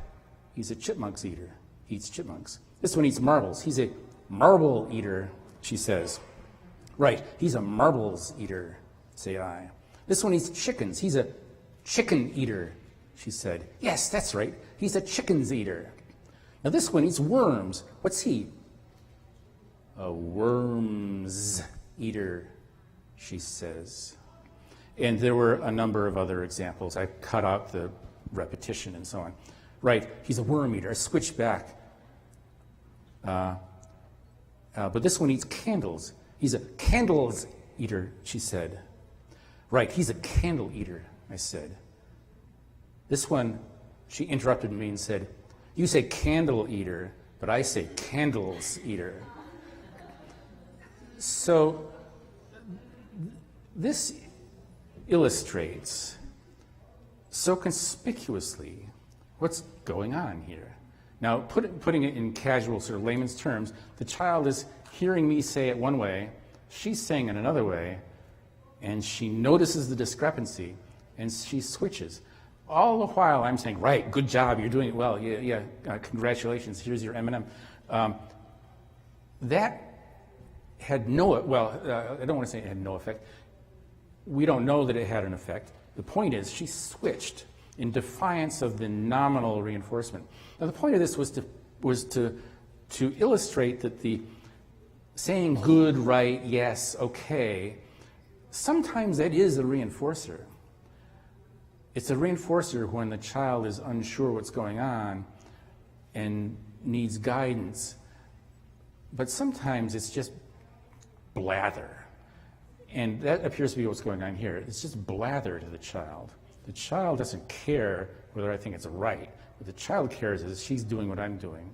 he's a chipmunks eater. He eats chipmunks. This one eats marbles. He's a marble eater, she says. Right, he's a marbles eater, say I. This one eats chickens. He's a chicken eater, she said. Yes, that's right. He's a chickens eater. Now this one eats worms. What's he? A worms eater, she says. And there were a number of other examples. I cut out the repetition and so on. Right, he's a worm eater, a switchback. But this one eats candles. He's a candles eater, she said. Right, he's a candle eater, I said. This one, she interrupted me and said, you say candle eater, but I say candles eater. So this illustrates so conspicuously what's going on here. Now, putting it in casual sort of layman's terms, the child is hearing me say it one way, she's saying it another way, and she notices the discrepancy, and she switches. All the while I'm saying, right, good job, you're doing it well, yeah, congratulations, here's your M&M. That had no, I don't want to say it had no effect. We don't know that it had an effect. The point is, she switched in defiance of the nominal reinforcement. Now, the point of this was to illustrate that the saying good, right, yes, okay, sometimes that is a reinforcer. It's a reinforcer when the child is unsure what's going on and needs guidance. But sometimes it's just blather. And that appears to be what's going on here. It's just blather to the child. The child doesn't care whether I think it's right. What the child cares is she's doing what I'm doing.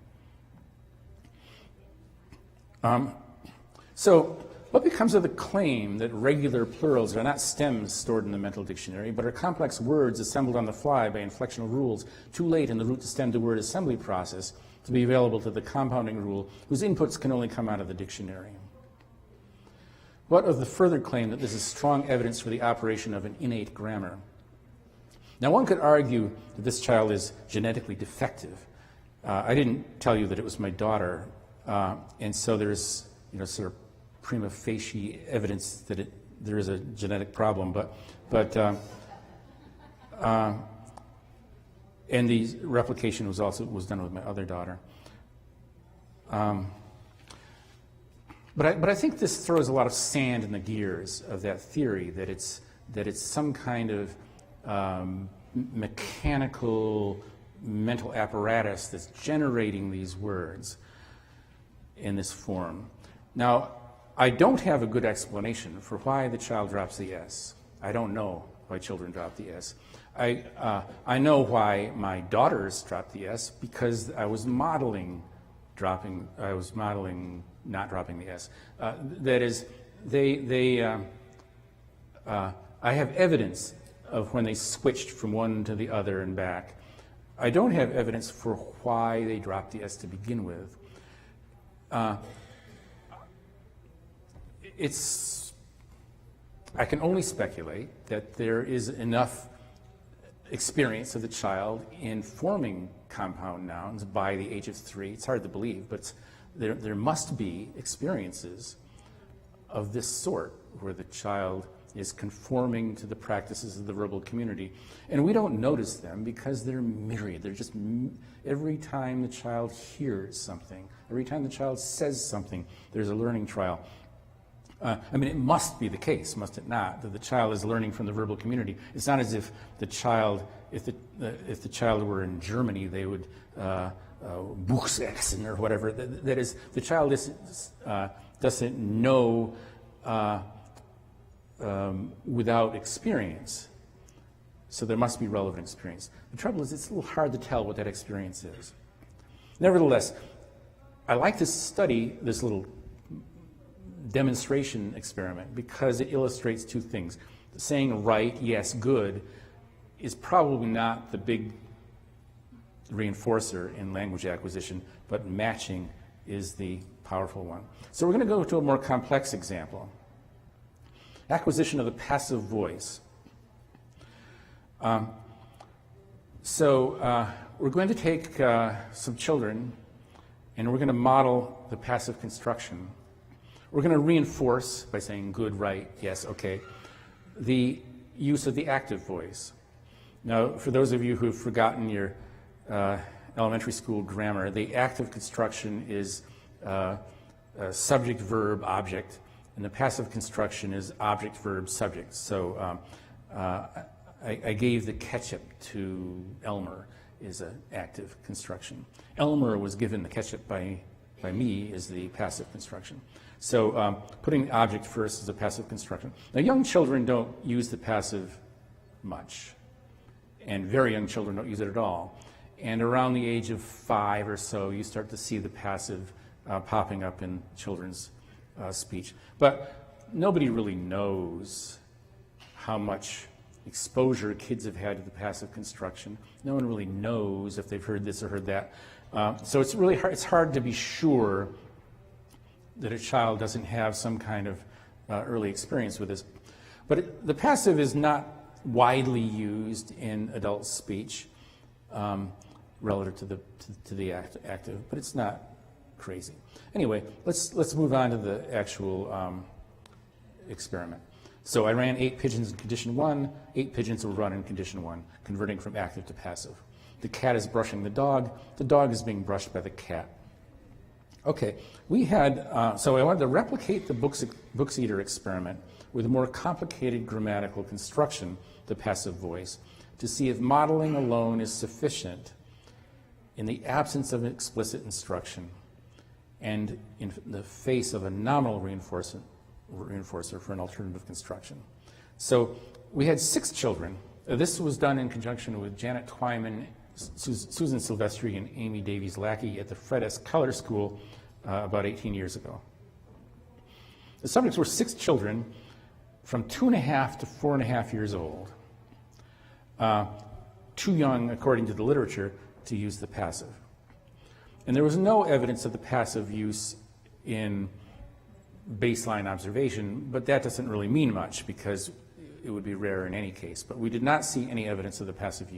So what becomes of the claim that regular plurals are not stems stored in the mental dictionary, but are complex words assembled on the fly by inflectional rules too late in the root to stem to word assembly process to be available to the compounding rule whose inputs can only come out of the dictionary? What of the further claim that this is strong evidence for the operation of an innate grammar? Now, one could argue that this child is genetically defective. I didn't tell you that it was my daughter, and so there's sort of prima facie evidence that there is a genetic problem, and the replication was done with my other daughter. But I think this throws a lot of sand in the gears of that theory that it's some kind of mechanical mental apparatus that's generating these words in this form. Now, I don't have a good explanation for why the child drops the S. I don't know why children drop the S. I know why my daughters drop the S because I was modeling not dropping the S. That is, I have evidence of when they switched from one to the other and back. I don't have evidence for why they dropped the S to begin with. I can only speculate that there is enough experience of the child in forming compound nouns by the age of 3. It's hard to believe, but there must be experiences of this sort where the child is conforming to the practices of the verbal community. And we don't notice them because they're myriad. They're just every time the child hears something, every time the child says something, there's a learning trial. It must be the case, must it not, that the child is learning from the verbal community. It's not as if the child, if the child were in Germany, they would Buchsechsen or whatever. That is, the child doesn't know without experience. So there must be relevant experience. The trouble is, it's a little hard to tell what that experience is. Nevertheless, I like to study this little demonstration experiment because it illustrates two things. Saying right, yes, good, is probably not the big reinforcer in language acquisition, but matching is the powerful one. So we're going to go to a more complex example. Acquisition of the passive voice. We're going to take some children and we're going to model the passive construction. We're going to reinforce by saying good, right, yes, okay, the use of the active voice. Now, for those of you who've forgotten your elementary school grammar, the active construction is subject, verb, object, and the passive construction is object, verb, subject. So I gave the ketchup to Elmer is an active construction. Elmer was given the ketchup by me is the passive construction. So putting the object first is a passive construction. Now, young children don't use the passive much, and very young children don't use it at all. And around the age of 5 or so, you start to see the passive popping up in children's speech. But nobody really knows how much exposure kids have had to the passive construction. No one really knows if they've heard this or heard that. So it's really hard, it's hard to be sure that a child doesn't have some kind of early experience with this. But the passive is not widely used in adult speech relative to the active, but it's not crazy. Anyway, let's move on to the actual experiment. So I ran 8 pigeons in condition 1, 8 pigeons were run in condition 1, converting from active to passive. The cat is brushing the dog is being brushed by the cat. Okay, we had, so I wanted to replicate the books eater experiment with a more complicated grammatical construction, the passive voice, to see if modeling alone is sufficient in the absence of explicit instruction and in the face of a nominal reinforcer for an alternative construction. So we had 6 children. This was done in conjunction with Janet Twyman, Susan Silvestri, and Amy Davies Lackey at the Fred S. Keller School about 18 years ago. The subjects were 6 children from 2.5 to 4.5 years old, too young, according to the literature, to use the passive. And there was no evidence of the passive use in baseline observation, but that doesn't really mean much because it would be rare in any case. But we did not see any evidence of the passive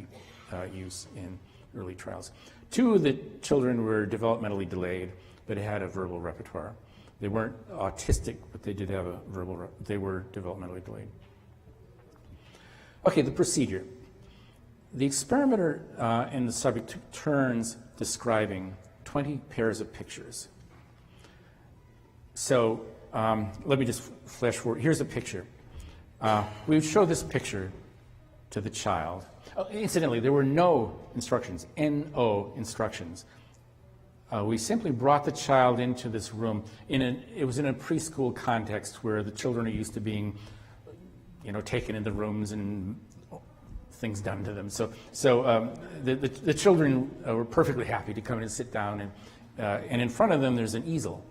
use in early trials. 2 of the children were developmentally delayed, but had a verbal repertoire. They weren't autistic, but they did have a verbal, they were developmentally delayed. Okay, the procedure. The experimenter and the subject took turns describing 20 pairs of pictures. So let me just flash forward. Here's a picture. We would show this picture to the child. Oh, incidentally, there were no instructions, N-O instructions. We simply brought the child into this room. It was in a preschool context where the children are used to being, taken in the rooms and things done to them. So the children were perfectly happy to come in and sit down, and in front of them there's an easel.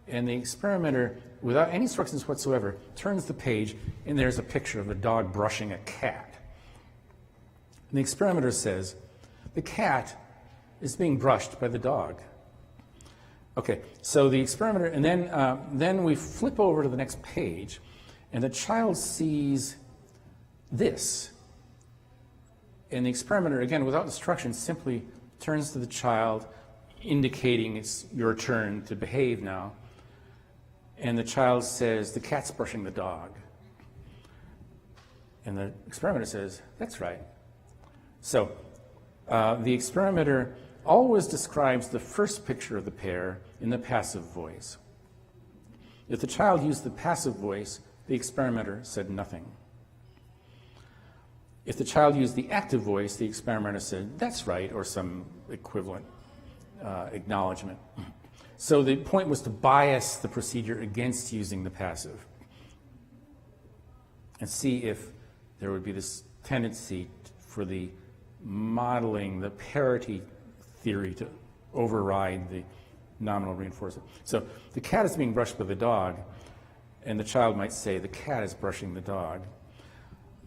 And the experimenter, without any instructions whatsoever, turns the page, and there's a picture of a dog brushing a cat. And the experimenter says, the cat is being brushed by the dog. Okay, so the experimenter, and then we flip over to the next page, and the child sees this. And the experimenter, again, without instructions, simply turns to the child, indicating it's your turn to behave now. And the child says, the cat's brushing the dog. And the experimenter says, that's right. So the experimenter always describes the first picture of the pair in the passive voice. If the child used the passive voice, the experimenter said nothing. If the child used the active voice, the experimenter said, that's right, or some equivalent acknowledgement. So the point was to bias the procedure against using the passive and see if there would be this tendency for the modeling, the parity theory to override the nominal reinforcement. So the cat is being brushed by the dog, and the child might say, the cat is brushing the dog.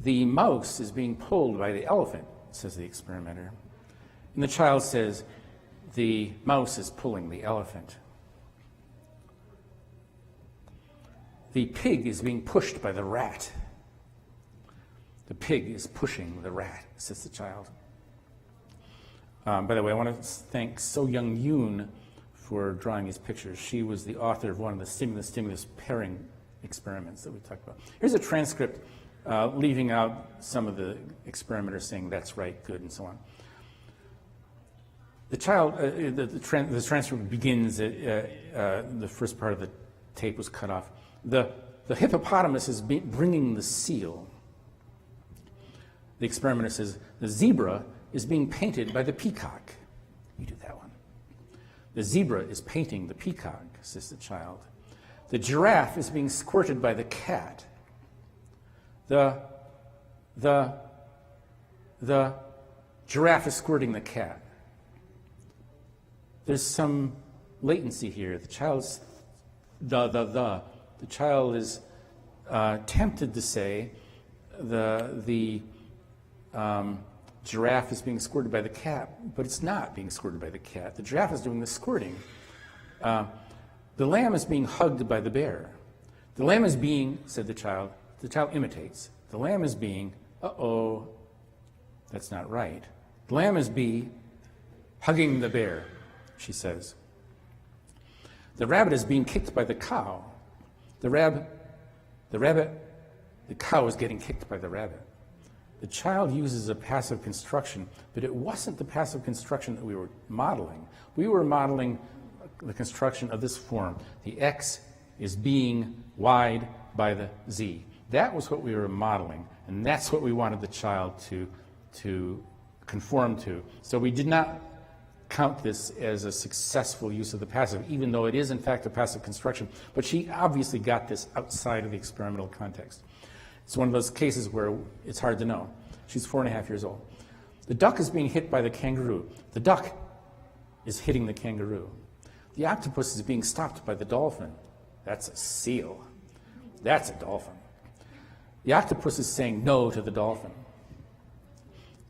The mouse is being pulled by the elephant, says the experimenter. And the child says, the mouse is pulling the elephant. The pig is being pushed by the rat. The pig is pushing the rat, says the child. By the way, I want to thank So Young Yoon for drawing these pictures. She was the author of one of the stimulus pairing experiments that we talked about. Here's a transcript leaving out some of the experimenters saying that's right, good, and so on. The child, the transcript begins, the first part of the tape was cut off. The hippopotamus is bringing the seal. The experimenter says, the zebra is being painted by the peacock. You do that one. The zebra is painting the peacock, says the child. The giraffe is being squirted by the cat. The giraffe is squirting the cat. There's some latency here. The child's the child is tempted to say the giraffe is being squirted by the cat, but it's not being squirted by the cat. The giraffe is doing the squirting. The lamb is being hugged by the bear. The lamb is being, said the child imitates. The lamb is being, uh-oh, that's not right. The lamb is hugging the bear, she says. The rabbit is being kicked by the cow. The cow is getting kicked by the rabbit. The child uses a passive construction, but it wasn't the passive construction that we were modeling. We were modeling the construction of this form. The X is being wide by the Z. That was what we were modeling, and that's what we wanted the child to conform to. So we did not count this as a successful use of the passive, even though it is in fact a passive construction. But she obviously got this outside of the experimental context. It's one of those cases where it's hard to know. She's 4.5 years old. The duck is being hit by the kangaroo. The duck is hitting the kangaroo. The octopus is being stopped by the dolphin. That's a seal. That's a dolphin. The octopus is saying no to the dolphin.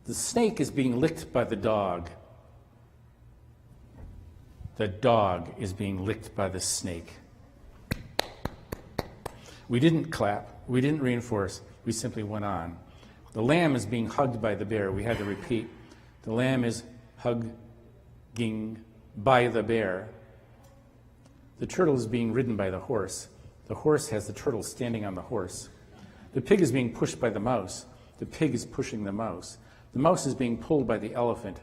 The snake is being licked by the dog. The dog is being licked by the snake. We didn't clap. We didn't reinforce. We simply went on. The lamb is being hugged by the bear. We had to repeat. The lamb is hugging by the bear. The turtle is being ridden by the horse. The horse has the turtle standing on the horse. The pig is being pushed by the mouse. The pig is pushing the mouse. The mouse is being pulled by the elephant.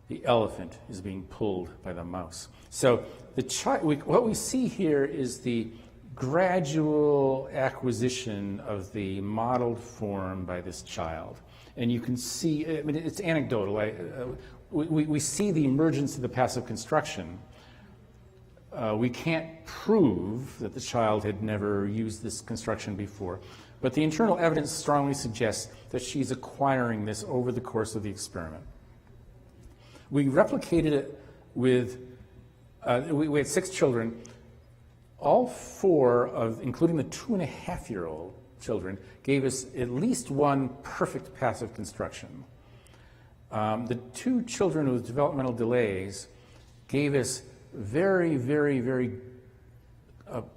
The elephant is being pulled by the mouse. So what we see here is the gradual acquisition of the modeled form by this child. And you can see, I mean, it's anecdotal. We see the emergence of the passive construction. We can't prove that the child had never used this construction before, but the internal evidence strongly suggests that she's acquiring this over the course of the experiment. We replicated it with, we had 6 children. All 4 of, including the 2.5-year-old children, gave us at least one perfect passive construction. The 2 children with developmental delays gave us very, very, very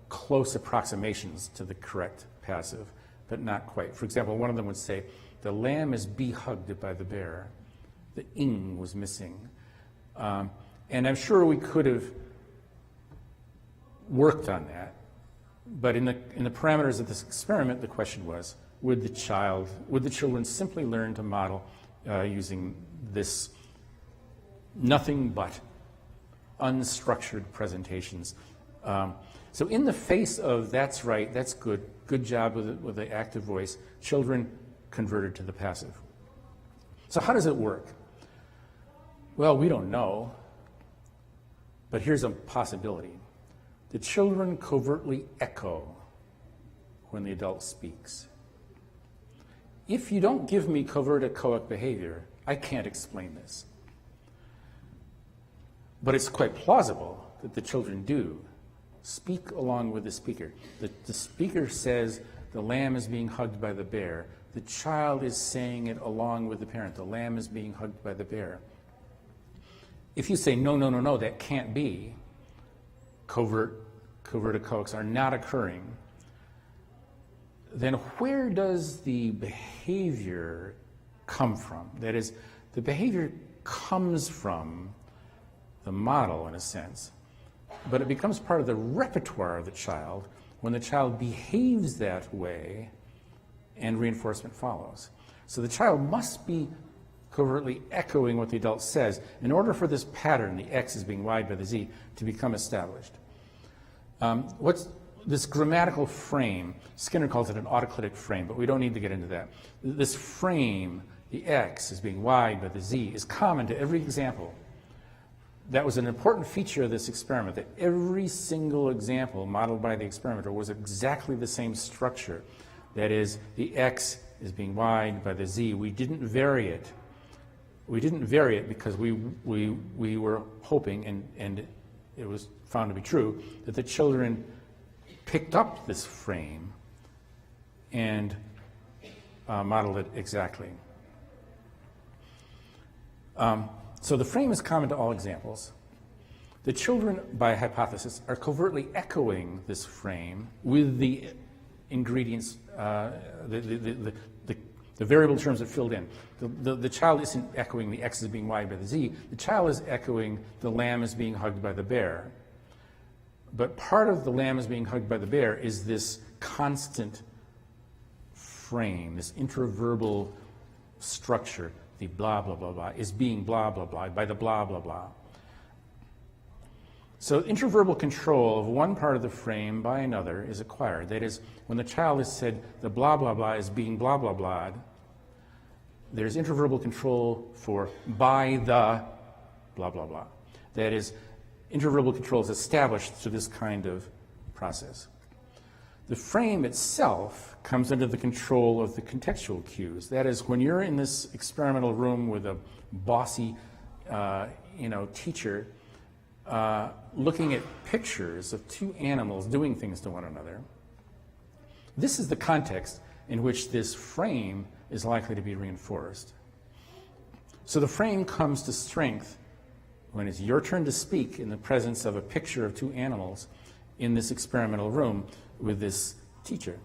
close approximations to the correct passive, but not quite. For example, one of them would say, the lamb is hugged by the bear. The ing was missing. And I'm sure we could have worked on that, but in the parameters of this experiment, the question was, would the children simply learn to model using this nothing but unstructured presentations? So in the face of that's right, that's good, good job with the active voice, children converted to the passive. So how does it work? Well, we don't know, but here's a possibility. The children covertly echo when the adult speaks. If you don't give me covert echoic behavior, I can't explain this. But it's quite plausible that the children do speak along with the speaker. The speaker says the lamb is being hugged by the bear. The child is saying it along with the parent. The lamb is being hugged by the bear. If you say, no, no, no, no, that can't be, covert echoics are not occurring, then where does the behavior come from? That is, the behavior comes from the model, in a sense, but it becomes part of the repertoire of the child when the child behaves that way and reinforcement follows. So the child must be covertly echoing what the adult says in order for this pattern, the X is being wide by the Z, to become established. What's this grammatical frame? Skinner calls it an autoclitic frame, but we don't need to get into that. This frame, the X is being wide by the Z, is common to every example. That was an important feature of this experiment, that every single example modeled by the experimenter was exactly the same structure. That is, the X is being wide by the Z. We didn't vary it. We didn't vary it because we were hoping, and it was found to be true, that the children picked up this frame and model it exactly. So the frame is common to all examples. The children, by hypothesis, are covertly echoing this frame with the ingredients, the variable terms that filled in. The child isn't echoing the X as being Y by the Z. The child is echoing the lamb as being hugged by the bear. But part of the lamb as being hugged by the bear is this constant frame, this intraverbal structure. The blah, blah, blah, blah is being blah, blah, blah by the blah, blah, blah. So intraverbal control of one part of the frame by another is acquired. That is, when the child has said the blah, blah, blah is being blah, blah, blah, there's intraverbal control for by the blah, blah, blah. That is, intraverbal control is established through this kind of process. The frame itself comes under the control of the contextual cues. That is, when you're in this experimental room with a bossy, teacher, looking at pictures of two animals doing things to one another, this is the context in which this frame is likely to be reinforced. So the frame comes to strength when it's your turn to speak in the presence of a picture of two animals in this experimental room with this teacher.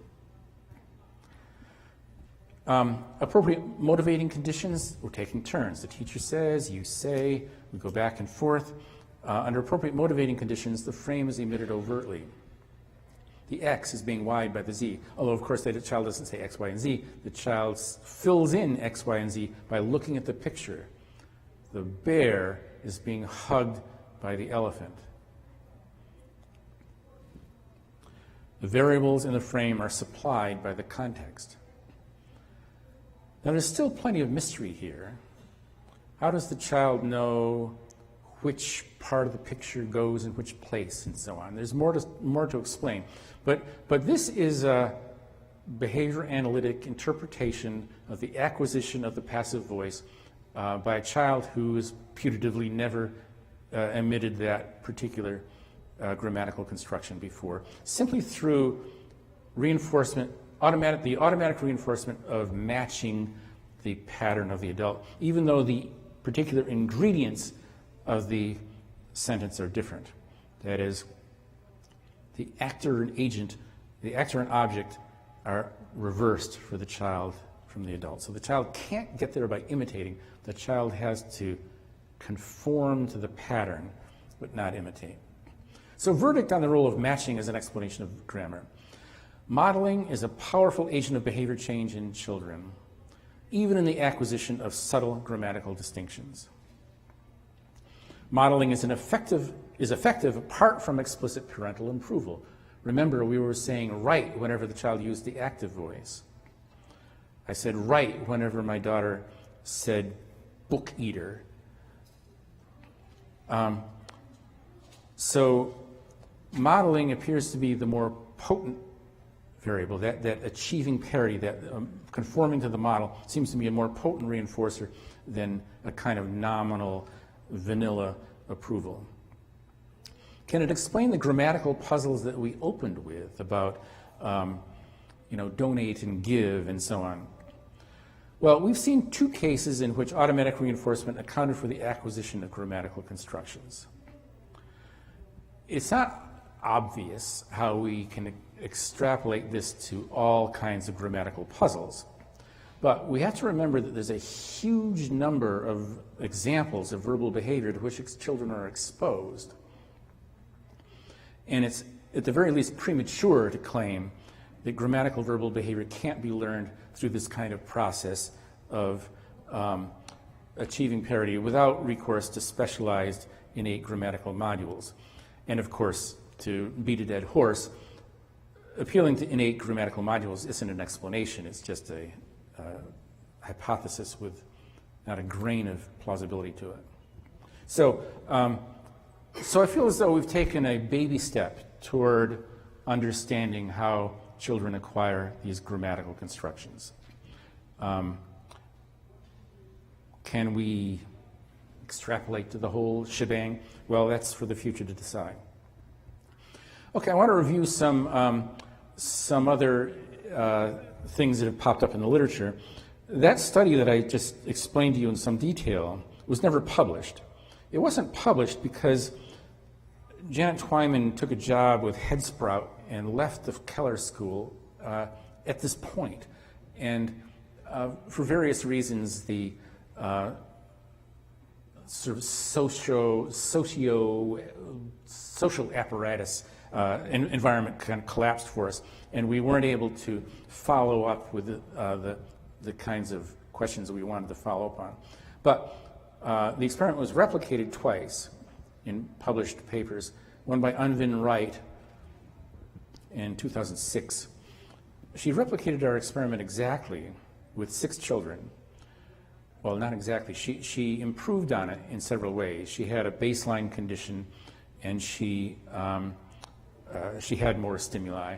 Appropriate motivating conditions, we're taking turns. The teacher says, you say, we go back and forth. Under appropriate motivating conditions, the frame is emitted overtly. The X is being Y'd by the Z. Although, of course, the child doesn't say X, Y, and Z. The child fills in X, Y, and Z by looking at the picture. The bear is being hugged by the elephant. The variables in the frame are supplied by the context. Now, there's still plenty of mystery here. How does the child know which part of the picture goes in which place and so on? There's more to explain. But this is a behavior analytic interpretation of the acquisition of the passive voice by a child who has putatively never emitted that particular grammatical construction before, simply through reinforcement, the automatic reinforcement of matching the pattern of the adult, even though the particular ingredients of the sentence are different. That is, the actor and agent, the actor and object are reversed for the child from the adult. So the child can't get there by imitating. The child has to conform to the pattern, but not imitate. So verdict on the role of matching as an explanation of grammar. Modeling is a powerful agent of behavior change in children, even in the acquisition of subtle grammatical distinctions. Modeling is effective apart from explicit parental approval. Remember, we were saying right whenever the child used the active voice. I said right whenever my daughter said book eater. So modeling appears to be the more potent variable, that achieving parity, that conforming to the model seems to be a more potent reinforcer than a kind of nominal vanilla approval. Can it explain the grammatical puzzles that we opened with about donate and give and so on? Well, we've seen two cases in which automatic reinforcement accounted for the acquisition of grammatical constructions. It's not obvious how we can extrapolate this to all kinds of grammatical puzzles, but we have to remember that there's a huge number of examples of verbal behavior to which children are exposed. And it's at the very least premature to claim that grammatical verbal behavior can't be learned through this kind of process of achieving parity without recourse to specialized innate grammatical modules. And of course, to beat a dead horse, appealing to innate grammatical modules isn't an explanation, it's just a hypothesis with not a grain of plausibility to it. So I feel as though we've taken a baby step toward understanding how children acquire these grammatical constructions. Can we extrapolate to the whole shebang? Well, that's for the future to decide. Okay, I want to review some other things that have popped up in the literature. That study that I just explained to you in some detail was never published. It wasn't published because Janet Twyman took a job with Headsprout and left the Keller School at this point. And for various reasons, the sort of social apparatus environment kind of collapsed for us, and we weren't able to follow up with the kinds of questions that we wanted to follow up on. But the experiment was replicated twice in published papers, one by Unvin Wright in 2006. She replicated our experiment exactly with 6 children. Well, not exactly. She improved on it in several ways. She had a baseline condition, and she had more stimuli.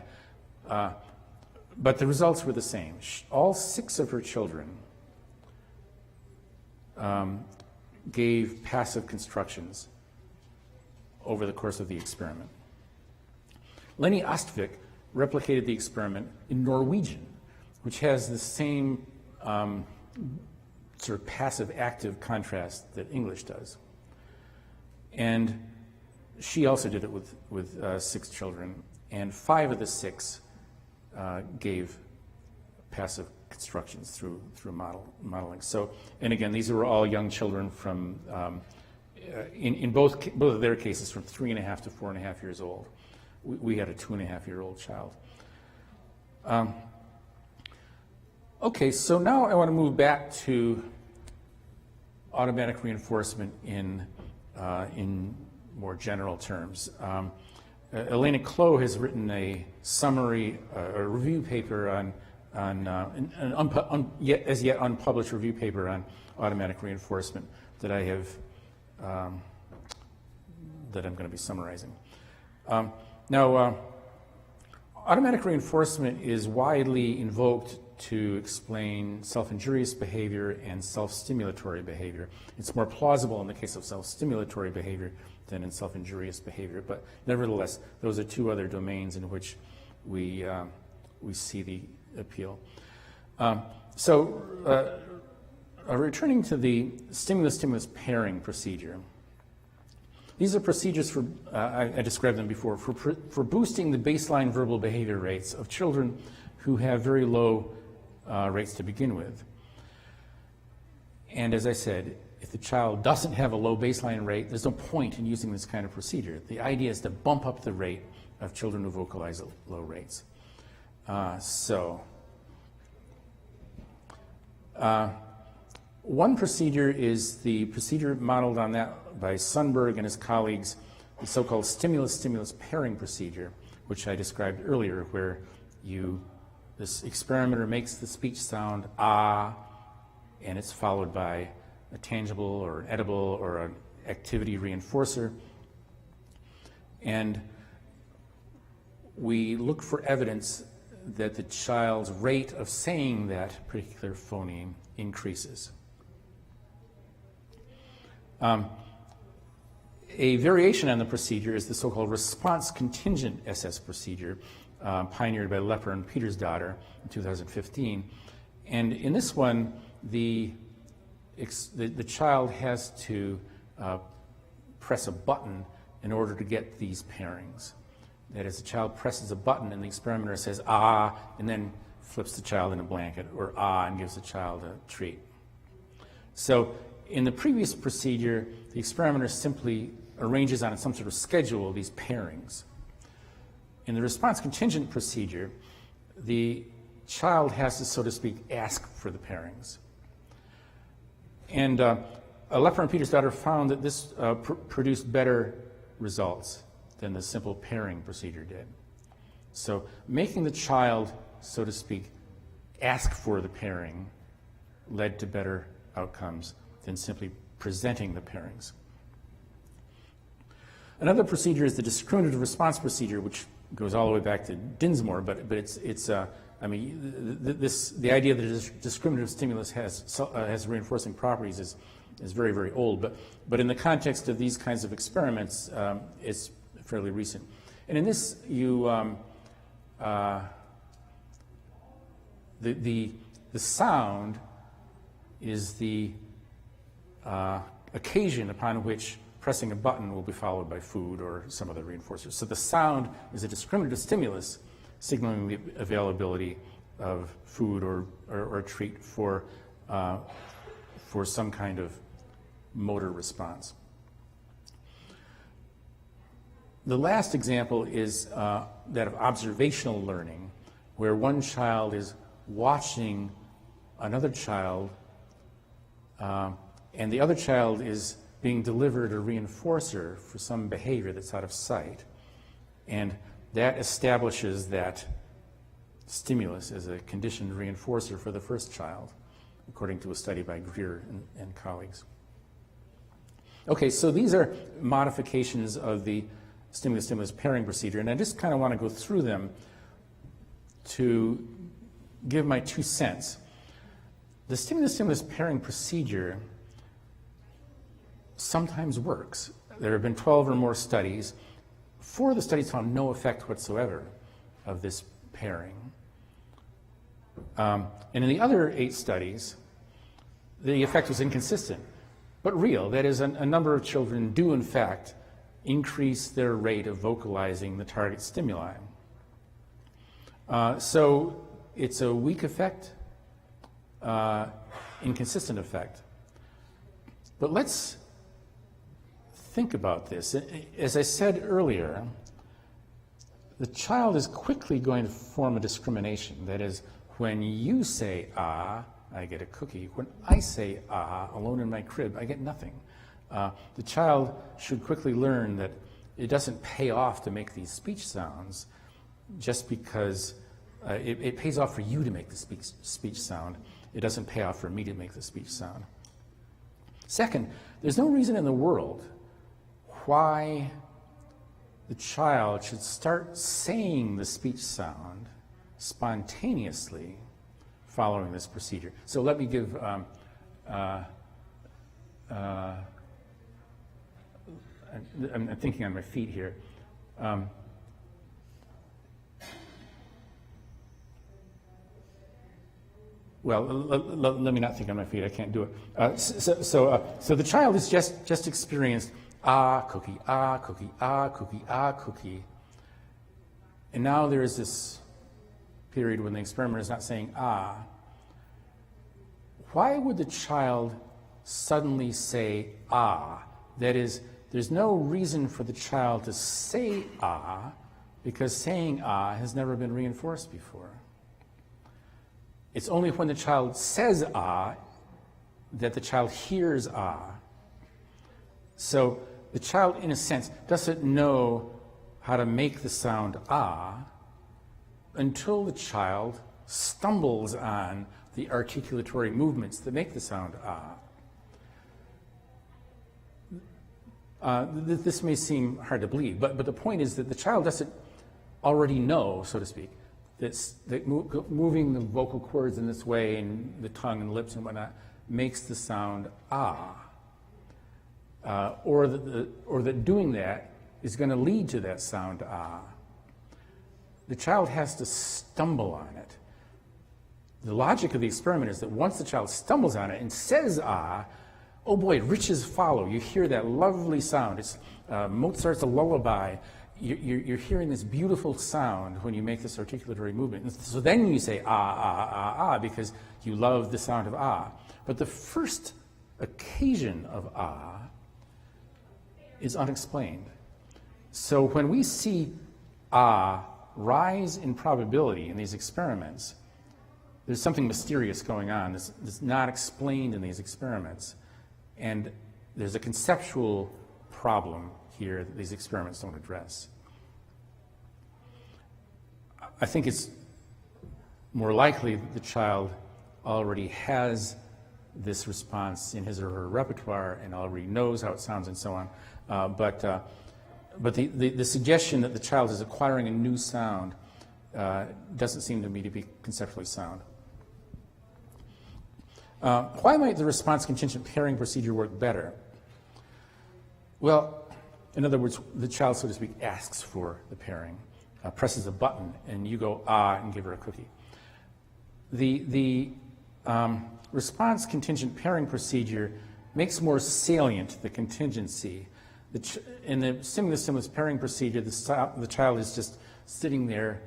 But the results were the same. All 6 of her children gave passive constructions over the course of the experiment. Lenny Astvik replicated the experiment in Norwegian, which has the same sort of passive-active contrast that English does. And she also did it with 6 children, and 5 of the 6 gave passive constructions through modeling. So, and again, these were all young children from, in both of their cases, from 3.5 to 4.5 years old. We had a 2.5-year-old child. Okay, so now I want to move back to automatic reinforcement in more general terms. Elena Klo has written a summary, a review paper on an as yet unpublished review paper on automatic reinforcement that I have, that I'm going to be summarizing. Now, automatic reinforcement is widely invoked to explain self-injurious behavior and self-stimulatory behavior. It's more plausible in the case of self-stimulatory behavior than in self-injurious behavior, but nevertheless, those are 2 other domains in which we see the appeal. Returning to the stimulus-stimulus pairing procedure, these are procedures for, I described them before, for boosting the baseline verbal behavior rates of children who have very low rates to begin with. And as I said, if the child doesn't have a low baseline rate, there's no point in using this kind of procedure. The idea is to bump up the rate of children who vocalize at low rates. One procedure is the procedure modeled on that by Sundberg and his colleagues, the so-called stimulus-stimulus pairing procedure, which I described earlier, where this experimenter makes the speech sound ah, and it's followed by a tangible or an edible or an activity reinforcer. And we look for evidence that the child's rate of saying that particular phoneme increases. A variation on the procedure is the so-called response contingent SS procedure, pioneered by Lepper and Petersdotter in 2015. And in this one, the child has to press a button in order to get these pairings. That is, the child presses a button and the experimenter says ah, and then flips the child in a blanket, or ah, and gives the child a treat. So in the previous procedure, the experimenter simply arranges on some sort of schedule these pairings. In the response contingent procedure, the child has to, so to speak, ask for the pairings. And Lepper and Petersdotter found that this produced better results than the simple pairing procedure did. So making the child, so to speak, ask for the pairing led to better outcomes than simply presenting the pairings. Another procedure is the discriminative response procedure, which goes all the way back to Dinsmore, but it's I mean, the idea that a discriminative stimulus has reinforcing properties is very, very old, but in the context of these kinds of experiments, it's fairly recent. And in this, The sound is the occasion upon which pressing a button will be followed by food or some other reinforcer. So the sound is a discriminative stimulus signaling the availability of food or a treat for some kind of motor response. The last example is that of observational learning, where one child is watching another child and the other child is being delivered a reinforcer for some behavior that's out of sight. And that establishes that stimulus as a conditioned reinforcer for the first child, according to a study by Greer and colleagues. Okay, so these are modifications of the stimulus-stimulus pairing procedure, and I just kind of want to go through them to give my 2 cents. The stimulus-stimulus pairing procedure sometimes works. There have been 12 or more studies. 4 of the studies found no effect whatsoever of this pairing. And in the other 8 studies, the effect was inconsistent, but real. That is, a number of children do, in fact, increase their rate of vocalizing the target stimuli. So it's a weak effect, inconsistent effect. But let's think about this. As I said earlier, the child is quickly going to form a discrimination. That is, when you say ah, I get a cookie. When I say ah, alone in my crib, I get nothing. The child should quickly learn that it doesn't pay off to make these speech sounds just because it pays off for you to make the speech sound. It doesn't pay off for me to make the speech sound. Second, there's no reason in the world why the child should start saying the speech sound spontaneously following this procedure. So let me give I'm thinking on my feet here. Well, let me not think on my feet. I can't do it. So the child has just experienced ah cookie, ah cookie, ah cookie, ah cookie, and now there is this period when the experimenter is not saying ah. Why would the child suddenly say ah? That is, there's no reason for the child to say ah, because saying ah has never been reinforced before. It's only when the child says ah that the child hears ah. So the child, in a sense, doesn't know how to make the sound ah until the child stumbles on the articulatory movements that make the sound ah. This may seem hard to believe, but the point is that the child doesn't already know, so to speak, that moving the vocal cords in this way and the tongue and lips and whatnot makes the sound ah, or that doing that is going to lead to that sound ah. The child has to stumble on it. The logic of the experiment is that once the child stumbles on it and says ah, oh boy, riches follow. You hear that lovely sound. It's Mozart's a lullaby. You're hearing this beautiful sound when you make this articulatory movement. And so then you say ah, ah, ah, ah, because you love the sound of ah. But the first occasion of ah is unexplained. So when we see ah rise in probability in these experiments, there's something mysterious going on that's not explained in these experiments. And there's a conceptual problem here that these experiments don't address. I think it's more likely that the child already has this response in his or her repertoire and already knows how it sounds and so on. But the suggestion that the child is acquiring a new sound doesn't seem to me to be conceptually sound. Why might the response contingent pairing procedure work better? Well, in other words, the child, so to speak, asks for the pairing, presses a button, and you go ah and give her a cookie. The response contingent pairing procedure makes more salient the contingency. In the stimulus pairing procedure, the child is just sitting there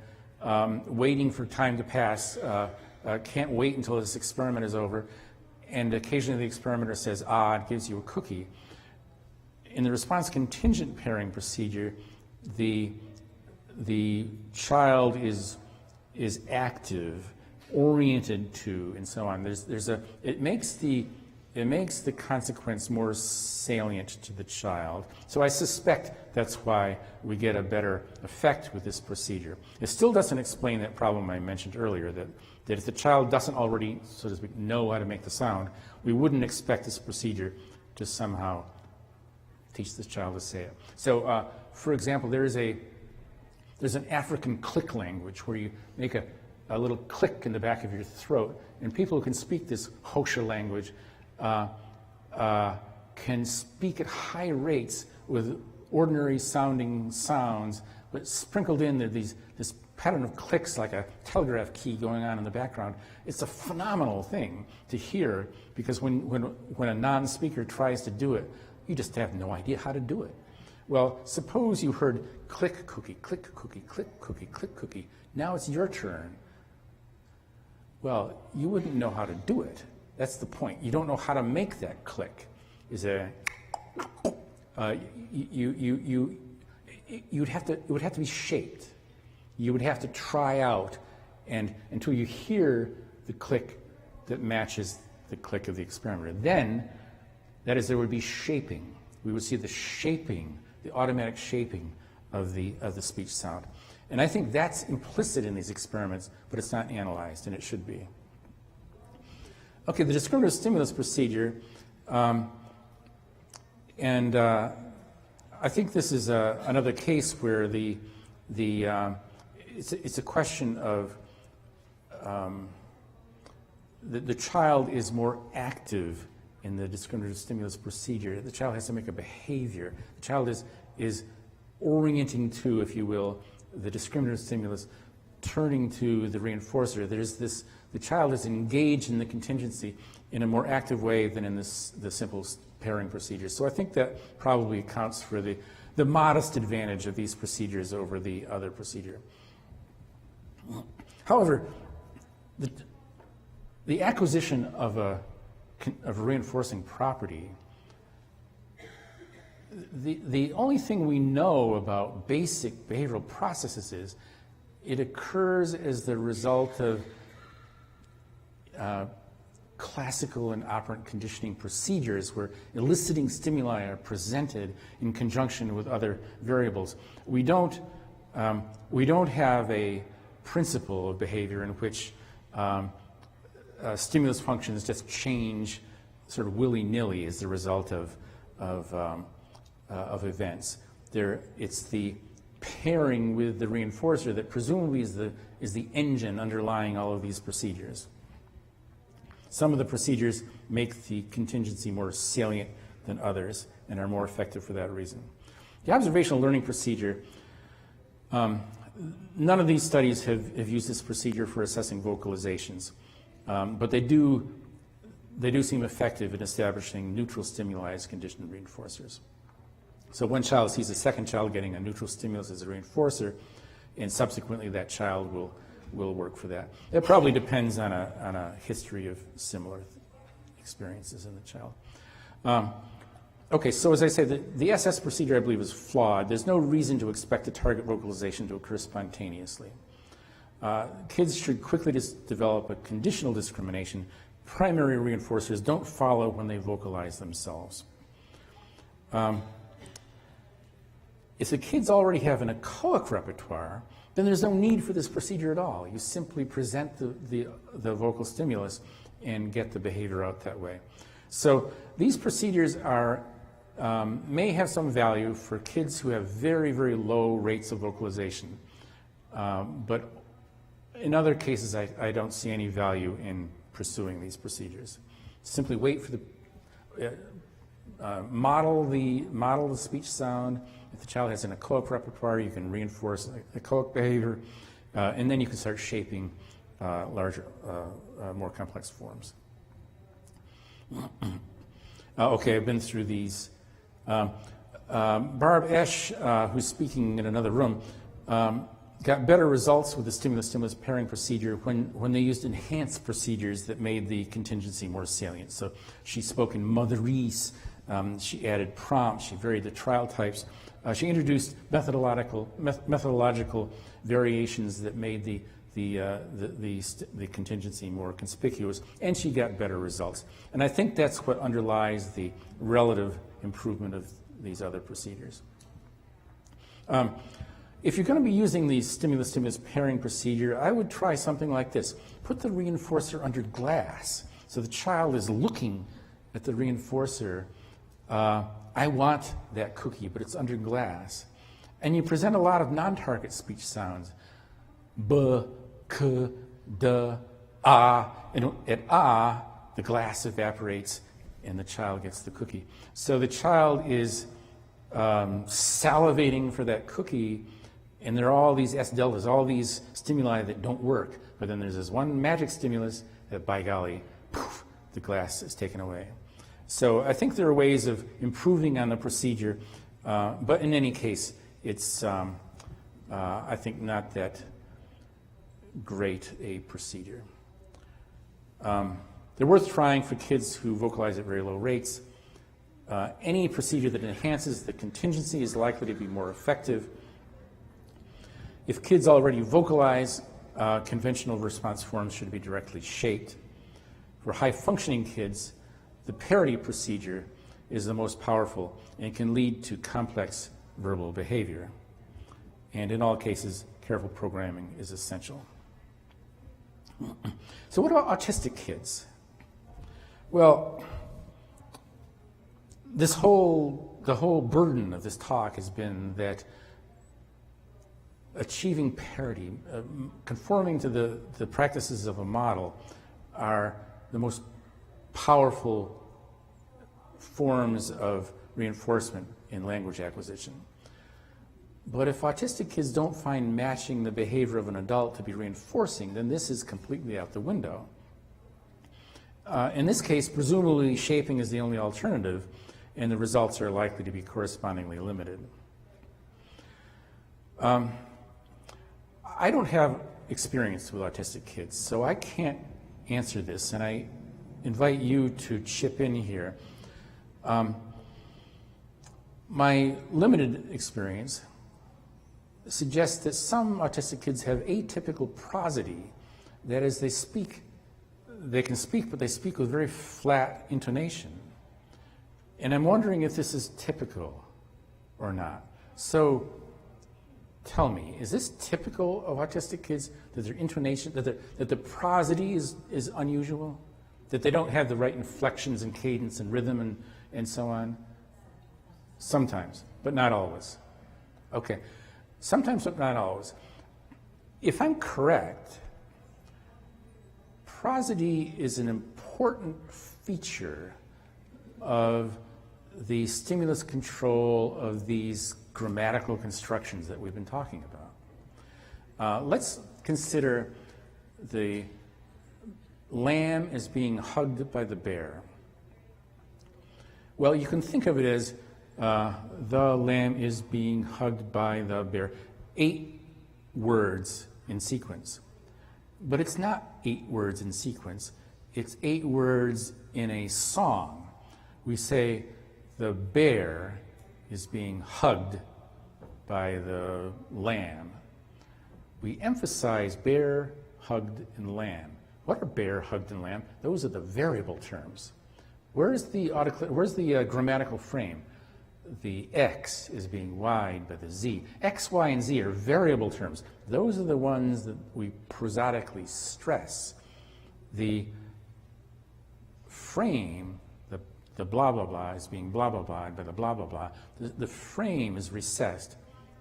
waiting for time to pass, can't wait until this experiment is over, and occasionally the experimenter says, and gives you a cookie. In the response contingent pairing procedure, the child is active, oriented to, and so on. It makes the consequence more salient to the child. So I suspect that's why we get a better effect with this procedure. It still doesn't explain that problem I mentioned earlier, that if the child doesn't already, so to speak, know how to make the sound, we wouldn't expect this procedure to somehow teach this child to say it. So, for example, there's an African click language where you make a little click in the back of your throat, and people who can speak this Hosha language can speak at high rates with ordinary sounding sounds, but sprinkled in this pattern of clicks like a telegraph key going on in the background. It's a phenomenal thing to hear, because when a non-speaker tries to do it, you just have no idea how to do it. Well, suppose you heard click cookie, click cookie, click cookie, click cookie. Now it's your turn. Well, you wouldn't know how to do it. That's the point. You don't know how to make that click. It would have to be shaped. You would have to try out, and until you hear the click that matches the click of the experimenter. Then, that is, there would be shaping. We would see the shaping, the automatic shaping of the speech sound. And I think that's implicit in these experiments, but it's not analyzed, and it should be. Okay, the discriminative stimulus procedure, I think this is another case where it's a question of the child is more active in the discriminative stimulus procedure. The child has to make a behavior. The child is orienting to, if you will, the discriminative stimulus, turning to the reinforcer. The child is engaged in the contingency in a more active way than in the simple pairing procedure. So I think that probably accounts for the modest advantage of these procedures over the other procedure. However, the acquisition of a reinforcing property, the only thing we know about basic behavioral processes is it occurs as the result of classical and operant conditioning procedures where eliciting stimuli are presented in conjunction with other variables. We don't have a principle of behavior in which stimulus functions just change sort of willy-nilly as the result of events. It's the pairing with the reinforcer that presumably is the engine underlying all of these procedures. Some of the procedures make the contingency more salient than others and are more effective for that reason. The observational learning procedure, none of these studies have used this procedure for assessing vocalizations, but they do seem effective in establishing neutral stimuli as conditioned reinforcers. So one child sees a second child getting a neutral stimulus as a reinforcer, and subsequently that child will work for that. It probably depends on a history of similar experiences in the child. Okay, so as I say, the SS procedure I believe is flawed. There's no reason to expect a target vocalization to occur spontaneously. Kids should quickly develop a conditional discrimination. Primary reinforcers don't follow when they vocalize themselves. If the kids already have an echoic repertoire, then there's no need for this procedure at all. You simply present the vocal stimulus and get the behavior out that way. So these procedures may have some value for kids who have very, very low rates of vocalization. But in other cases, I don't see any value in pursuing these procedures. Simply wait for the model the speech sound. If the child has an echoic repertoire, you can reinforce echoic behavior, and then you can start shaping larger, more complex forms. Okay, I've been through these. Barb Esch, who's speaking in another room, got better results with the stimulus-stimulus pairing procedure when they used enhanced procedures that made the contingency more salient. So she spoke in motherese, she added prompts, she varied the trial types. She introduced methodological variations that made the contingency more conspicuous, and she got better results. And I think that's what underlies the relative improvement of these other procedures. If you're going to be using the stimulus-stimulus pairing procedure, I would try something like this. Put the reinforcer under glass. So the child is looking at the reinforcer. I want that cookie, but it's under glass. And you present a lot of non-target speech sounds. B, k, d, ah. And at ah, the glass evaporates and the child gets the cookie. So the child is salivating for that cookie, and there are all these S deltas, all these stimuli that don't work. But then there's this one magic stimulus that, by golly, poof, the glass is taken away. So I think there are ways of improving on the procedure, but in any case, it's, I think, not that great a procedure. They're worth trying for kids who vocalize at very low rates. Any procedure that enhances the contingency is likely to be more effective. If kids already vocalize, conventional response forms should be directly shaped. For high-functioning kids, the parity procedure is the most powerful and can lead to complex verbal behavior. And in all cases, careful programming is essential. So what about autistic kids? Well, the whole burden of this talk has been that achieving parity, conforming to the practices of a model, are the most powerful forms of reinforcement in language acquisition. But if autistic kids don't find matching the behavior of an adult to be reinforcing, then this is completely out the window. In this case, presumably shaping is the only alternative, and the results are likely to be correspondingly limited. I don't have experience with autistic kids, so I can't answer this, and I invite you to chip in here. My limited experience suggests that some autistic kids have atypical prosody. That is, they can speak, but they speak with very flat intonation. And I'm wondering if this is typical or not. So tell me, is this typical of autistic kids, that their intonation, that the prosody is unusual? That they don't have the right inflections and cadence and rhythm and so on? Sometimes, but not always. Okay, sometimes, but not always. If I'm correct, prosody is an important feature of the stimulus control of these grammatical constructions that we've been talking about. Let's consider the lamb as being hugged by the bear. Well, you can think of it as the lamb is being hugged by the bear. 8 words in sequence. But it's not 8 words in sequence. It's 8 words in a song. We say the bear is being hugged by the lamb. We emphasize bear, hugged, and lamb. What are bear, hugged, and lamb? Those are the variable terms. Where's the grammatical frame? The X is being Y'd by the Z. X, Y, and Z are variable terms. Those are the ones that we prosodically stress. The frame, the blah, blah, blah is being blah, blah, blah by the blah, blah, blah. The frame is recessed.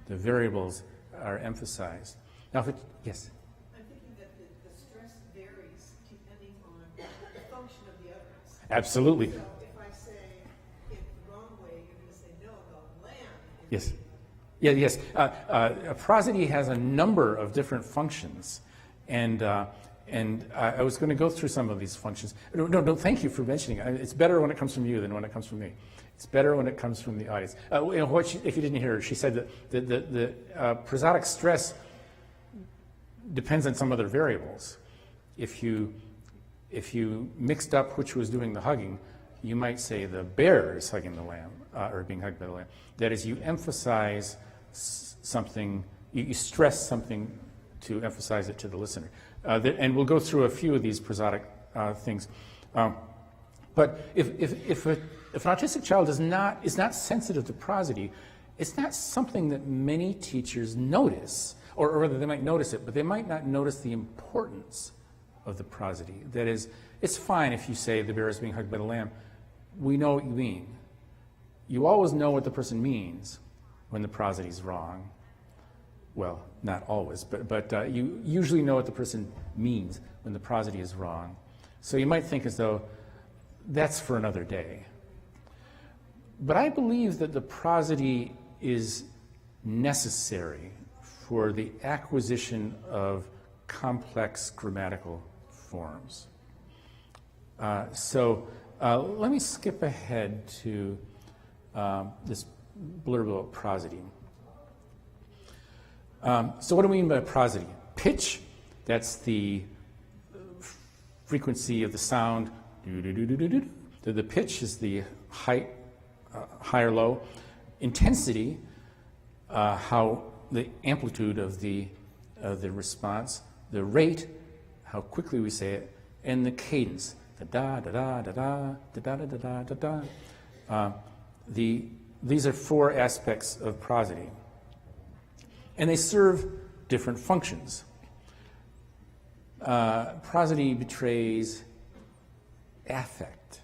The variables are emphasized. Now, if it, yes? I'm thinking that the stress varies depending on the function of the utterance. Absolutely. So if I say it the wrong way, you're going to say, no, the lamb is Yes. Yeah, yes. Prosody has a number of different functions, and And I was going to go through some of these functions. No, thank you for mentioning it. It's better when it comes from you than when it comes from me. It's better when it comes from the audience. If you didn't hear her, she said that the prosodic stress depends on some other variables. If you mixed up which was doing the hugging, you might say the bear is hugging the lamb, or being hugged by the lamb. That is, you emphasize something, you stress something to emphasize it to the listener. And we'll go through a few of these prosodic things. But if an autistic child is not sensitive to prosody, it's not something that many teachers notice, or rather they might notice it, but they might not notice the importance of the prosody. That is, it's fine if you say the bear is being hugged by the lamb. We know what you mean. You always know what the person means when the prosody is wrong. Well, not always, but you usually know what the person means when the prosody is wrong. So you might think as though that's for another day. But I believe that the prosody is necessary for the acquisition of complex grammatical forms. So let me skip ahead to this blurb about prosody. So what do we mean by prosody? Pitch, that's the frequency of the sound. The pitch is the height, high or low. Intensity, how the amplitude of the response. The rate, how quickly we say it. And the cadence, the da da da da da da da da da da da. These are four aspects of prosody. And they serve different functions. Prosody betrays affect,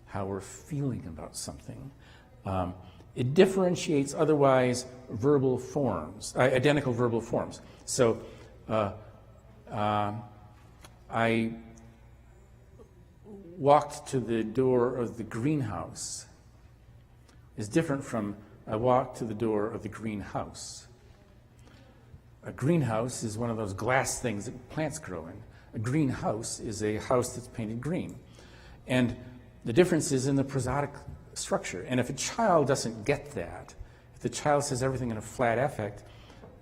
how we're feeling about something. It differentiates otherwise verbal forms, identical verbal forms. So I walked to the door of the greenhouse is different from I walked to the door of the greenhouse. A greenhouse is one of those glass things that plants grow in. A greenhouse is a house that's painted green. And the difference is in the prosodic structure. And if a child doesn't get that, if the child says everything in a flat affect,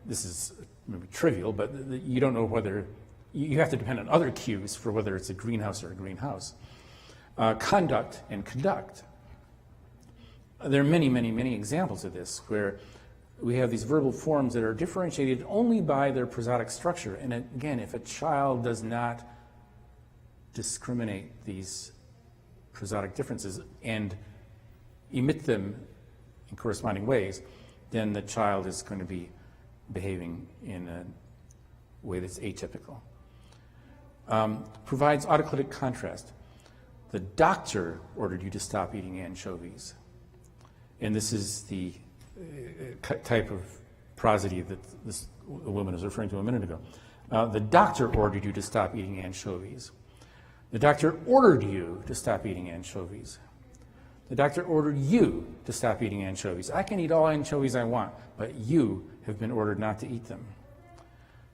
this is maybe trivial, but you don't know whether, you have to depend on other cues for whether it's a greenhouse or a greenhouse. Conduct and conduct. There are many, many, many examples of this where we have these verbal forms that are differentiated only by their prosodic structure. And again, if a child does not discriminate these prosodic differences and emit them in corresponding ways, then the child is going to be behaving in a way that's atypical. Provides autoclitic contrast. The doctor ordered you to stop eating anchovies. And this is the type of prosody that this woman was referring to a minute ago. The doctor ordered you to stop eating anchovies. The doctor ordered you to stop eating anchovies. The doctor ordered you to stop eating anchovies. I can eat all anchovies I want, but you have been ordered not to eat them.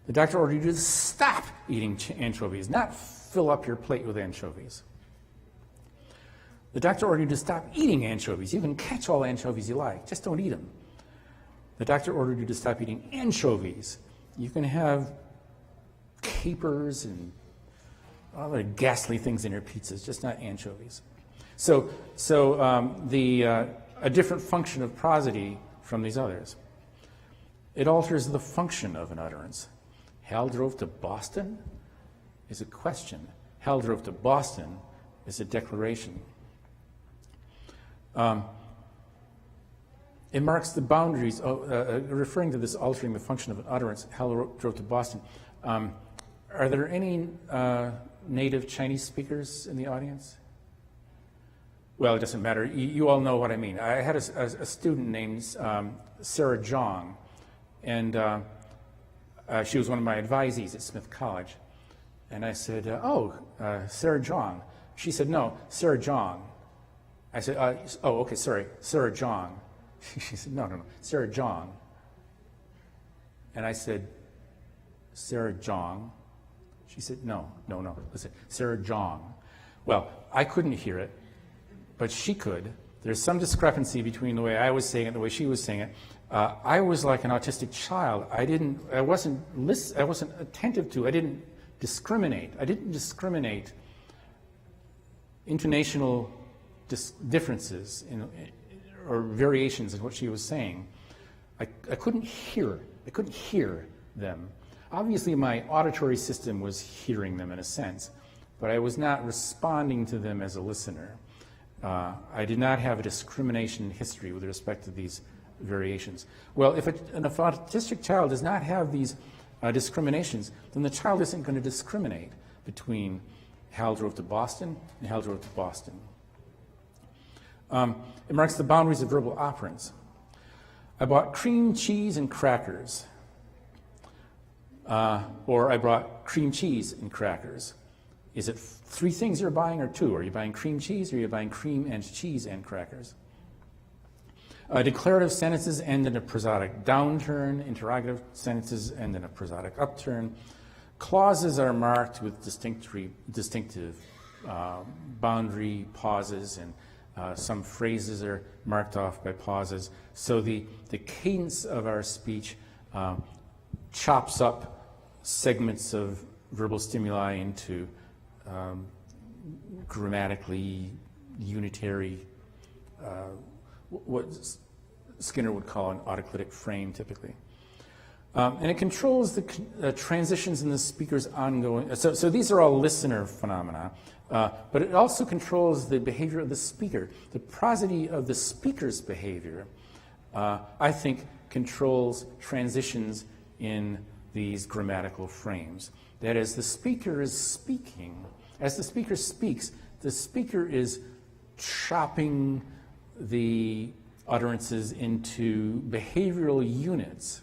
The doctor ordered you to stop eating anchovies, not fill up your plate with anchovies. The doctor ordered you to stop eating anchovies. You can catch all anchovies you like, just don't eat them. The doctor ordered you to stop eating anchovies. You can have capers and other ghastly things in your pizzas, just not anchovies. So a different function of prosody from these others. It alters the function of an utterance. Hal drove to Boston is a question. Hal drove to Boston is a declaration. It marks the boundaries, referring to this altering the function of an utterance. Hal drove to Boston. Are there any native Chinese speakers in the audience? Well, it doesn't matter. You all know what I mean. I had a student named Sarah Zhang, and she was one of my advisees at Smith College. And I said, Sarah Zhang. She said, no, Sarah Zhang. I said, okay, sorry, Sarah Zhang. She said, no, Sarah Zhang. And I said, Sarah Zhang. She said, no. Listen, Sarah Jong. Well, I couldn't hear it, but she could. There's some discrepancy between the way I was saying it and the way she was saying it. I was like an autistic child. I wasn't attentive to, I didn't discriminate. I didn't discriminate intonational differences or variations in what she was saying. I couldn't hear them. Obviously, my auditory system was hearing them in a sense, but I was not responding to them as a listener. I did not have a discrimination history with respect to these variations. Well, if an autistic child does not have these discriminations, then the child isn't going to discriminate between Hal drove to Boston and Hal drove to Boston. It marks the boundaries of verbal operants. I bought cream cheese and crackers. Or I brought cream cheese and crackers. Is it 3 things you're buying or 2? Are you buying cream cheese or are you buying cream and cheese and crackers? Declarative sentences end in a prosodic downturn. Interrogative sentences end in a prosodic upturn. Clauses are marked with distinctive boundary pauses, and some phrases are marked off by pauses. So the cadence of our speech chops up segments of verbal stimuli into grammatically unitary, what Skinner would call an autoclitic frame, typically. And it controls the transitions in the speaker's ongoing. So these are all listener phenomena, but it also controls the behavior of the speaker. The prosody of the speaker's behavior, I think, controls transitions in these grammatical frames. That is, the speaker is speaking. As the speaker speaks, the speaker is chopping the utterances into behavioral units.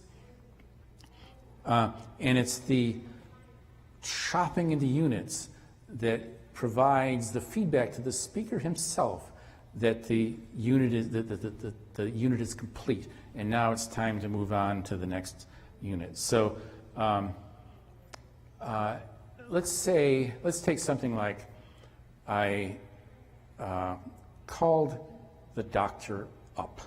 And it's the chopping into units that provides the feedback to the speaker himself that the unit is complete, and now it's time to move on to the next unit. So let's take something like I called the doctor up.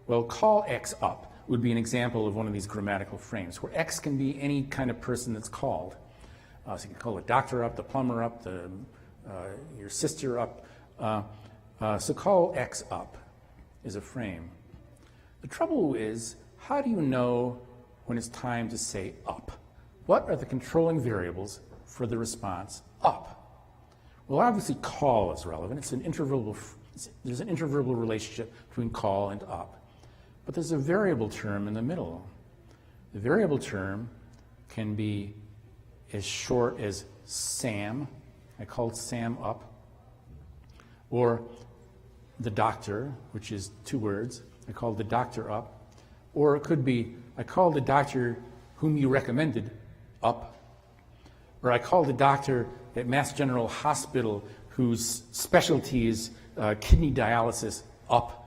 Well, call X up would be an example of one of these grammatical frames, where X can be any kind of person that's called. So you can call the doctor up, the plumber up, your sister up. So call X up is a frame. The trouble is, how do you know when it's time to say up? What are the controlling variables for the response up? Well, obviously call is relevant. There's an interverbal relationship between call and up. But there's a variable term in the middle. The variable term can be as short as Sam. I called Sam up. Or the doctor, which is 2 words. I called the doctor up. Or it could be, I called the doctor whom you recommended up. Or I called the doctor at Mass General Hospital whose specialty is kidney dialysis up.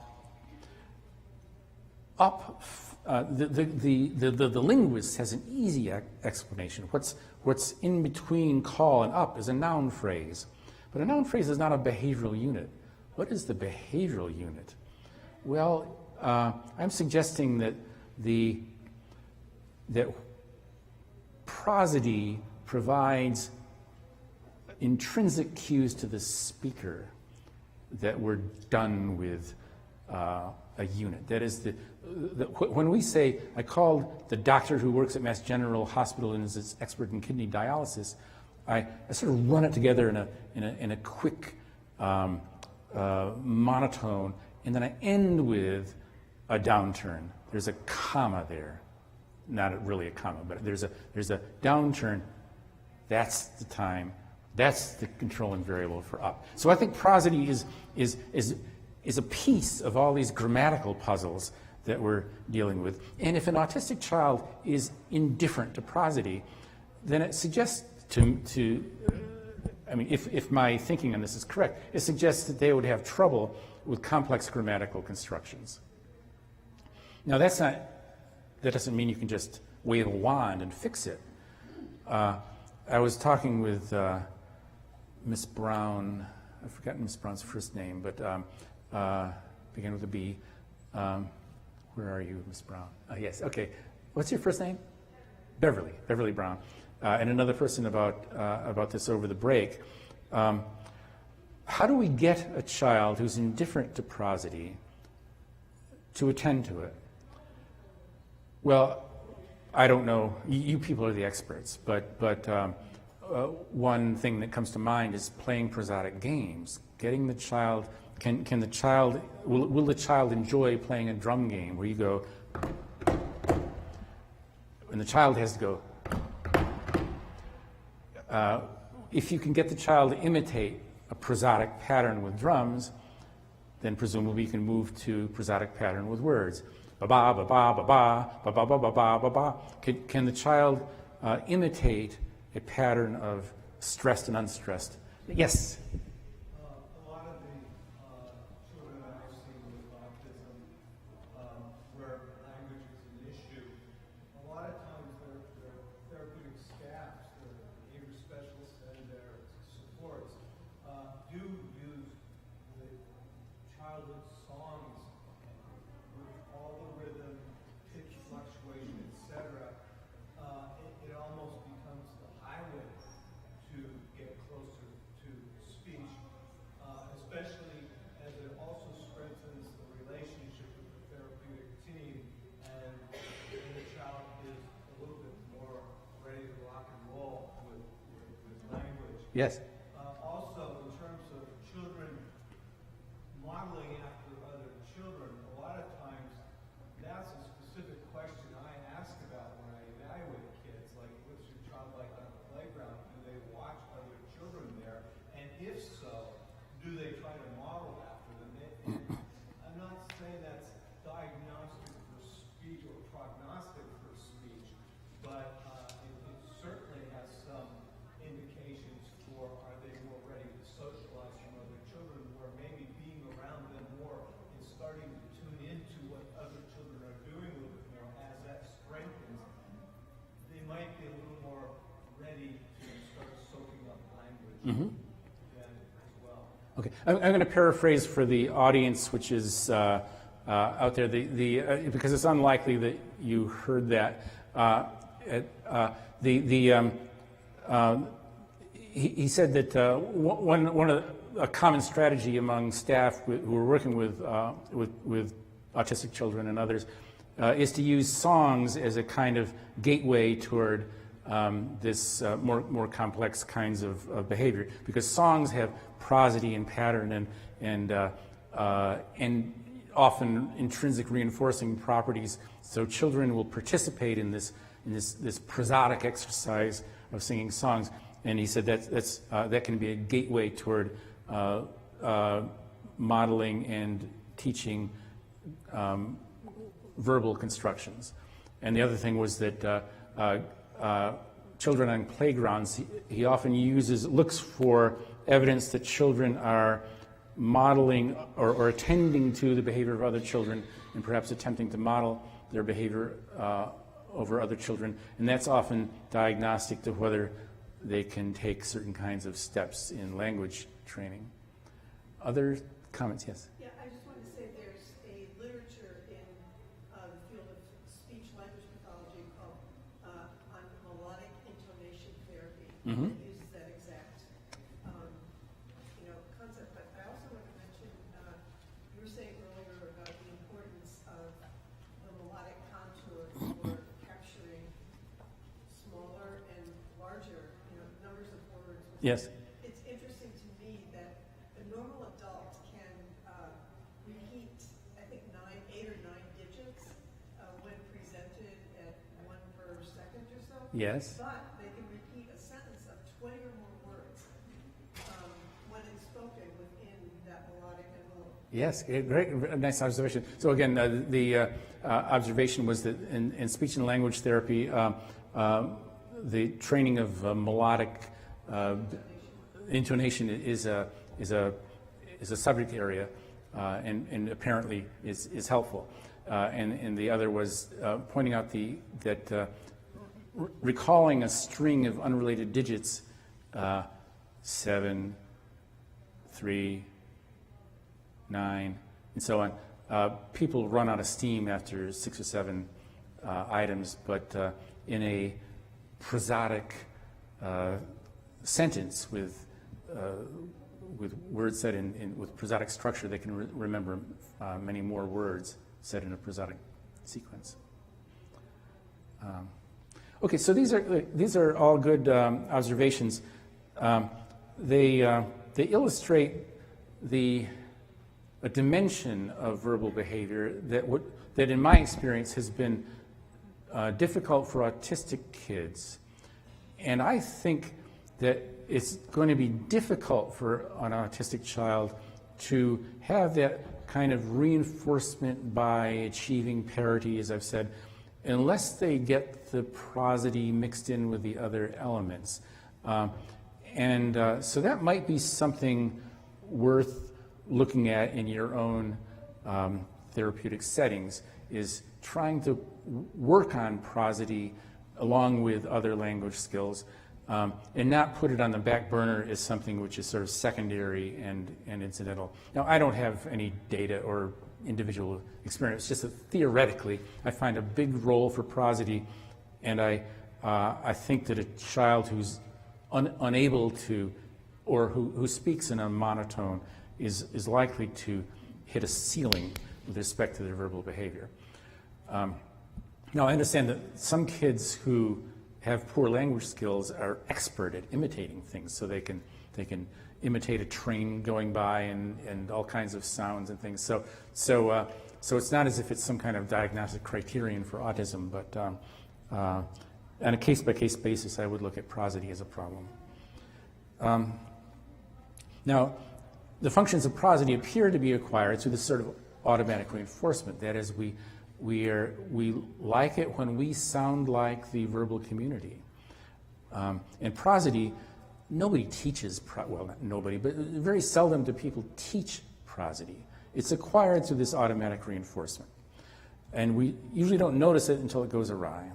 Up, the linguist has an easy explanation. What's in between call and up is a noun phrase. But a noun phrase is not a behavioral unit. What is the behavioral unit? Well, I'm suggesting that that prosody provides intrinsic cues to the speaker that we're done with a unit. That is, when we say, I called the doctor who works at Mass General Hospital and is expert in kidney dialysis, I sort of run it together in a quick monotone, and then I end with a downturn. There's a comma there. Not really a comma, but there's a downturn. That's the time. That's the controlling variable for up. So I think prosody is a piece of all these grammatical puzzles that we're dealing with. And if an autistic child is indifferent to prosody, then it suggests if my thinking on this is correct, it suggests that they would have trouble with complex grammatical constructions. Now that doesn't mean you can just wave a wand and fix it. I was talking with Miss Brown. I've forgotten Miss Brown's first name, but began with a B. Where are you, Miss Brown? Yes, okay. What's your first name? Beverly Brown. And another person about this over the break. How do we get a child who's indifferent to prosody to attend to it? Well, I don't know. You people are the experts, but one thing that comes to mind is playing prosodic games. Getting the child. Can the child? Will the child enjoy playing a drum game where you go, and the child has to go. If you can get the child to imitate a prosodic pattern with drums, then presumably you can move to prosodic pattern with words. Ba ba ba ba ba ba ba ba ba ba ba ba ba. Can the child imitate a pattern of stressed and unstressed? Yes. A lot of the children that I've seen with autism, where language is an issue, a lot of times their therapeutic staffs, their behavior specialists and their supports do use the childhood songs with all the rhythm, pitch fluctuation, etc. It almost becomes the highway to get closer to speech, especially as it also strengthens the relationship with the therapeutic team, and the child is a little bit more ready to rock and roll with language. Yes. Also, in terms of children modeling after other children, a lot of times that's a specific question I ask about when I evaluate kids, like what's your child like on the playground? Do they watch other children there? And if so, do they try to model after them? I'm not saying that's diagnostic for speech or prognostic for speech, but it certainly has some indications for are they more ready to socialize from other children, where maybe being around them more and starting to tune into what other children are doing a little bit more, as that strengthens, they might be a little more ready to start soaking up language then as well. Okay, I'm going to paraphrase for the audience, which is out there, because it's unlikely that you heard that. He said that one of a common strategy among staff who are working with autistic children and others is to use songs as a kind of gateway toward this more complex kinds of behavior, because songs have prosody and pattern and often intrinsic reinforcing properties. So children will participate in this prosodic exercise of singing songs. And he said that can be a gateway toward modeling and teaching verbal constructions. And the other thing was that children on playgrounds, he often looks for evidence that children are modeling or attending to the behavior of other children and perhaps attempting to model their behavior over other children. And that's often diagnostic to whether they can take certain kinds of steps in language training. Other comments? Yes? Yeah, I just wanted to say there's a literature in the field of speech-language pathology called on melodic intonation therapy that uses that exact concept. But I also want to mention, you were saying earlier about the importance of the melodic contour for capturing smaller and larger numbers of words. Yes. It's interesting to me that a normal adult can repeat, I think, 8 or 9 digits when presented at 1 per second or so. Yes. But they can repeat a sentence of 20 or more words when it's spoken within that melodic envelope. Yes, great, nice observation. So again, the observation was that in speech and language therapy, the training of melodic intonation is a subject area, and apparently is helpful. And the other was pointing out that recalling a string of unrelated digits, 7, 3, 9, and so on. People run out of steam after 6 or 7 items, but in a prosodic sentence with words said with prosodic structure, they can remember many more words said in a prosodic sequence. Okay, so these are all good observations. They illustrate a dimension of verbal behavior that in my experience has been difficult for autistic kids. And I think that it's going to be difficult for an autistic child to have that kind of reinforcement by achieving parity, as I've said, unless they get the prosody mixed in with the other elements. So that might be something worth looking at in your own therapeutic settings, is trying to work on prosody along with other language skills, and not put it on the back burner as something which is sort of secondary and incidental. Now, I don't have any data or individual experience, just that theoretically, I find a big role for prosody, and I think that a child who's unable to, or who speaks in a monotone is likely to hit a ceiling with respect to their verbal behavior. Now, I understand that some kids who have poor language skills are expert at imitating things, so they can imitate a train going by and all kinds of sounds and things. So it's not as if it's some kind of diagnostic criterion for autism, but on a case-by-case basis, I would look at prosody as a problem. Now, the functions of prosody appear to be acquired through this sort of automatic reinforcement. That is, we like it when we sound like the verbal community. And prosody, nobody teaches, well, not nobody, but very seldom do people teach prosody. It's acquired through this automatic reinforcement. And we usually don't notice it until it goes awry.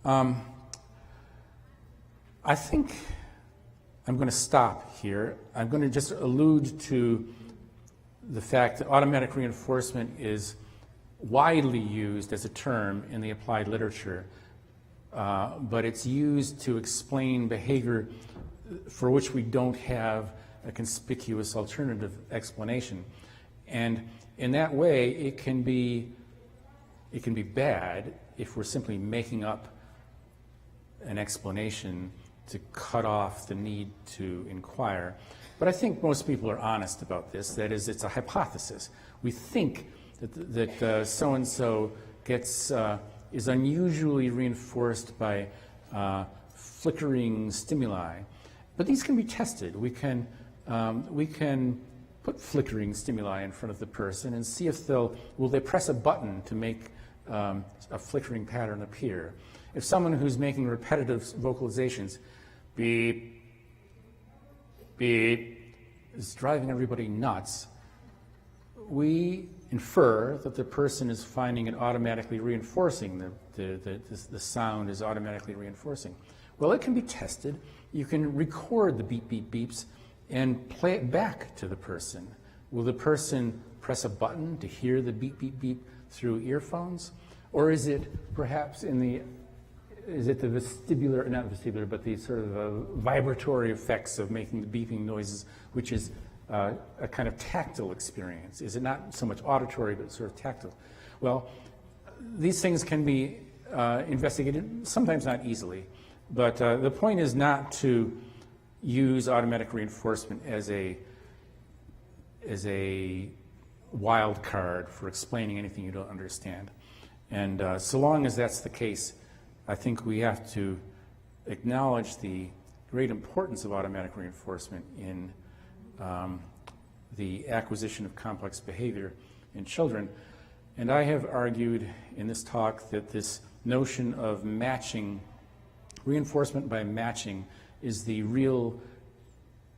I think I'm going to stop here. I'm going to just allude to the fact that automatic reinforcement is widely used as a term in the applied literature, but it's used to explain behavior for which we don't have a conspicuous alternative explanation. And in that way, it can be bad if we're simply making up an explanation to cut off the need to inquire. But I think most people are honest about this. That is, it's a hypothesis. We think that so-and-so is unusually reinforced by flickering stimuli. But these can be tested. We can put flickering stimuli in front of the person and see if will they press a button to make a flickering pattern appear. If someone who's making repetitive vocalizations, beep, beep, is driving everybody nuts, we infer that the person is finding it automatically reinforcing, the sound is automatically reinforcing. Well, it can be tested. You can record the beep, beep, beeps and play it back to the person. Will the person press a button to hear the beep, beep, beep through earphones? Or is it perhaps the vestibular, not vestibular, but the sort of vibratory effects of making the beeping noises, which is a kind of tactile experience? Is it not so much auditory, but sort of tactile? Well, these things can be investigated, sometimes not easily, but the point is not to use automatic reinforcement as a wild card for explaining anything you don't understand. And so long as that's the case, I think we have to acknowledge the great importance of automatic reinforcement in the acquisition of complex behavior in children. And I have argued in this talk that this notion of matching, reinforcement by matching, is the real,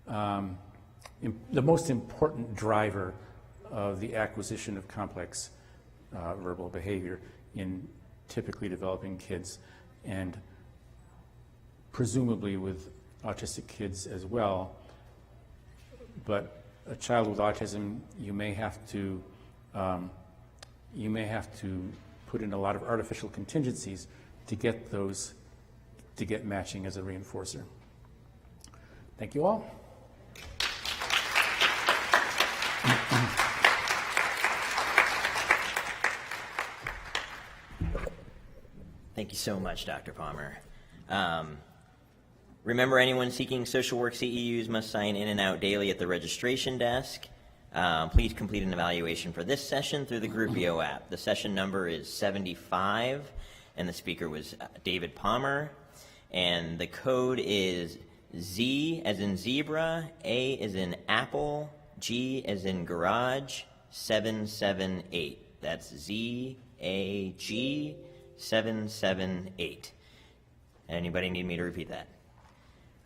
the most important driver of the acquisition of complex verbal behavior in typically developing kids, and presumably with autistic kids as well. But a child with autism, you may have to put in a lot of artificial contingencies to get matching as a reinforcer. Thank you all. Thank you so much, Dr. Palmer. Remember, anyone seeking social work CEUs must sign in and out daily at the registration desk. Please complete an evaluation for this session through the Groupio app. The session number is 75, and the speaker was David Palmer. And the code is Z as in zebra, A as in apple, G as in garage, 778. That's ZAG 778. Anybody need me to repeat that?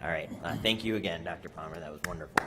All right. Thank you again, Dr. Palmer. That was wonderful.